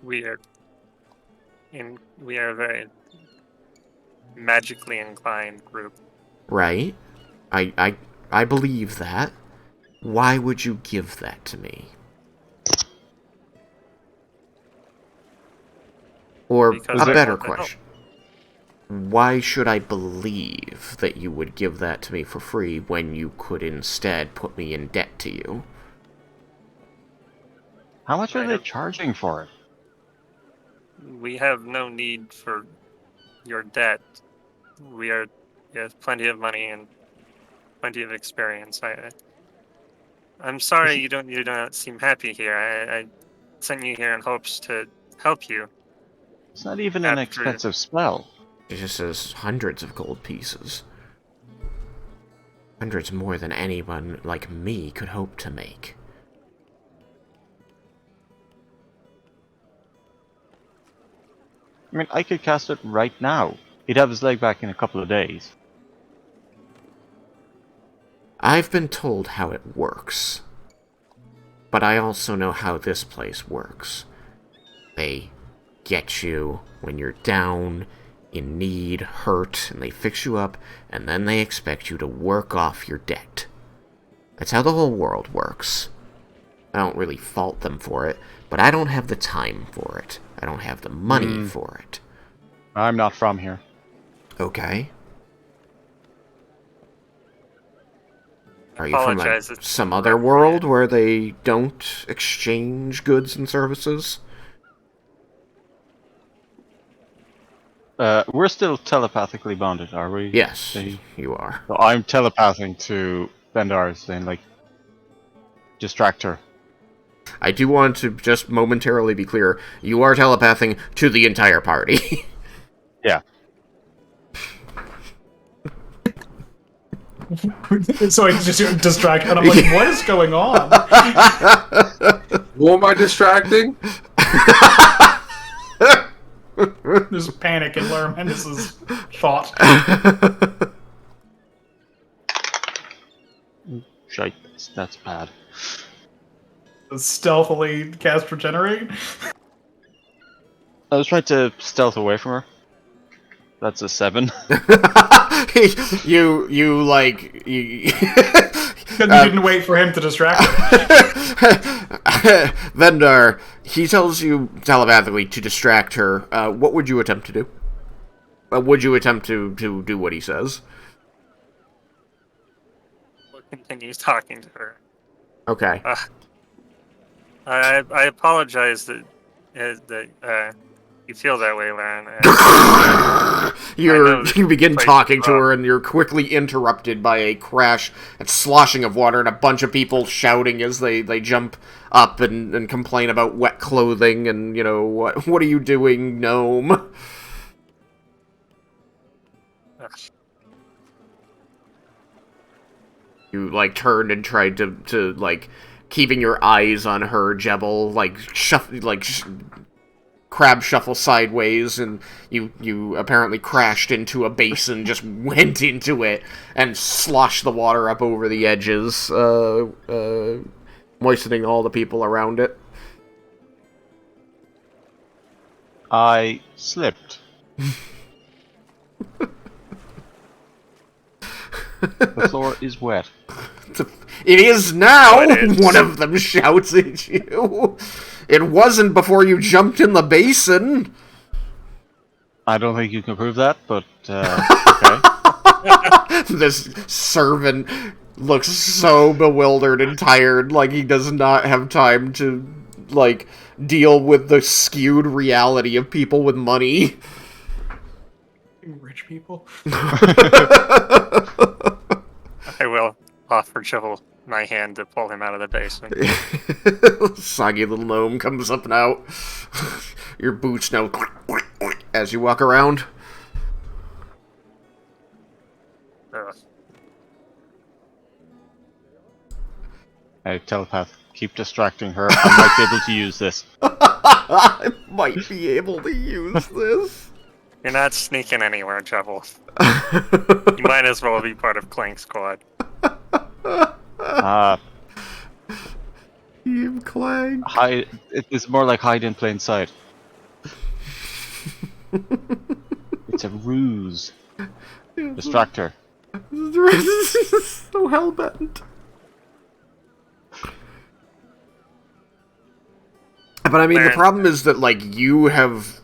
We are a very magically inclined group. Right? I believe that. Why would you give that to me? Or Because a I better want to help. question. Why should I believe that you would give that to me for free when you could instead put me in debt to you? How much are they charging for it? We have no need for your debt. We have plenty of money and plenty of experience. I'm sorry you don't seem happy here. I sent you here in hopes to help you. It's not even an expensive spell. It just says hundreds of gold pieces. Hundreds more than anyone like me could hope to make. I mean, I could cast it right now. He'd have his leg back in a couple of days. I've been told how it works. But I also know how this place works. They get you when you're down, in need, hurt, and they fix you up, and then they expect you to work off your debt. That's how the whole world works. I don't really fault them for it, but I don't have the time for it. I don't have the money for it. I'm not from here. Okay. Are you from like, some other world where they don't exchange goods and services? We're still telepathically bonded, are we? Yes, you are. So I'm telepathing to Vendar saying, like, distract her. I do want to just momentarily be clear. You are telepathing to the entire party. Yeah. So I just distract, and I'm like, what is going on? Who am I distracting? There's panic in Laramentis' thought. Shite, that's bad. Stealthily cast Regenerate. I was trying to stealth away from her. That's a 7. you Because you didn't wait for him to distract her. Vendar, he tells you telepathically to distract her. What would you attempt to do? Would you attempt to do what he says? We'll continue talking to her. Okay. I apologize that you feel that way, Laren. You begin place talking is to rough. her, and you're quickly interrupted by a crash and sloshing of water, and a bunch of people shouting as they jump up and complain about wet clothing and, you know, what are you doing, gnome? Ugh. You, like, turned and tried to like, keeping your eyes on her, Jebble, like, crab shuffle sideways, and you apparently crashed into a basin, just went into it, and sloshed the water up over the edges, moistening all the people around it. I slipped. The floor is wet. It is now! Oh, it is. One of them shouts at you. It wasn't before you jumped in the basin. I don't think you can prove that, but okay. This servant looks so bewildered and tired, like he does not have time to, like, deal with the skewed reality of people with money. Rich people. I will offer Jebble my hand to pull him out of the basement. Soggy little gnome comes up now. Your boots now as you walk around. Ugh. Hey, telepath, keep distracting her. I might be able to use this. I might be able to use this. You're not sneaking anywhere, Jebble. You might as well be part of Clank Squad. Team Clank. It's more like hide in plain sight. It's a ruse. Distract her. So hellbent. But I mean, the problem is that, like, you have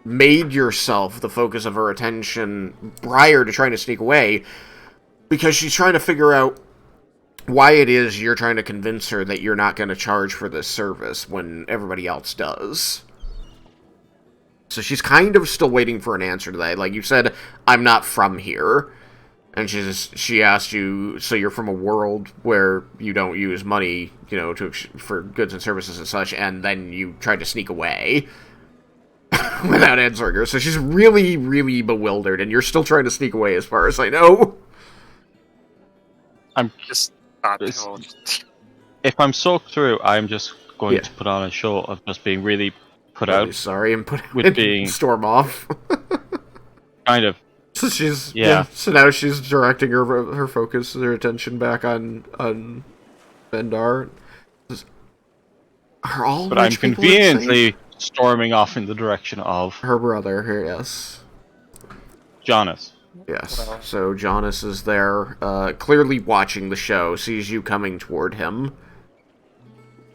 made yourself the focus of her attention prior to trying to sneak away, because she's trying to figure out why it is you're trying to convince her that you're not going to charge for this service when everybody else does. So she's kind of still waiting for an answer to that. Like you said, I'm not from here. And she asked you, so you're from a world where you don't use money, you know, for goods and services and such, and then you tried to sneak away without answering her. So she's really, really bewildered, and you're still trying to sneak away as far as I know. I'm Just not It's- told. If I'm soaked through, I'm just going Yeah. to put on a show of just being really put Really out. sorry, and With being- storm off. Kind of. So she's Yeah. So now she's directing her focus, her attention back on Vendar. Are all But I'm rich people insane? conveniently storming off in the direction of Her brother. Here, yes. Jonas. Yes. Well. So Jonas is there, clearly watching the show, sees you coming toward him.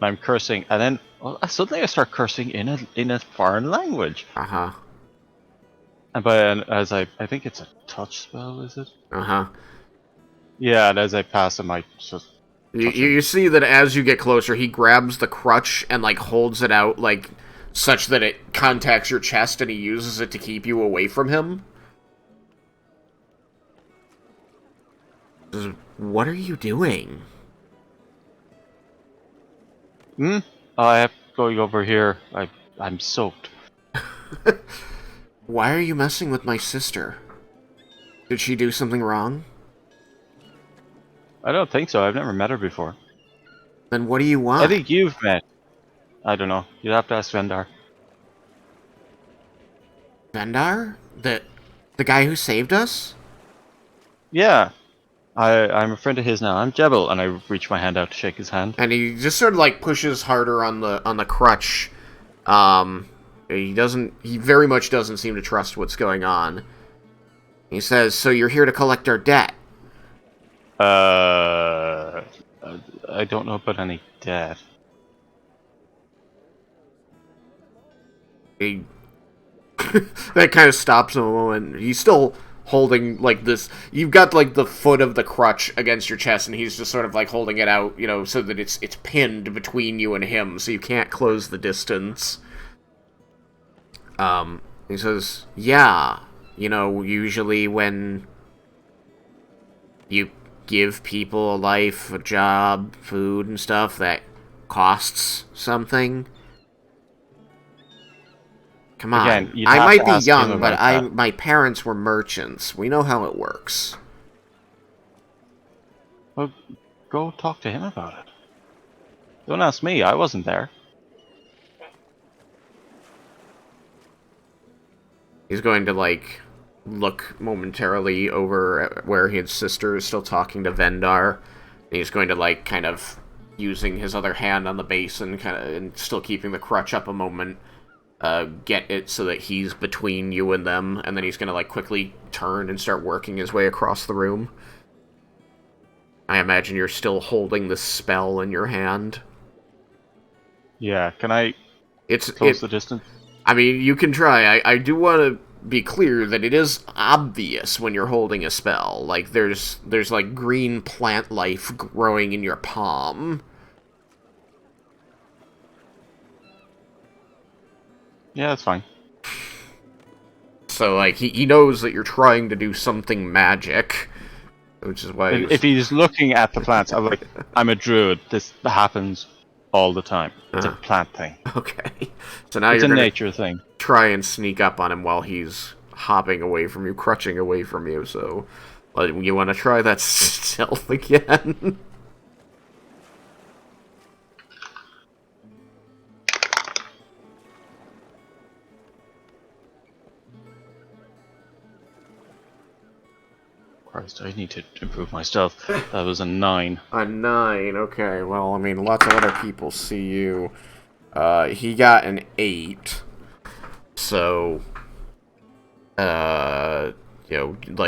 I'm cursing, and then suddenly I start cursing in a foreign language. Uh-huh. And as I think it's a touch spell, is it? Uh-huh. Yeah, and as I pass him, I just You see that as you get closer, he grabs the crutch and, like, holds it out, like, such that it contacts your chest, and he uses it to keep you away from him. What are you doing? I'm going over here. I'm soaked. Why are you messing with my sister? Did she do something wrong? I don't think so. I've never met her before. Then what do you want? I think you've met. I don't know. You'd have to ask Vendar. Vendar? The guy who saved us? Yeah. I'm a friend of his now. I'm Jebble, and I reach my hand out to shake his hand. And he just sort of like pushes harder on the crutch. He very much doesn't seem to trust what's going on. He says, "So you're here to collect our debt?" I don't know about any debt. He that kind of stops him a moment. He's still holding like this. You've got like the foot of the crutch against your chest, and he's just sort of like holding it out, so that it's pinned between you and him, so you can't close the distance. He says, "Yeah, usually when you give people a life, a job, food, and stuff that costs something." Come on. Again, you'd I have might to be ask him young, but about that. my parents were merchants. We know how it works. Well, go talk to him about it. Don't ask me. I wasn't there. He's going to, look momentarily over at where his sister is still talking to Vendar. And he's going to, kind of using his other hand on the basin, and still keeping the crutch up a moment, get it so that he's between you and them, and then he's going to, quickly turn and start working his way across the room. I imagine you're still holding the spell in your hand. Yeah, can I It's close the distance? I mean, you can try. I do want to be clear that it is obvious when you're holding a spell. There's green plant life growing in your palm. Yeah, that's fine. So, he knows that you're trying to do something magic, which is why If he's looking at the plants, I'm a druid. This happens all the time. It's a plant thing. Okay. So now It's you're a gonna nature thing. try and sneak up on him while he's hopping away from you, crutching away from you, so... you want to try that stealth again? Christ, I need to improve my stealth. That was a 9. A 9, okay. Well, I mean, lots of other people see you. He got an 8. So,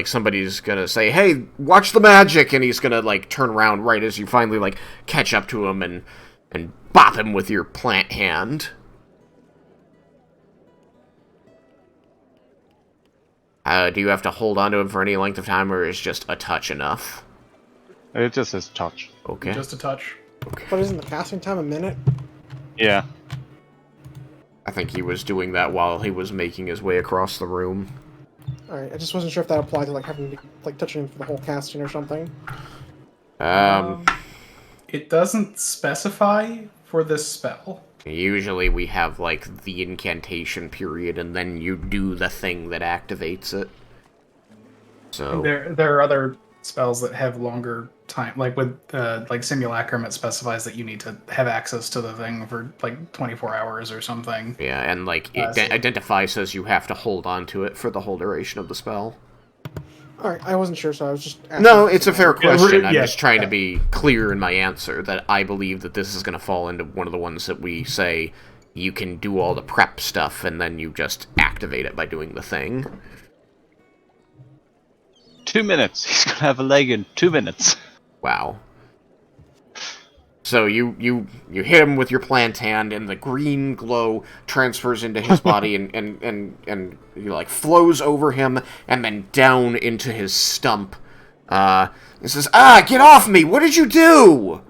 somebody's gonna say, "Hey, watch the magic!" And he's gonna, turn around right as you finally, catch up to him and bop him with your plant hand. Do you have to hold on to him for any length of time, or is just a touch enough? It just says touch. Okay. Just a touch. But isn't the casting time a minute? Yeah. I think he was doing that while he was making his way across the room. Alright, I just wasn't sure if that applied to having to touching him for the whole casting or something. It doesn't specify for this spell. Usually we have, the incantation period, and then you do the thing that activates it. So... There are other spells that have longer time, with Simulacrum, it specifies that you need to have access to the thing for 24 hours or something. Yeah, and it identifies says you have to hold on to it for the whole duration of the spell. Alright, I wasn't sure, so I was just asking. No, it's a fair question. I'm yeah, just trying to be clear in my answer that I believe that this is going to fall into one of the ones that we say you can do all the prep stuff and then you just activate it by doing the thing. 2 minutes. He's gonna have a leg in 2 minutes. Wow. So you hit him with your plant hand, and the green glow transfers into his body, and he flows over him, and then down into his stump. He says, "Ah, get off me! What did you do?"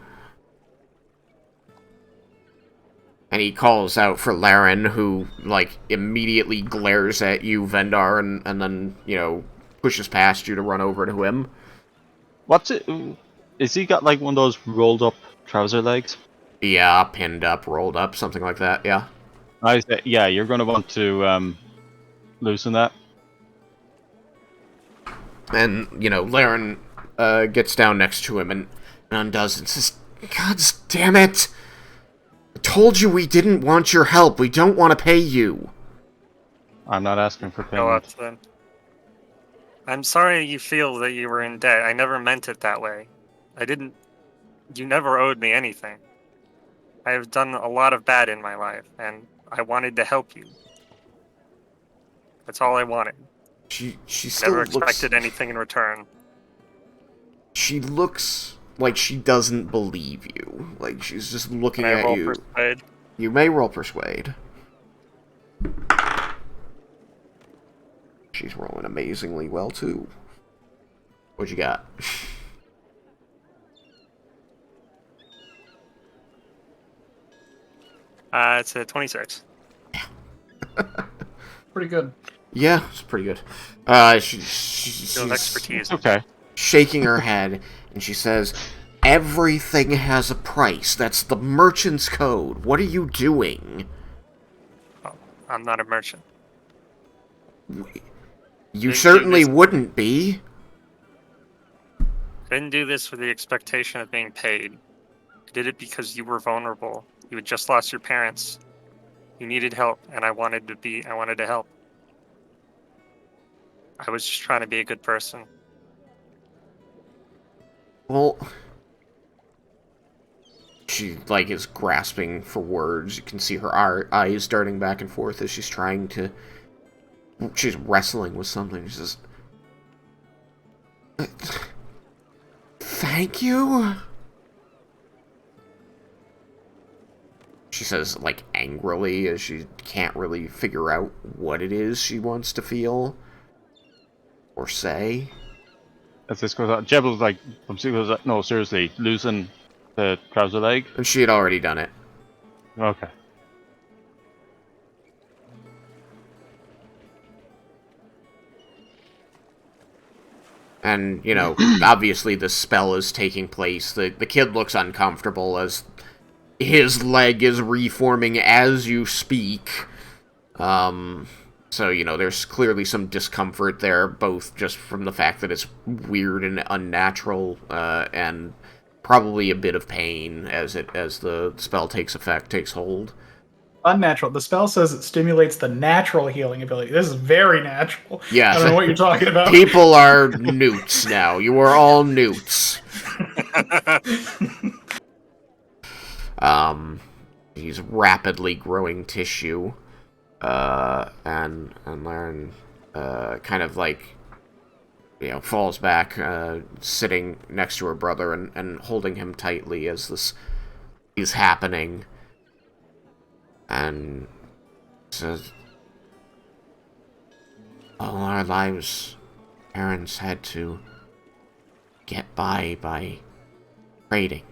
And he calls out for Laren, who immediately glares at you, Vendar, and then pushes past you to run over to him. What's it? Is he got one of those rolled up trouser legs? Yeah, pinned up, rolled up, something like that, yeah. I say, yeah, you're going to want to loosen that. And, Laren gets down next to him and undoes and says, God damn it! I told you we didn't want your help. We don't want to pay you. I'm not asking for Go up payment. to them. I'm sorry you feel that you were in debt. I never meant it that way. I didn't. You never owed me anything. I have done a lot of bad in my life, and I wanted to help you. That's all I wanted. She I still never looks... expected anything in return. She looks like she doesn't believe you. Like, she's just looking Can I at roll you. persuade? You may roll persuade. She's rolling amazingly well, too. What you got? It's a 26. Pretty good. Yeah, it's pretty good. She's Expertise. Okay. shaking her head, and she says, everything has a price. That's the merchant's code. What are you doing? Oh, I'm not a merchant. You Didn't certainly do this- wouldn't be. Didn't do this with the expectation of being paid. I did it because you were vulnerable. You had just lost your parents. You needed help, and I wanted to help. I was just trying to be a good person. Well, she, is grasping for words. You can see her eyes darting back and forth as she's trying to... She's wrestling with something. She says, thank you? She says, angrily, as she can't really figure out what it is she wants to feel or say. As this goes out, Jebble's goes, no, seriously, loosen the trouser leg. And she had already done it. Okay. And, obviously the spell is taking place. The kid looks uncomfortable as his leg is reforming as you speak. So, there's clearly some discomfort there, both just from the fact that it's weird and unnatural, and probably a bit of pain as the spell takes hold. Unnatural. The spell says it stimulates the natural healing ability. This is very natural. Yeah. I don't know what you're talking about. People are newts now. You are all newts. He's rapidly growing tissue, and Laren, kind of falls back, sitting next to her brother and holding him tightly as this is happening, and says, all our lives, parents had to get by trading.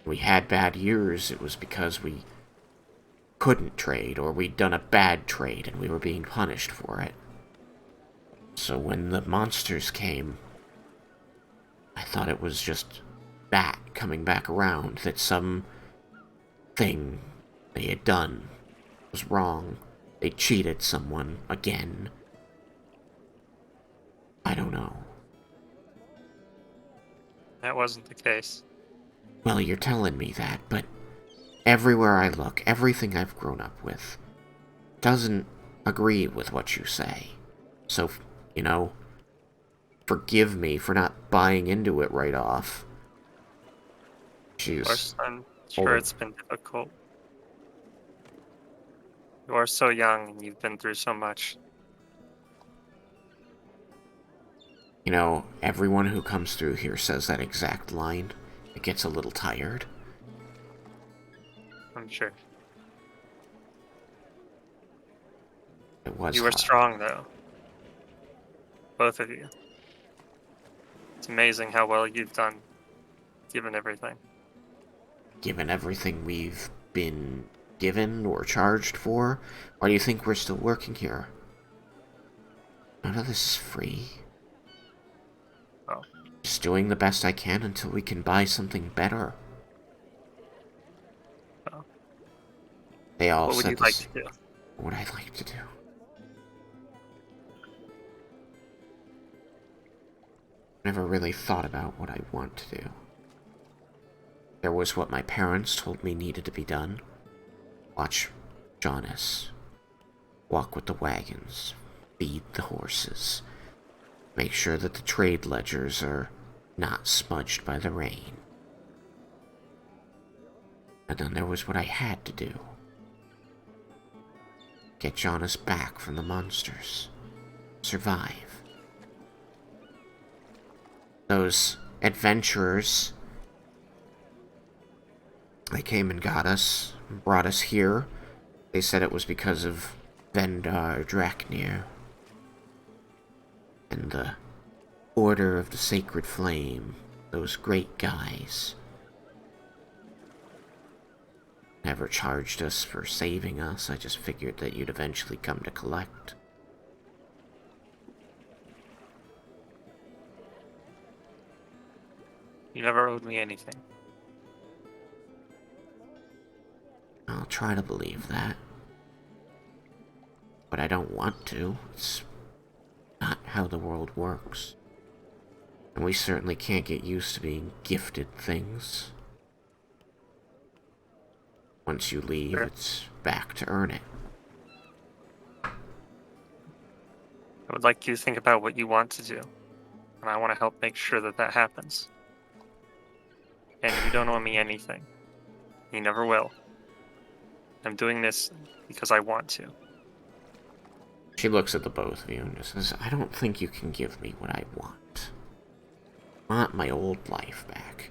We had bad years, it was because we couldn't trade, or we'd done a bad trade and we were being punished for it. So when the monsters came, I thought it was just that coming back around, that some thing they had done was wrong. They cheated someone again. I don't know. That wasn't the case. Well, you're telling me that, but everywhere I look, everything I've grown up with doesn't agree with what you say. So, forgive me for not buying into it right off. Of course, I'm sure it's been difficult. You are so young and you've been through so much. Everyone who comes through here says that exact line. It gets a little tired. I'm sure. It was You were hard. strong, though. Both of you. It's amazing how well you've done, given everything. Given everything we've been given or charged for? Why do you think we're still working here? None of this is free. Oh. Just doing the best I can until we can buy something better. Oh. They all What would said you like this. to do? What would I like to do? Never really thought about what I want to do. There was what my parents told me needed to be done. Watch Jonas. Walk with the wagons. Feed the horses. Make sure that the trade ledgers are not smudged by the rain. And then there was what I had to do. Get Jonas back from the monsters. Survive. Those adventurers, they came and got us, brought us here. They said it was because of Vendar Draknir and the Order of the Sacred Flame, those great guys. Never charged us for saving us. I just figured that you'd eventually come to collect. You never owed me anything. I'll try to believe that. But I don't want to. It's not how the world works. And we certainly can't get used to being gifted things. Once you leave, Sure. it's back to earn it. I would like you to think about what you want to do, and I want to help make sure that that happens. And you don't owe me anything. You never will. I'm doing this because I want to. She looks at the both of you and just says, I don't think you can give me what I want. I want my old life back.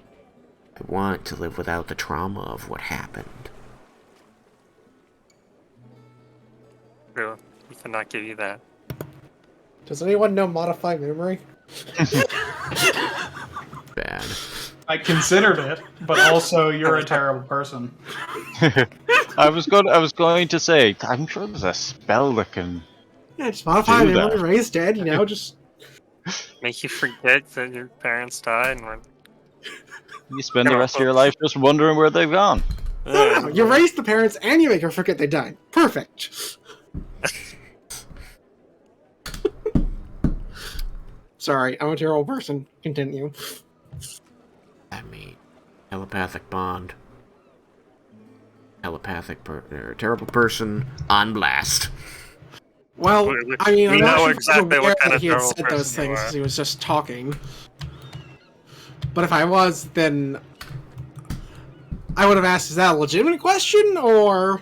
I want to live without the trauma of what happened. True. We cannot give you that. Does anyone know modify memory? Bad. I considered it, but also you're a terrible person. I was going to say, I'm sure there's a spell that can. Yeah, just modify Do memory. that. Ray's dead, you know, just... Make you forget that your parents died and were... You spend the rest of your life just wondering where they've gone. No, you raise the parents and you make her forget they died. Perfect. Sorry, I'm a terrible person. Continue. I mean, telepathic bond. Terrible person on blast. Well, I mean, We I'm not know sure exactly what kind that of he had terrible said those person you things are. because he was just talking. But if I was, then I would have asked, is that a legitimate question, or...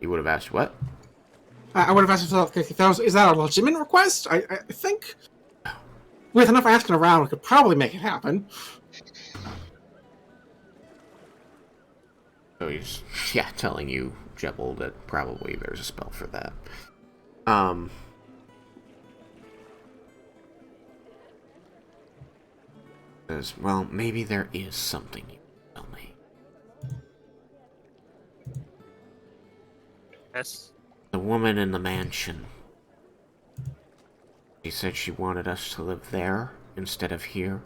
You would have asked what? I would have asked if that was, is that a legitimate request? I think with enough asking around, we could probably make it happen. So he's, telling you, Jebble, that probably there's a spell for that. Says, well, maybe there is something you can tell me. Yes. The woman in the mansion. She said she wanted us to live there instead of here.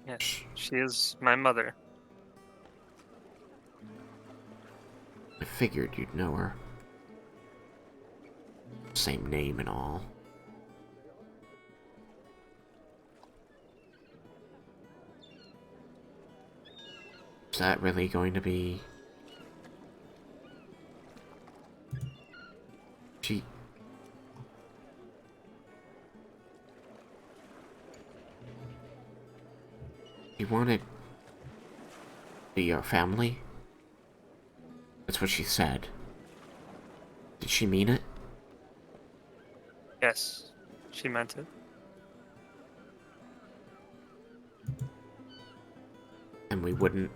Yes. She is my mother. I figured you'd know her. Same name and all. Is that really going to be... She wanted to be your family? That's what she said. Did she mean it? Yes. She meant it. And we wouldn't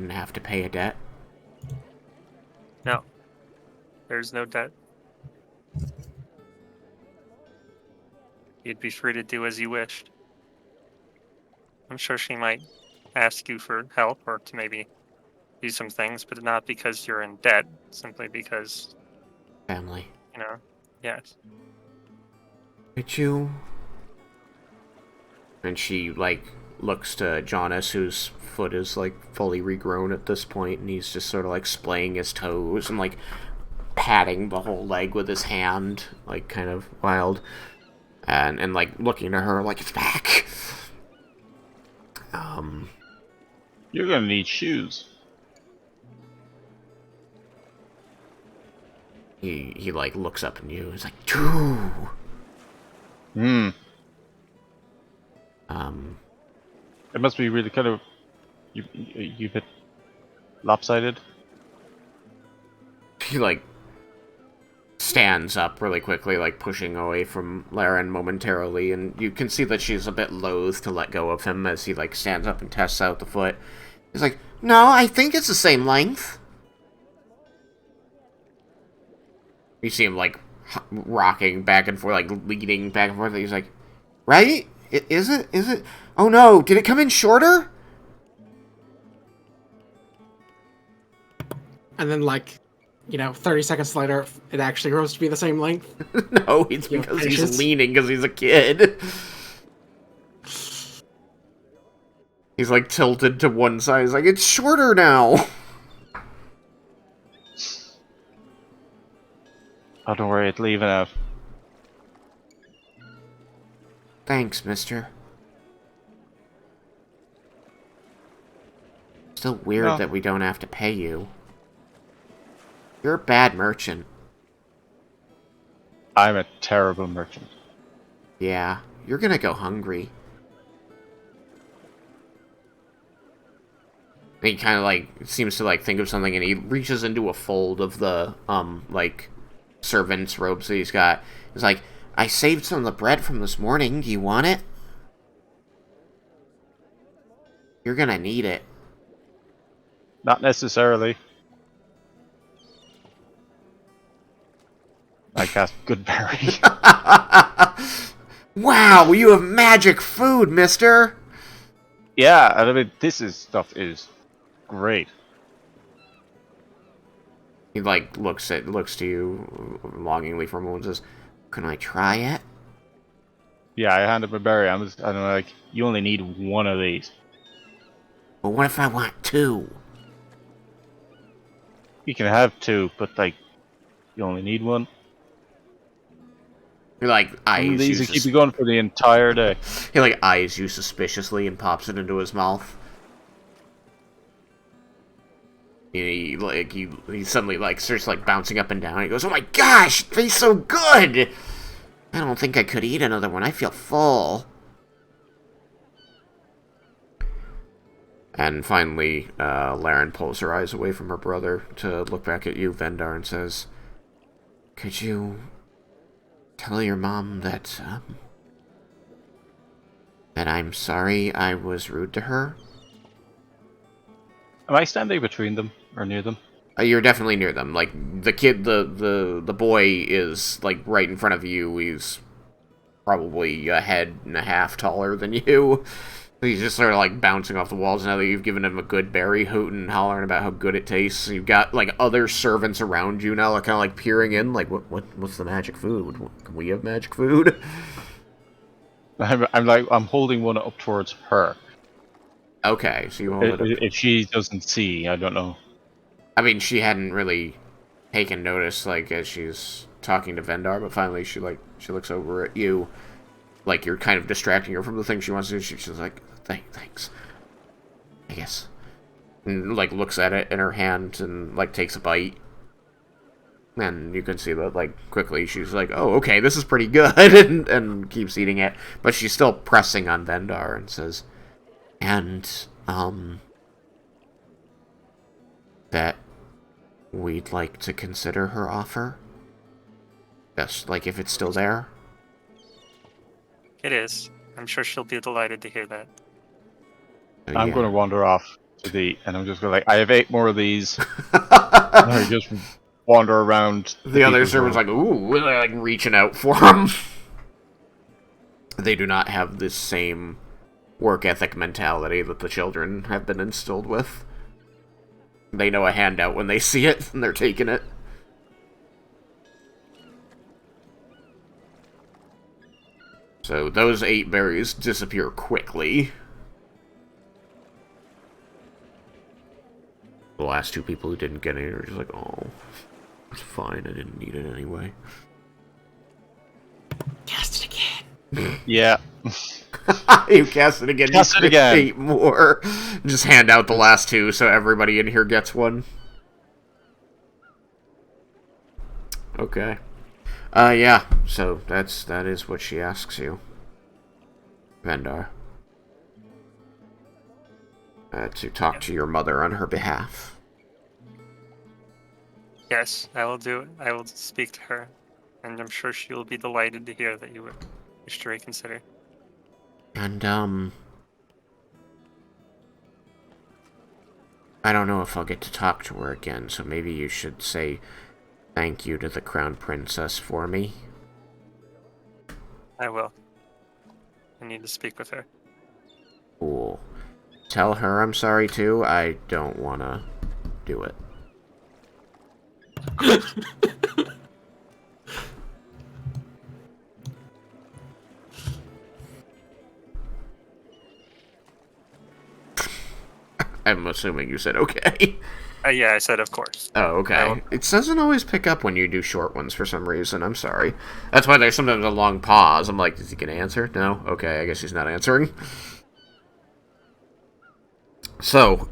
have to pay a debt? No. There's no debt. You'd be free to do as you wished. I'm sure she might ask you for help or to maybe do some things, but not because you're in debt, simply because, Family. Yes. Could you... And she, like, looks to Jonas, whose foot is, like, fully regrown at this point, and he's just sort of, like, splaying his toes and, like, patting the whole leg with his hand, like, kind of wild. And like, looking at her like, it's back! You're gonna need shoes. He like, looks up at you, he's like, two! Hmm. Um... It must be really kind of... You bit lopsided? He, like, stands up really quickly, like, pushing away from Laren momentarily, and you can see that she's a bit loath to let go of him as he, like, stands up and tests out the foot. He's like, no, I think it's the same length. You see him, like, rocking back and forth, like, leaning back and forth, and he's like, right? Is it? Is it? Oh no, did it come in shorter? And then, like, 30 seconds later, it actually grows to be the same length. No, it's because he's leaning because he's a kid. He's, like, tilted to one side. He's like, it's shorter now. Oh, don't worry, it's leaving out. Thanks, mister. Still weird No. that we don't have to pay you. You're a bad merchant. I'm a terrible merchant. Yeah, you're gonna go hungry. And he kind of, like, seems to, like, think of something, and he reaches into a fold of the, like, servant's robes that he's got. He's like, I saved some of the bread from this morning. Do you want it? You're gonna need it. Not necessarily. I cast Good Berry. Wow, you have magic food, mister! Yeah, I mean, stuff is great. He, like, looks to you longingly for a moment and says, can I try it? Yeah, I handed him a berry. I'm like, you only need one of these. But what if I want two? You can have two, but like, you only need one. He, like, eyes These you will keep you going for the entire day. He, like, eyes you suspiciously and pops it into his mouth. He suddenly, like, starts, like, bouncing up and down. He goes, oh my gosh, it tastes so good! I don't think I could eat another one. I feel full. And finally, Laren pulls her eyes away from her brother to look back at you, Vendar, and says, could you tell your mom that, that I'm sorry I was rude to her? Am I standing between them or near them? You're definitely near them. Like, the kid, the boy is, like, right in front of you. He's probably a head and a half taller than you. He's just sort of, like, bouncing off the walls now that you've given him a good berry, hooting and hollering about how good it tastes. You've got, like, other servants around you now, like, kind of, like, peering in, like, what's the magic food? Can we have magic food? I'm holding one up towards her. Okay, so you hold it up. If she doesn't see, I don't know. I mean, she hadn't really taken notice, like, as she's talking to Vendar, but finally she looks over at you, like you're kind of distracting her from the thing she wants to do. She's like, thanks, I guess. And, like, looks at it in her hand and, like, takes a bite. And you can see that, like, quickly she's like, oh, okay, this is pretty good, and keeps eating it. But she's still pressing on Vendar and says, and, that we'd like to consider her offer. Yes, like, if it's still there. It is. I'm sure she'll be delighted to hear that. I'm Yeah. going to wander off and I'm just going to, like, I have 8 more of these. And I just wander around. The other servant's like, ooh, they're, like, reaching out for him. They do not have this same work ethic mentality that the children have been instilled with. they know a handout when they see it, and they're taking it. So those 8 berries disappear quickly. The last 2 people who didn't get any are just like, oh, it's fine, I didn't need it anyway. Cast it again. Yeah. You cast it again, Cast you it again. 8 more. Just hand out the last 2 so everybody in here gets one. Okay. Yeah, so that is what she asks you. Vendar. To talk to your mother on her behalf. Yes, I will do it. I will speak to her, and I'm sure she will be delighted to hear that you would wish to reconsider. And, I don't know if I'll get to talk to her again, so maybe you should say thank you to the Crown Princess for me. I will. I need to speak with her. Cool. Tell her I'm sorry too. I don't wanna do it. I'm assuming you said okay. Yeah, I said of course. Oh, okay. It doesn't always pick up when you do short ones for some reason. I'm sorry. That's why there's sometimes a long pause. I'm like, is he gonna answer? No? Okay, I guess he's not answering. So,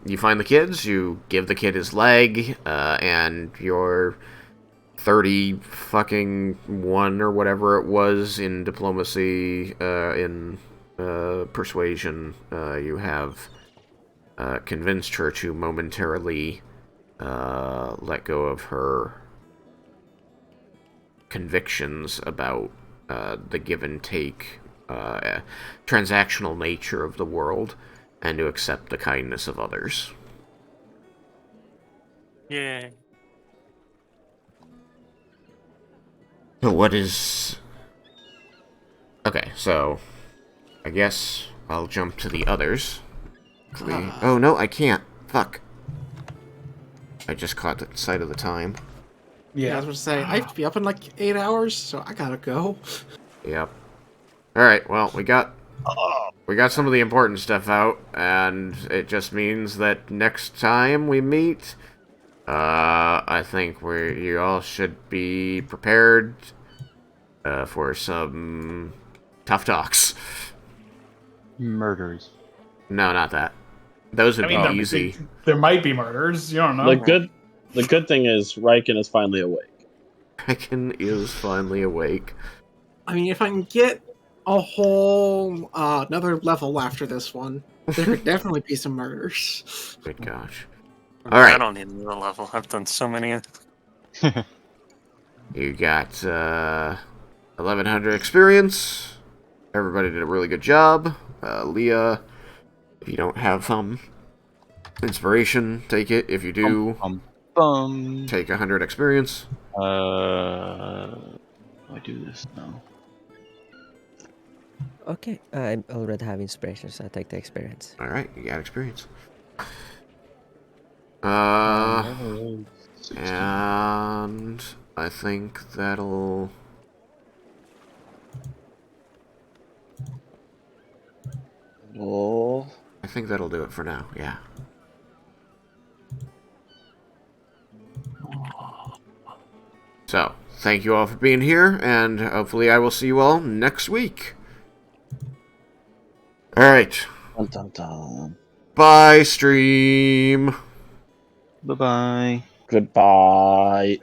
you find the kids, you give the kid his leg, and your 30 fucking 1 or whatever it was in diplomacy, in persuasion, you have convinced her to momentarily let go of her convictions about the give and take, transactional nature of the world, and to accept the kindness of others. Yay. So what is... Okay, so I guess I'll jump to the others. Oh no, I can't. Fuck. I just caught the sight of the time. Yeah, I was going to say, I have to be up in like 8 hours, so I gotta go. Yep. Alright, well, we got some of the important stuff out, and it just means that next time we meet, I think you all should be prepared for some tough talks. Murders. No, not that. Those would be easy. There might be murders. You don't know. The good thing is Raiken is finally awake. Raiken is finally awake. I mean, if I can get a whole another level after this one, there could definitely be some murders. Good gosh. Alright. I don't need another level. I've done so many. You got 1100 experience. Everybody did a really good job. Leah, if you don't have inspiration, take it. If you do, take 100 experience. I do this now. Okay, I already have inspiration, so I take the experience. Alright, you got experience. 16. And I think that'll... Oh. I think that'll do it for now, yeah. So, thank you all for being here, and hopefully I will see you all next week. Alright. Dun, dun, dun. Bye, stream. Bye-bye. Goodbye.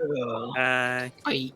Bye. Bye.